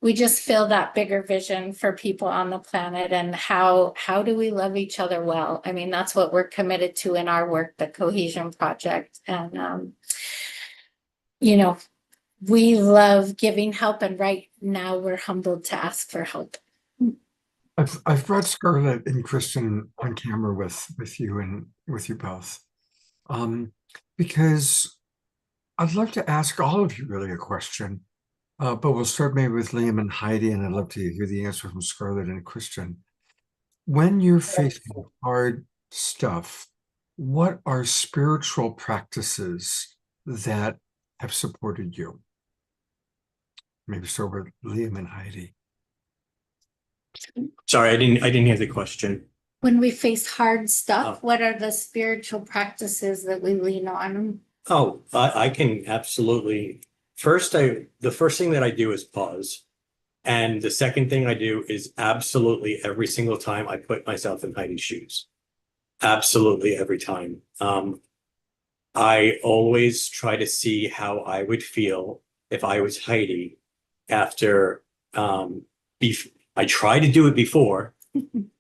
S6: we just feel that bigger vision for people on the planet, and how do we love each other well? I mean, that's what we're committed to in our work, the Cohesion Project. And you know, we love giving help, and right now we're humbled to ask for help.
S1: I've brought Scarlett and Kristen on camera with you and with you both. Because I'd love to ask all of you really a question, but we'll start maybe with Liam and Heidi, and I'd love to hear the answer from Scarlett and Kristen. When you're facing hard stuff, what are spiritual practices that have supported you? Maybe start with Liam and Heidi.
S22: Sorry, I didn't hear the question.
S6: When we face hard stuff, what are the spiritual practices that we lean on?
S22: Oh, I can absolutely. The first thing that I do is pause. And the second thing I do is absolutely every single time I put myself in Heidi's shoes. Absolutely every time. I always try to see how I would feel if I was Heidi after I try to do it before.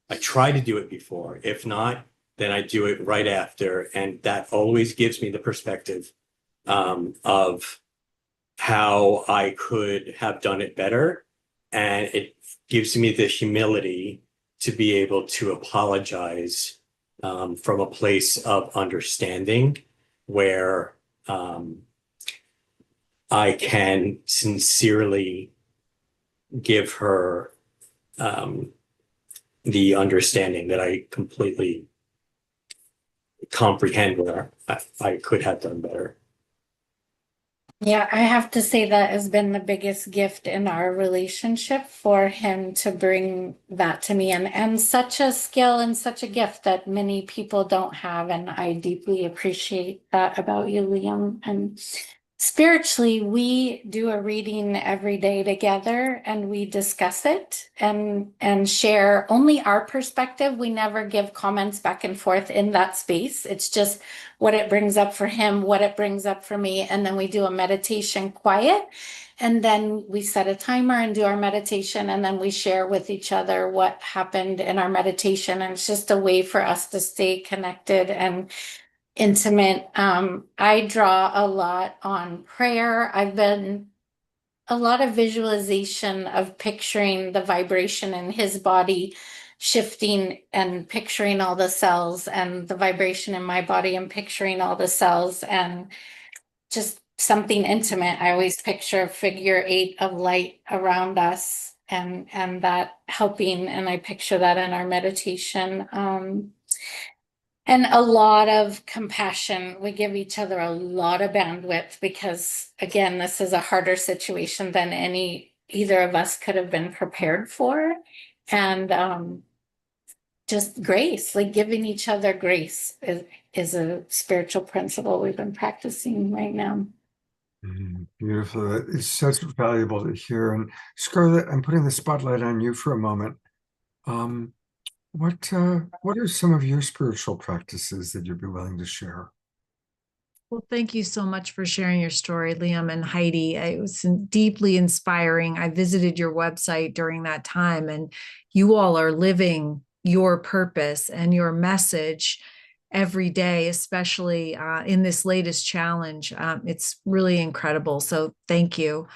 S22: I try to do it before. If not, then I do it right after. And that always gives me the perspective of how I could have done it better. And it gives me the humility to be able to apologize from a place of understanding where I can sincerely give her the understanding that I completely comprehend where I could have done better.
S6: Yeah, I have to say that has been the biggest gift in our relationship for him to bring that to me, and such a skill and such a gift that many people don't have. And I deeply appreciate that about you, Liam. And spiritually, we do a reading every day together and we discuss it and share only our perspective. We never give comments back and forth in that space. It's just what it brings up for him, what it brings up for me. And then we do a meditation quiet. And then we set a timer and do our meditation. And then we share with each other what happened in our meditation. And it's just a way for us to stay connected and intimate. I draw a lot on prayer. I've been a lot of visualization of picturing the vibration in his body shifting and picturing all the cells, and the vibration in my body and picturing all the cells, and just something intimate. I always picture a figure eight of light around us, and that helping, and I picture that in our meditation. And a lot of compassion. We give each other a lot of bandwidth because, again, this is a harder situation than either of us could have been prepared for. And just grace, like giving each other grace is a spiritual principle we've been practicing right now.
S1: Beautiful. It's so valuable to hear. And Scarlett, I'm putting the spotlight on you for a moment. What are some of your spiritual practices that you'd be willing to share?
S12: Well, thank you so much for sharing your story, Liam and Heidi. It was deeply inspiring. I visited your website during that time, and you all are living your purpose and your message every day, especially in this latest challenge. It's really incredible. So thank you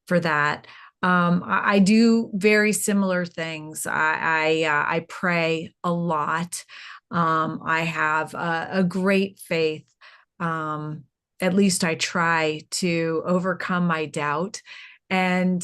S12: for that. I do very similar things. I pray a lot. I have a great faith. At least I try to overcome my doubt. And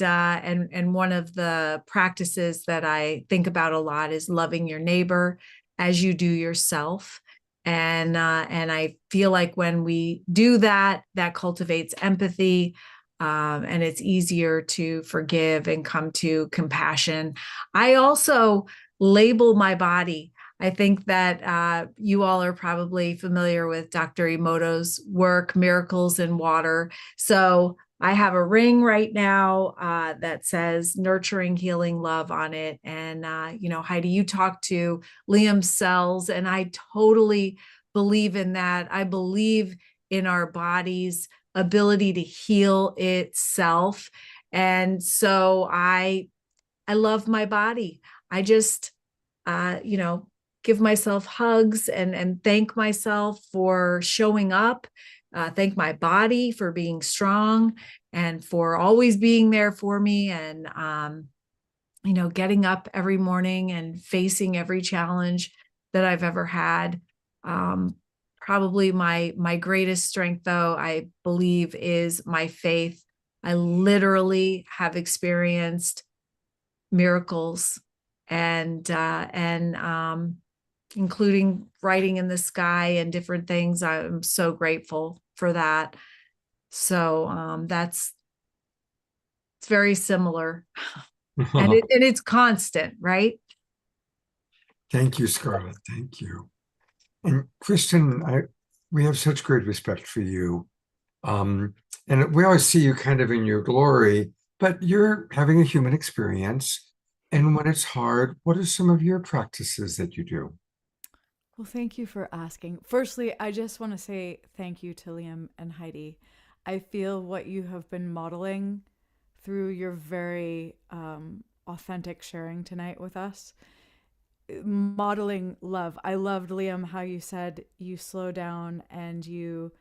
S12: one of the practices that I think about a lot is loving your neighbor as you do yourself. And I feel like when we do that, that cultivates empathy. And it's easier to forgive and come to compassion. I also label my body. I think that you all are probably familiar with Dr. Emoto's work, Miracles in Water. So I have a ring right now that says Nurturing Healing Love on it. And, Heidi, you talked to Liam's cells, and I totally believe in that. I believe in our body's ability to heal itself. And so I love my body. I just, give myself hugs and thank myself for showing up, thank my body for being strong and for always being there for me, and, getting up every morning and facing every challenge that I've ever had. Probably my greatest strength, though, I believe, is my faith. I literally have experienced miracles and including writing in the sky and different things. I'm so grateful for that. So it's very similar, and it's constant, right?
S1: Thank you, Scarlett. Thank you. And Kristen, we have such great respect for you. And we always see you kind of in your glory, but you're having a human experience. And when it's hard, what are some of your practices that you do?
S2: Well, thank you for asking. Firstly, I just want to say thank you to Liam and Heidi. I feel what you have been modeling through your very authentic sharing tonight with us, modeling love. I loved, Liam, how you said you slow down and you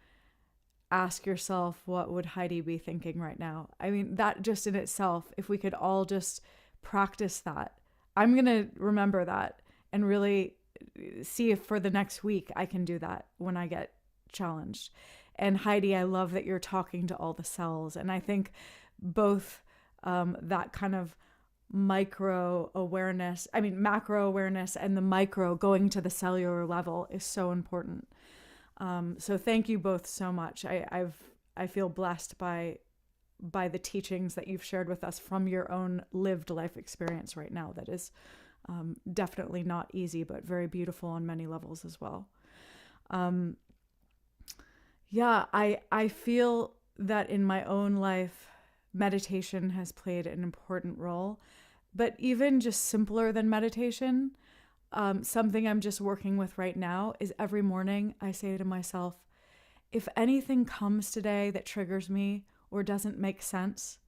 S2: ask yourself, what would Heidi be thinking right now? I mean, that just in itself, if we could all just practice that, I'm going to remember that and really see if for the next week I can do that when I get challenged. And Heidi, I love that you're talking to all the cells. And I think both that kind of micro awareness, I mean, macro awareness and the micro going to the cellular level is so important. So thank you both so much. I feel blessed by the teachings that you've shared with us from your own lived life experience right now. That is definitely not easy, but very beautiful on many levels as well. Yeah, I feel that in my own life, meditation has played an important role, but even just simpler than meditation, something I'm just working with right now is every morning I say to myself, if anything comes today that triggers me or doesn't make sense,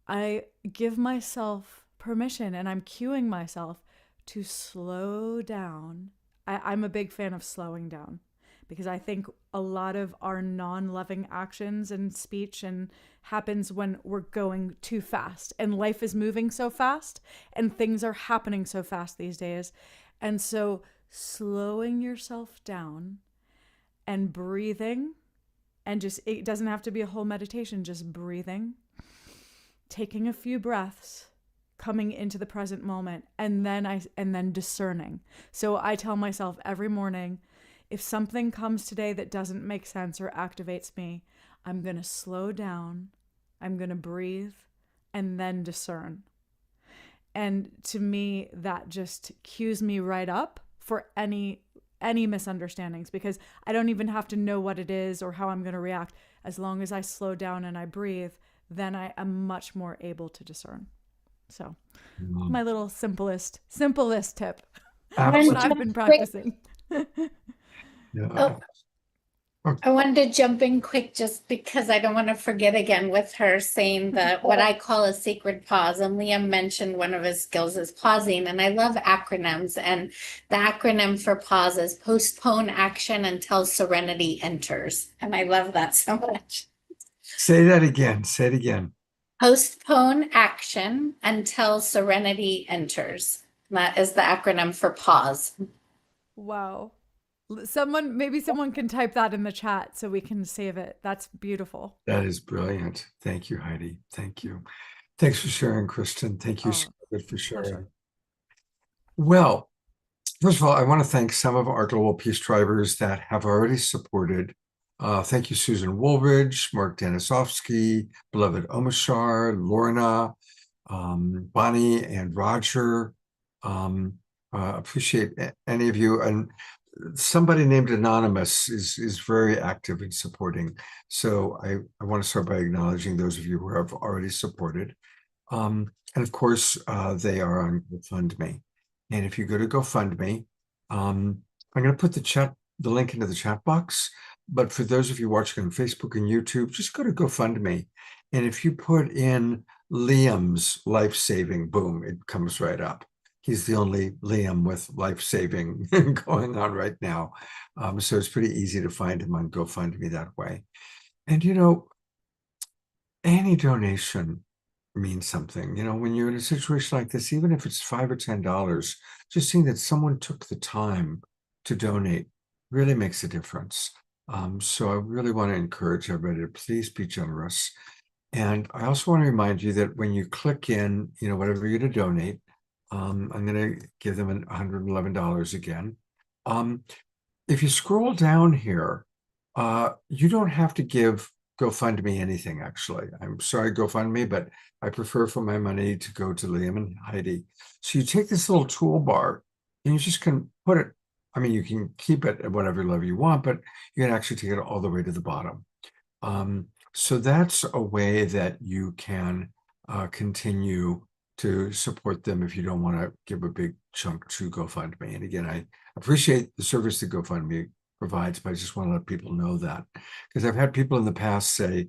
S2: I give myself permission and I'm cueing myself to slow down. I'm a big fan of slowing down because I think a lot of our non-loving actions and speech and happens when we're going too fast and life is moving so fast and things are happening so fast these days. And so slowing yourself down and breathing, and just, it doesn't have to be a whole meditation, just breathing, taking a few breaths, coming into the present moment, and then discerning. So I tell myself every morning, if something comes today that doesn't make sense or activates me, I'm going to slow down, I'm going to breathe, and then discern. And to me, that just cues me right up for any misunderstandings, because I don't even have to know what it is or how I'm going to react. As long as I slow down and I breathe, then I am much more able to discern. So my little simplest tip, what I've been practicing.
S6: Oh, I wanted to jump in quick just because I don't want to forget again with her saying that what I call a sacred pause. And Liam mentioned one of his skills is pausing. And I love acronyms. And the acronym for pause is postpone action until serenity enters. And I love that so much.
S1: Say that again. Say it again.
S6: Postpone action until serenity enters. That is the acronym for pause.
S2: Wow. Maybe someone can type that in the chat so we can save it. That's beautiful.
S1: That is brilliant. Thank you, Heidi. Thank you. Thanks for sharing, Kristen. Thank you so much for sharing.
S2: Pleasure.
S1: Well, first of all, I want to thank some of our Global Peace Drivers that have already supported. Thank you, Susan Woolridge, Mark Danisovsky, Beloved Omashar, Lorna, Bonnie, and Roger. Appreciate any of you. And somebody named Anonymous is very active in supporting. So I want to start by acknowledging those of you who have already supported. And of course, they are on GoFundMe. And if you go to GoFundMe, I'm going to put the link into the chat box. But for those of you watching on Facebook and YouTube, just go to GoFundMe. And if you put in Liam's life-saving, boom, it comes right up. He's the only Liam with life-saving going on right now. So it's pretty easy to find him on GoFundMe that way. And, any donation means something. When you're in a situation like this, even if it's $5 or $10, just seeing that someone took the time to donate really makes a difference. So I really want to encourage everybody to please be generous. And I also want to remind you that when you click in, whatever you're going to donate, I'm going to give them $111 again. If you scroll down here, you don't have to give GoFundMe anything, actually. I'm sorry, GoFundMe, but I prefer for my money to go to Liam and Heidi. So you take this little toolbar and you just can put it, you can keep it at whatever level you want, but you can actually take it all the way to the bottom. So that's a way that you can continue to support them if you don't want to give a big chunk to GoFundMe. And again, I appreciate the service that GoFundMe provides, but I just want to let people know that, because I've had people in the past say,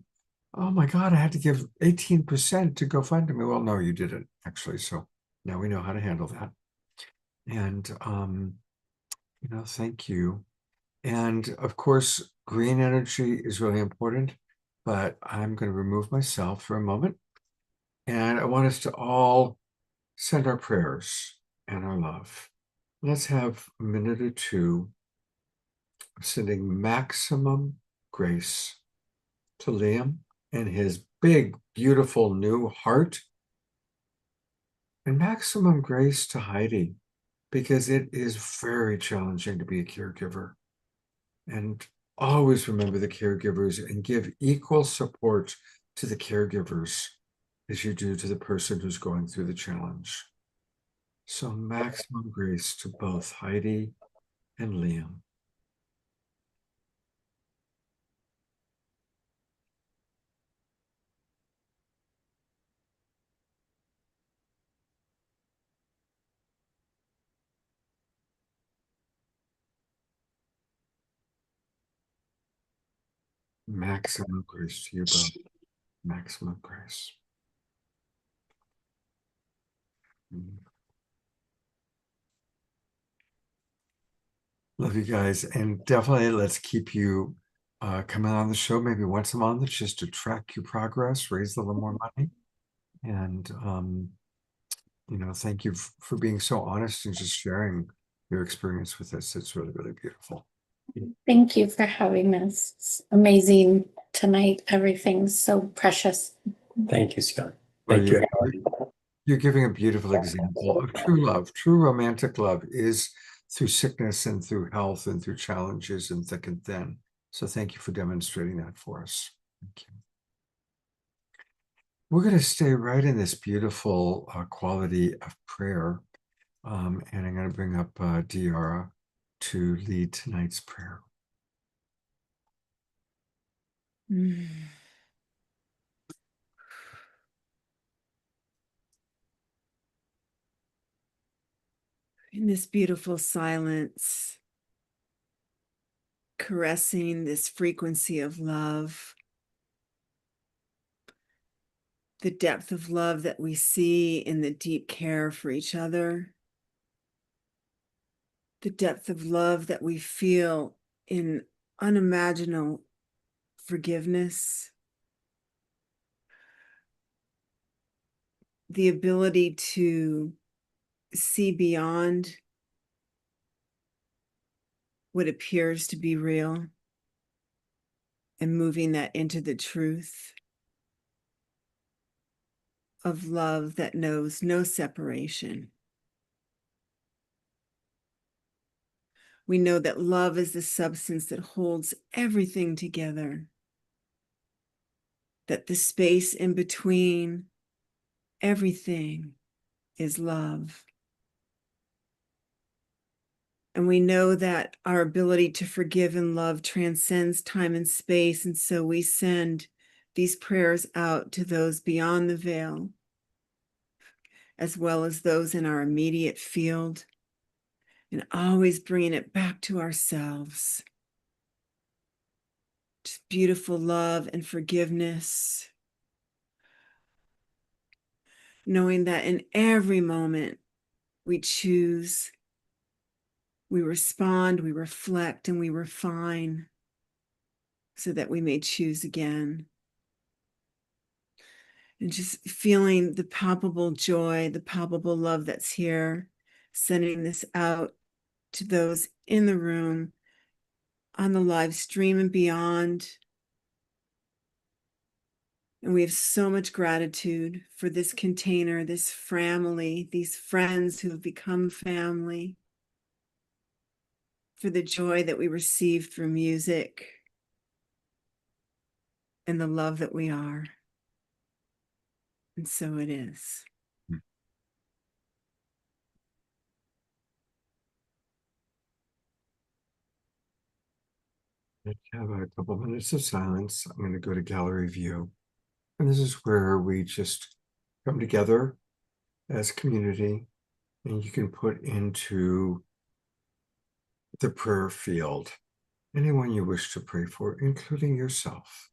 S1: oh my God, I had to give 18% to GoFundMe. Well, no, you didn't actually. So now we know how to handle that. And, thank you. And of course, green energy is really important, but I'm going to remove myself for a moment. And I want us to all send our prayers and our love. Let's have a minute or two of sending maximum grace to Liam and his big, beautiful new heart, and maximum grace to Heidi, because it is very challenging to be a caregiver. And always remember the caregivers and give equal support to the caregivers as you do to the person who's going through the challenge. So maximum grace to both Heidi and Liam. Maximum grace to you both. Maximum grace. Love you guys. And definitely let's keep you coming on the show maybe once a month just to track your progress, raise a little more money. And, thank you for being so honest and just sharing your experience with us. It's really, really beautiful.
S6: Thank you for having us. It's amazing tonight. Everything's so precious.
S22: Thank you, Scott.
S1: Well,
S22: Thank you.
S1: you're giving a beautiful example of true love. True romantic love is through sickness and through health and through challenges and thick and thin. So thank you for demonstrating that for us. Thank you. We're going to stay right in this beautiful quality of prayer. And I'm going to bring up Diara to lead tonight's prayer.
S2: In this beautiful silence, caressing this frequency of love, the depth of love that we see in the deep care for each other, the depth of love that we feel in unimaginable forgiveness, the ability to see beyond what appears to be real and moving that into the truth of love that knows no separation. We know that love is the substance that holds everything together, that the space in between everything is love. And we know that our ability to forgive and love transcends time and space. And so we send these prayers out to those beyond the veil, as well as those in our immediate field, and always bringing it back to ourselves. Just beautiful love and forgiveness, knowing that in every moment we choose, we respond, we reflect, and we refine so that we may choose again. And just feeling the palpable joy, the palpable love that's here, sending this out to those in the room, on the live stream and beyond. And we have so much gratitude for this container, this family, these friends who have become family, for the joy that we receive through music and the love that we are. And so it is.
S1: Let's have a couple minutes of silence. I'm going to go to gallery view. And this is where we just come together as community, and you can put into the prayer field anyone you wish to pray for, including yourself.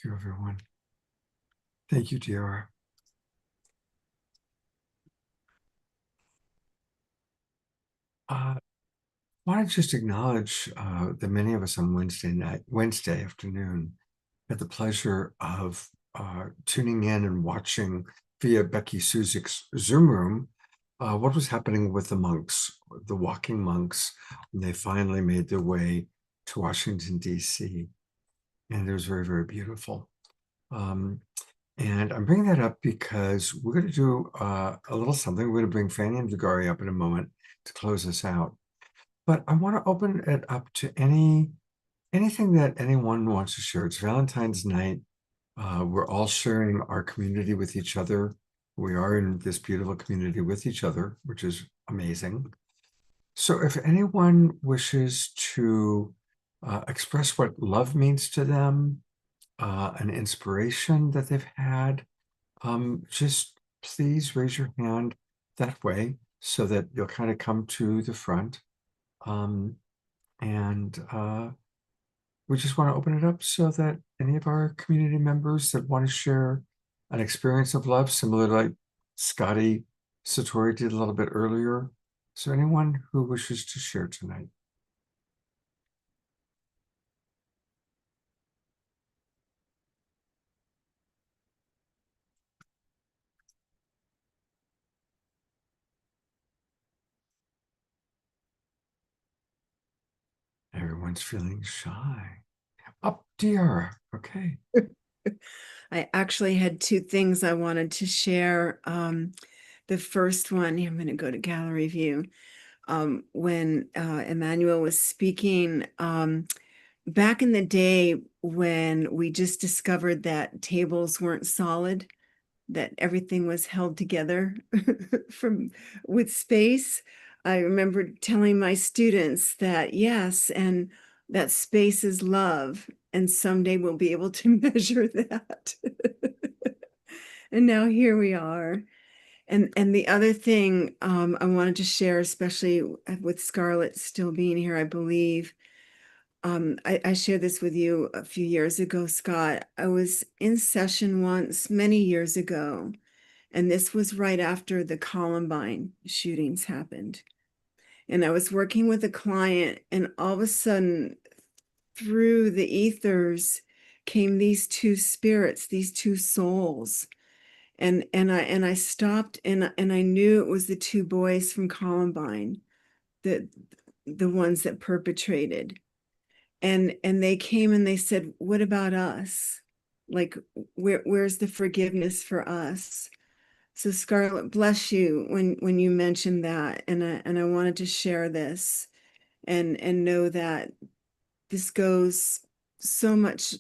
S1: Thank you, everyone. Thank you, Tiara. I want to just acknowledge that many of us on Wednesday afternoon, had the pleasure of tuning in and watching via Becky Suzik's Zoom room what was happening with the monks, the walking monks, when they finally made their way to Washington, D.C. And it was very, very beautiful. And I'm bringing that up because we're going to do a little something. We're going to bring Fanny and Vigari up in a moment to close us out. But I want to open it up to anything that anyone wants to share. It's Valentine's night. We're all sharing our community with each other. We are in this beautiful community with each other, which is amazing. So if anyone wishes to express what love means to them, an inspiration that they've had, just please raise your hand that way so that you'll kind of come to the front. We just want to open it up so that any of our community members that want to share an experience of love, similar to like Scotty Satori did a little bit earlier. So anyone who wishes to share tonight. Everyone's feeling shy. Up, Tiara. Okay.
S3: I actually had two things I wanted to share. The first one, I'm going to go to gallery view. When Emmanuel was speaking, back in the day when we just discovered that tables weren't solid, that everything was held together with space, I remember telling my students that yes, and that space is love, and someday we'll be able to measure that. And now here we are. And the other thing I wanted to share, especially with Scarlett still being here, I believe, I shared this with you a few years ago, Scott. I was in session once, many years ago, and this was right after the Columbine shootings happened. And I was working with a client, and all of a sudden, through the ethers came these two spirits, these two souls. And I stopped, and I knew it was the two boys from Columbine, the ones that perpetrated. And they came and they said, "What about us? Like, where's the forgiveness for us?" So Scarlett, bless you when you mentioned that, and I wanted to share this, and know that this goes so much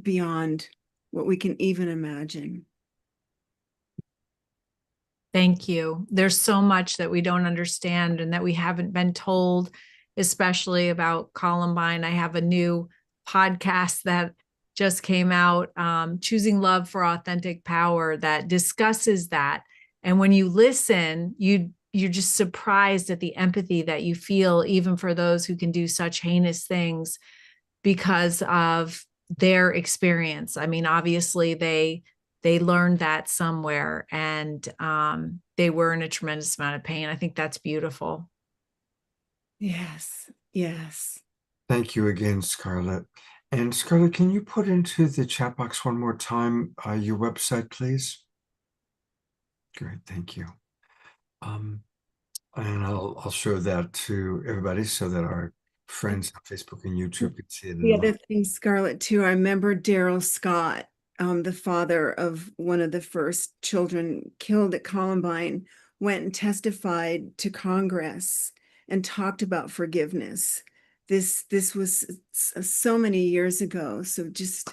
S3: beyond what we can even imagine.
S12: Thank you. There's so much that we don't understand and that we haven't been told, especially about Columbine. I have a new podcast that just came out, Choosing Love for Authentic Power, that discusses that. And when you listen, you're just surprised at the empathy that you feel, even for those who can do such heinous things because of their experience. I mean, obviously they learned that somewhere, and they were in a tremendous amount of pain. I think that's beautiful.
S3: Yes, yes.
S1: Thank you again, Scarlett. And Scarlett, can you put into the chat box one more time your website, please? Great, thank you. And I'll show that to everybody so that our friends on Facebook and YouTube can see it.
S3: The other thing, Scarlett, too, I remember Daryl Scott, the father of one of the first children killed at Columbine, went and testified to Congress and talked about forgiveness. This was so many years ago. So just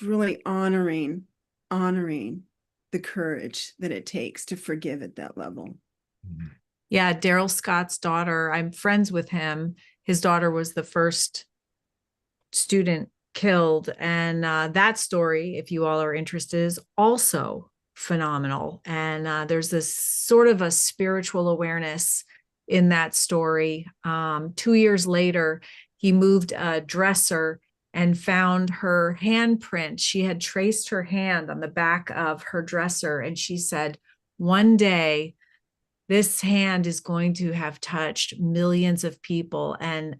S3: really honoring the courage that it takes to forgive at that level.
S12: Yeah, Daryl Scott's daughter, I'm friends with him. His daughter was the first student killed. And that story, if you all are interested, is also phenomenal. And there's this sort of a spiritual awareness in that story. 2 years later, he moved a dresser and found her handprint. She had traced her hand on the back of her dresser. And she said, one day, this hand is going to have touched millions of people. And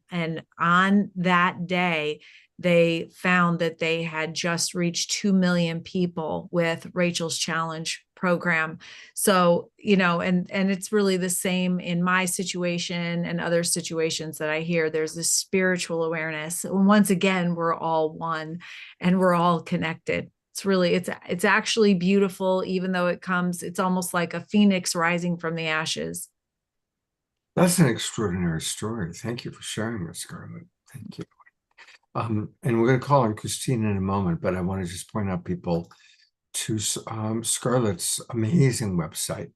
S12: on that day, they found that they had just reached 2 million people with Rachel's Challenge program. So, and it's really the same in my situation and other situations that I hear. There's this spiritual awareness. And once again, we're all one and we're all connected. It's actually beautiful, even though it's almost like a phoenix rising from the ashes.
S1: That's an extraordinary story. Thank you for sharing it, Scarlett. Thank you. And we're going to call on Christine in a moment, but I want to just point out people to Scarlett's amazing website.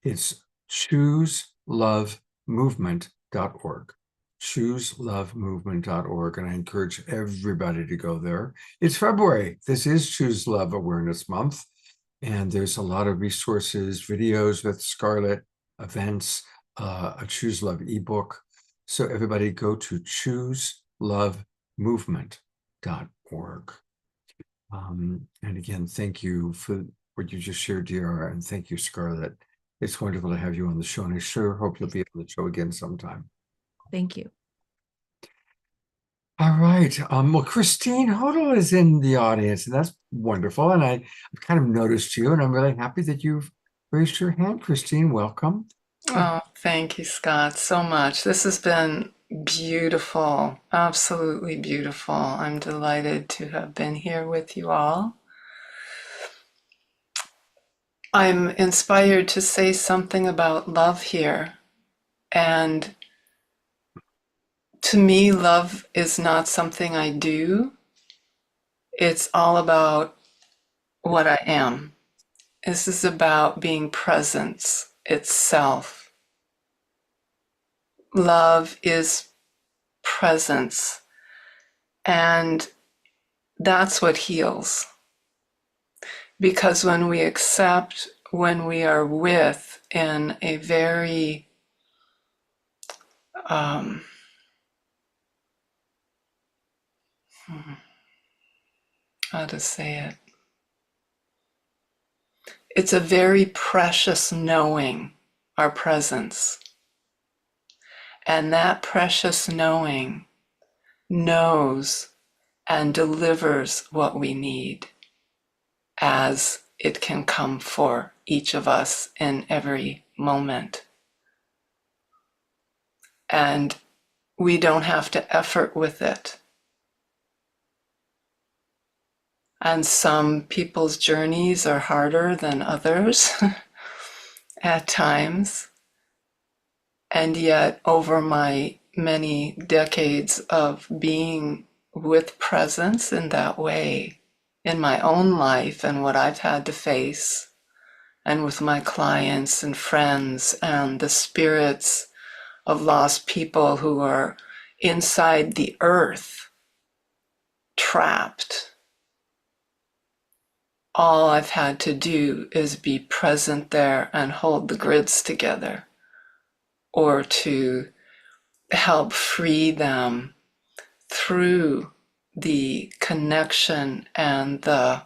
S1: It's chooselovemovement.org. chooselovemovement.org, and I encourage everybody to go there. It's February. This is Choose Love Awareness Month, and there's a lot of resources, videos with Scarlett, events, a Choose Love ebook. So everybody go to chooselovemovement.org. And again, thank you for what you just shared, Deora, and thank you, Scarlett. It's wonderful to have you on the show, and I sure hope you'll be on the show again sometime.
S12: Thank you.
S1: All right. Well, Christine Hodel is in the audience, and that's wonderful. And I've kind of noticed you, and I'm really happy that you've raised your hand. Christine, welcome.
S7: Oh, thank you, Scott, so much. This has been beautiful, absolutely beautiful. I'm delighted to have been here with you all. I'm inspired to say something about love here. And to me, love is not something I do. It's all about what I am. This is about being presence itself. Love is presence. And that's what heals. Because when we accept, when we are with in a very how to say it? It's a very precious knowing, our presence. And that precious knowing knows and delivers what we need as it can come for each of us in every moment. And we don't have to effort with it. And some people's journeys are harder than others at times. And yet, over my many decades of being with presence in that way, in my own life and what I've had to face, and with my clients and friends and the spirits of lost people who are inside the earth, trapped. All I've had to do is be present there and hold the grids together, or to help free them through the connection and the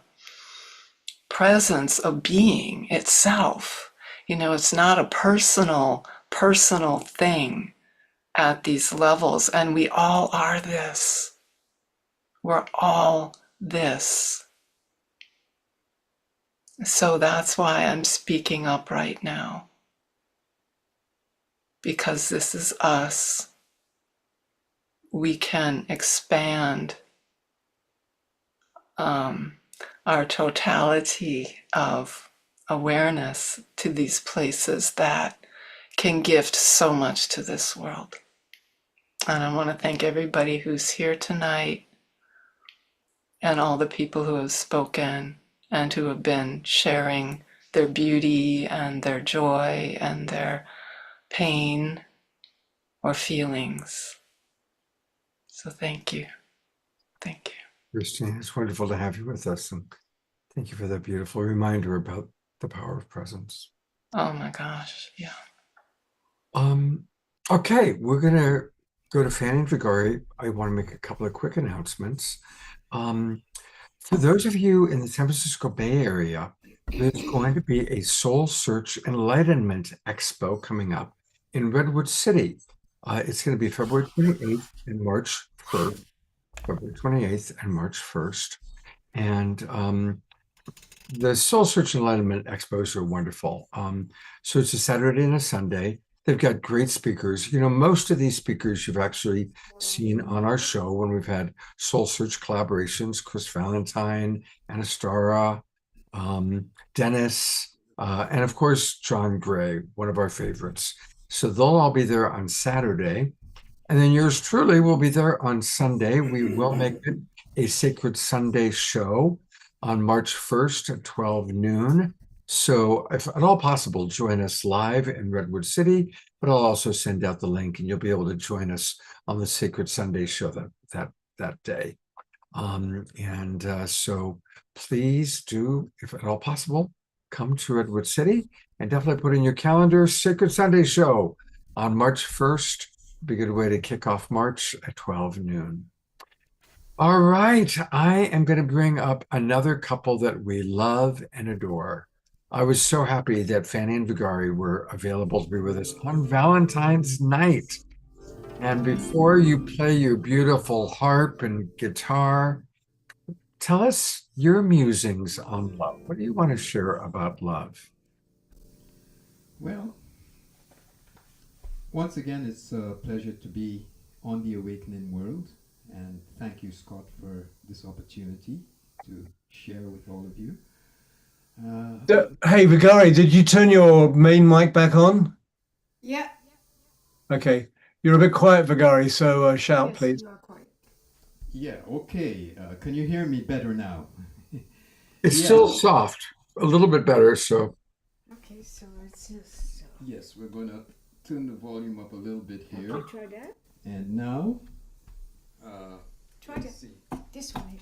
S7: presence of being itself. It's not a personal thing at these levels, and we all are this. We're all this. So that's why I'm speaking up right now. Because this is us. We can expand our totality of awareness to these places that can gift so much to this world. And I want to thank everybody who's here tonight and all the people who have spoken and who have been sharing their beauty and their joy and their pain or feelings. So thank you. Thank you.
S1: Christine, it's wonderful to have you with us. And thank you for that beautiful reminder about the power of presence.
S7: Oh my gosh. Yeah.
S1: Okay, we're gonna go to Fanny and Vigari. I want to make a couple of quick announcements. For those of you in the San Francisco Bay Area, there's going to be a Soul Search Enlightenment Expo coming up in Redwood City. It's going to be February 28th and March 1st. February 28th and March 1st. And the Soul Search Enlightenment Expos are wonderful. So it's a Saturday and a Sunday. They've got great speakers. You know, most of these speakers you've actually seen on our show when we've had Soul Search collaborations, Chris Valentine, Anastara, Dennis, and of course, John Gray, one of our favorites. So they'll all be there on Saturday. And then yours truly will be there on Sunday. We will make it a Sacred Sunday show on March 1st at 12 noon. So if at all possible, join us live in Redwood City, but I'll also send out the link and you'll be able to join us on the Sacred Sunday show that day. So please do, if at all possible, come to Redwood City and definitely put in your calendar Sacred Sunday show on March 1st. Be a good way to kick off March at 12 noon. All right, I am going to bring up another couple that we love and adore. I was so happy that Fanny and Vigari were available to be with us on Valentine's night. And before you play your beautiful harp and guitar, tell us your musings on love. What do you want to share about love?
S9: Well, once again, it's a pleasure to be on the Awakening World. And thank you, Scott, for this opportunity to share with all of you.
S5: Hey, Vigari, did you turn your main mic back on?
S11: Yeah.
S5: Okay. You're a bit quiet, Vigari, so shout,
S11: Yes,
S5: please.
S11: you are quiet.
S9: Yeah, okay. Can you hear me better now?
S1: It's still soft, a little bit better, so.
S11: Okay, so it's just.
S9: Yes, we're going to turn the volume up a little bit here.
S11: Okay, try that.
S9: And now,
S11: Try that. This way.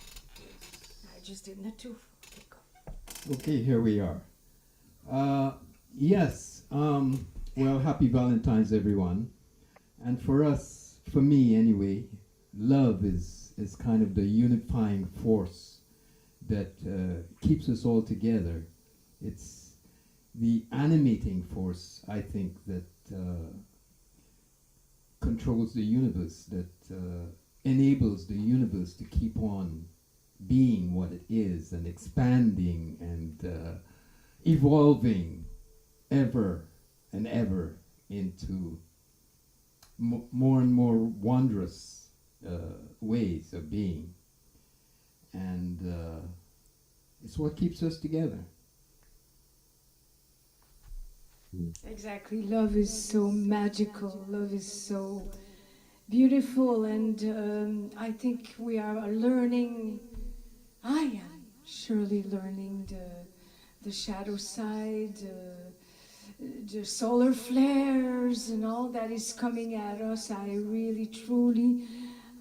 S11: I just did not too. Okay, go.
S9: okay, here we are. Yes, well, happy Valentine's, everyone. And for us, for me anyway, love is kind of the unifying force that keeps us all together. It's the animating force, I think, that controls the universe, that enables the universe to keep on being what it is and expanding and evolving ever and ever into more and more wondrous ways of being. And it's what keeps us together.
S11: Exactly. Love is so magical. Love is so beautiful. And I think we are learning, I am surely learning the shadow side, the solar flares and all that is coming at us. I really, truly,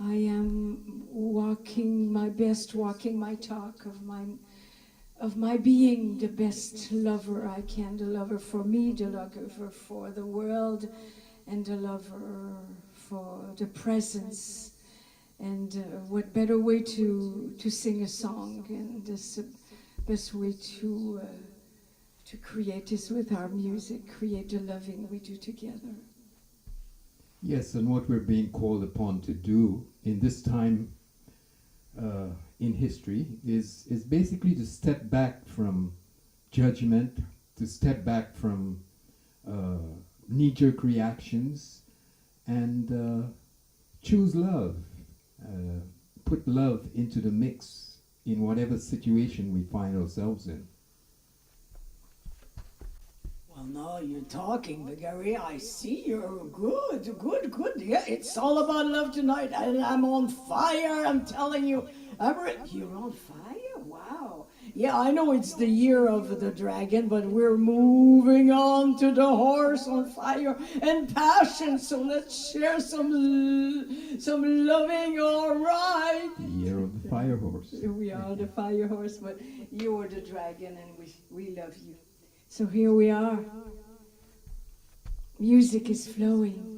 S11: I am walking my best, walking my talk of my being the best lover I can, the lover for me, the lover for the world, and the lover for the presence. And what better way to sing a song, and this best way to create is with our music, create the loving we do together.
S9: Yes, and what we're being called upon to do in this time in history is basically to step back from judgment, to step back from knee-jerk reactions, and choose love. Put love into the mix in whatever situation we find ourselves in.
S13: Well, now you're talking, Gary. I see you're good, good, good. Yeah, it's all about love tonight, and I'm on fire. I'm telling you, Everett, you're on fire. Wow. Yeah, I know it's the year of the dragon, but we're moving on to the horse on fire and passion. So let's share some loving. All right.
S9: The year of the fire horse.
S13: We are the fire horse, but you're the dragon, and we love you. So here we are. Music is flowing.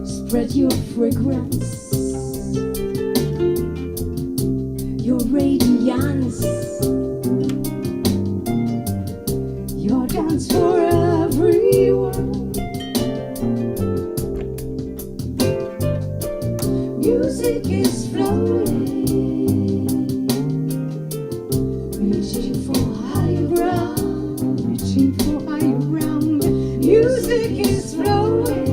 S13: Spread your fragrance, your radiance, your dance for everyone. Music is flowing, reaching for higher ground, reaching for higher ground. Music is flowing.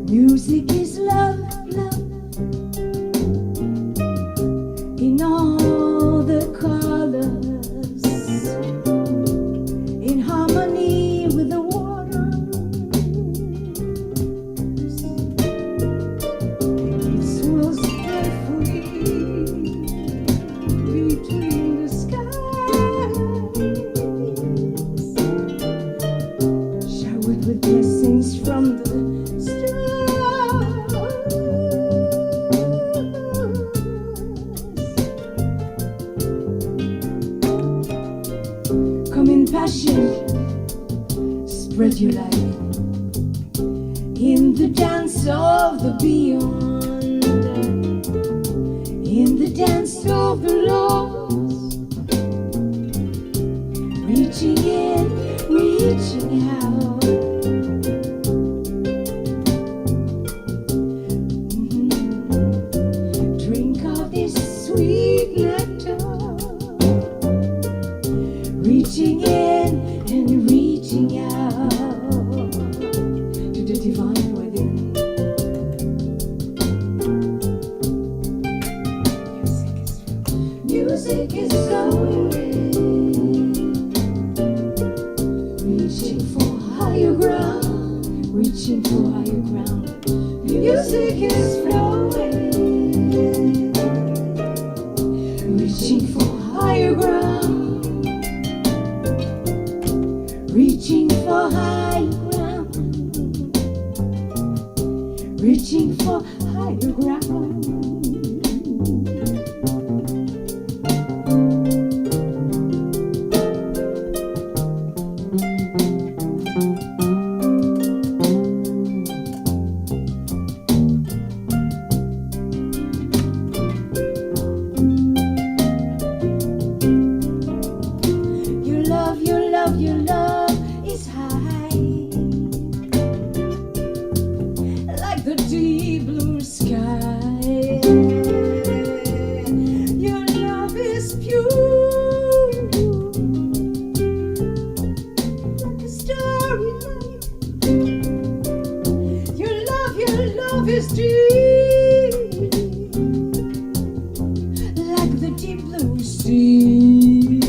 S13: Music is love, love, in all the colors, in harmony with the water. It swirls carefully between the skies, showered with blessings from the passion, spread your light in the dance of the beyond, in the dance of the lost, reaching in, reaching out. Drink of this sweet nectar, reaching in and reaching out.
S11: Music is flowing, reaching for higher ground, reaching for higher ground. Music is flowing, reaching for higher ground, reaching for higher ground, reaching for higher ground. Your love is high, like the deep blue sky. Your love is pure, like a starry night. Your love is deep, like the deep blue sea.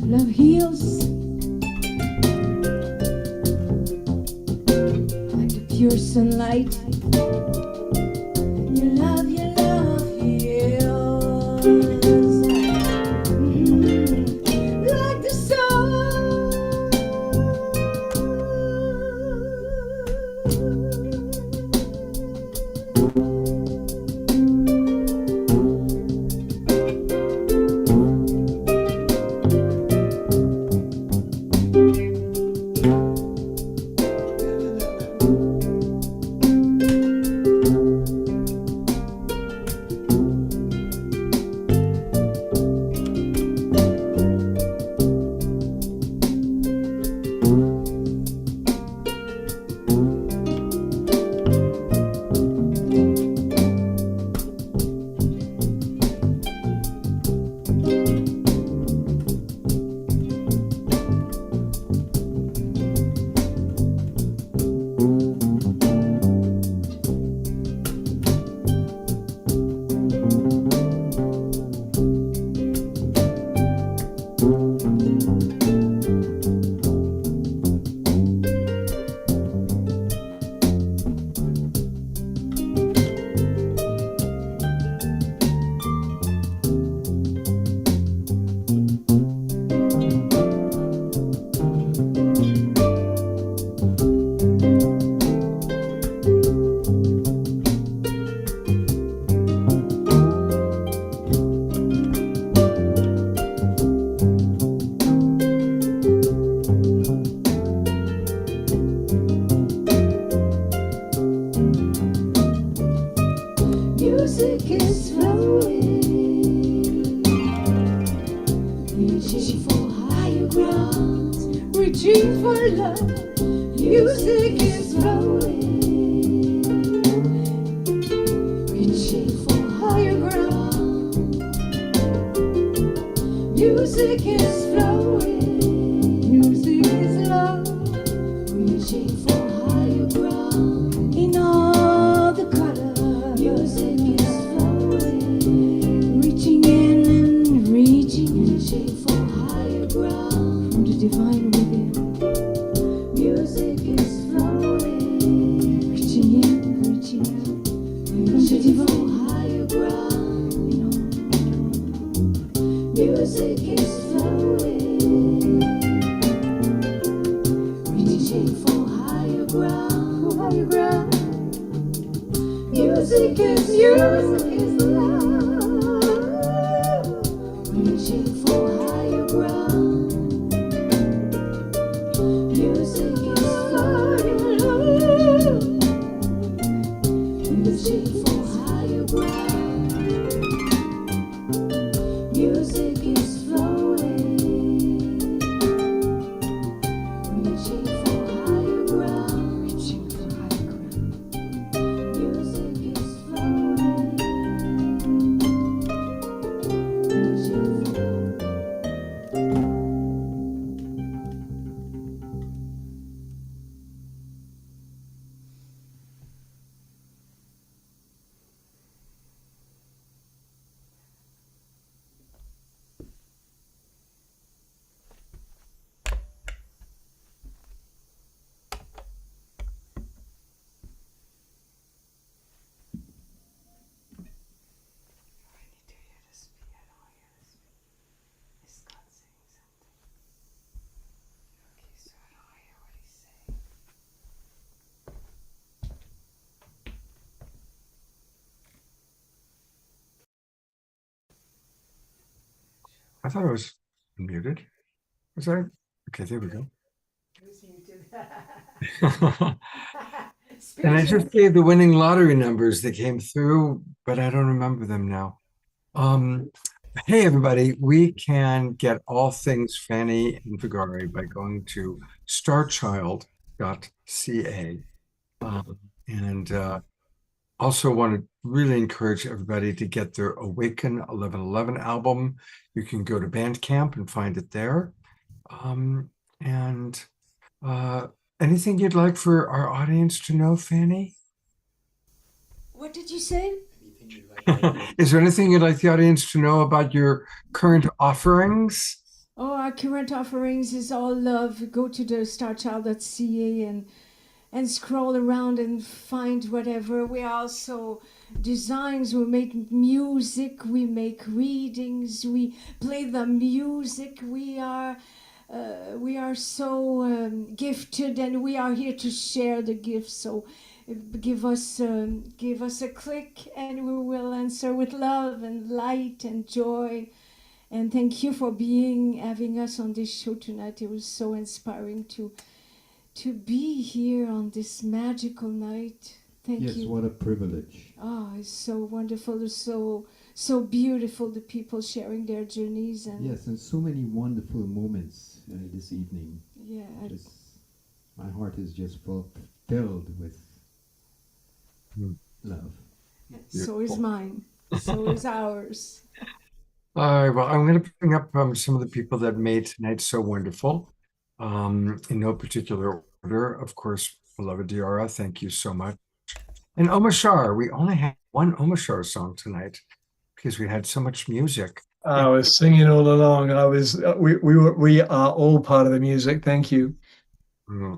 S11: Love heals like the pure sunlight. Your love heals like the music is flowing, reaching for higher grounds, reaching for love. Music is flowing, reaching for higher ground. Music is flowing, music is love, reaching for higher ground. In all the color, music is flowing, reaching in and reaching for higher ground. From the divine within, music is flowing, reaching in, reaching out. From the divine higher ground, music is flowing, reaching for higher ground, higher ground. Music is love, reaching for higher ground. Music is love,
S1: I thought I was muted. Was I? Okay, there we go. And I just gave the winning lottery numbers that came through, but I don't remember them now. Hey, everybody, we can get all things Fanny and Vigari by going to starchild.ca. And also want to really encourage everybody to get their Awaken 1111 album. You can go to Bandcamp and find it there. And anything you'd like for our audience to know, Fanny?
S11: What did you say?
S1: Is there anything you'd like the audience to know about your current offerings?
S11: Oh, our current offerings is all love. Go to the starchild.ca and scroll around and find whatever. We also designs, we make music, we make readings, we play the music. We are so gifted, and we are here to share the gifts. So give us a click, and we will answer with love and light and joy. And thank you for having us on this show tonight. It was so inspiring to be here on this magical night. Thank you.
S9: Yes, what a privilege.
S11: Oh, it's so wonderful. It's so beautiful, the people sharing their journeys. And
S9: yes, and so many wonderful moments this evening.
S11: Yeah.
S9: My heart is just filled with love.
S11: So is mine. So is ours.
S1: All right, well, I'm going to bring up some of the people that made tonight so wonderful. In no particular order, of course, beloved Diara, thank you so much. And Omashar, we only had one Omashar song tonight because we had so much music.
S5: I was singing all along. We are all part of the music. Thank you.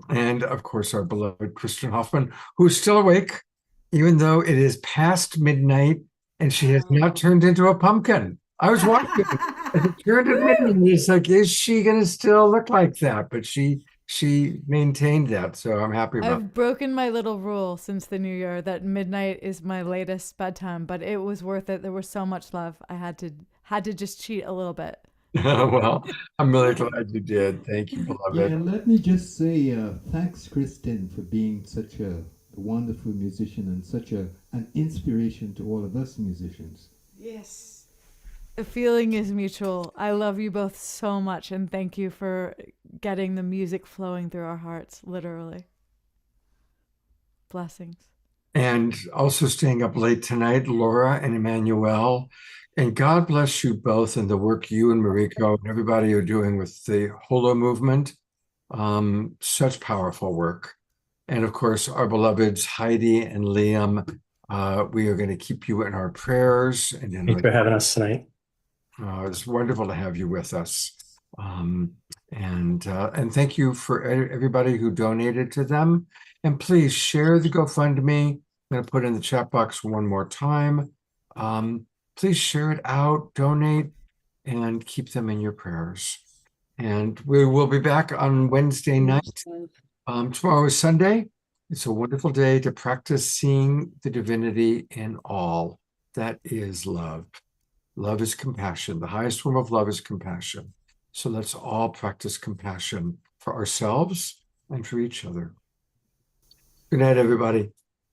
S1: And of course, our beloved Kristen Hoffman, who's still awake, even though it is past midnight and she has now turned into a pumpkin. I was watching as it turned at midnight. It's like, is she going to still look like that? But she maintained that, so I'm happy about it.
S2: I've broken my little rule since the new year that midnight is my latest bedtime, but it was worth it. There was so much love. I had to just cheat a little bit.
S1: Well, I'm really glad you did. Thank you, beloved.
S9: Yeah, and let me just say thanks, Kristen, for being such a wonderful musician and such an inspiration to all of us musicians.
S11: Yes.
S2: The feeling is mutual. I love you both so much, and thank you for getting the music flowing through our hearts, literally. Blessings.
S1: And also staying up late tonight, Laura and Emmanuel. And God bless you both and the work you and Mariko and everybody are doing with the Holo movement. Such powerful work. And of course, our beloveds Heidi and Liam, we are going to keep you in our prayers. And
S22: Thanks for having us tonight.
S1: It's wonderful to have you with us. And thank you for everybody who donated to them. And please share the GoFundMe. I'm going to put in the chat box one more time. Please share it out, donate, and keep them in your prayers. And we will be back on Wednesday night. Tomorrow is Sunday. It's a wonderful day to practice seeing the divinity in all. That is love. Love is compassion. The highest form of love is compassion. So let's all practice compassion for ourselves and for each other. Good night, everybody.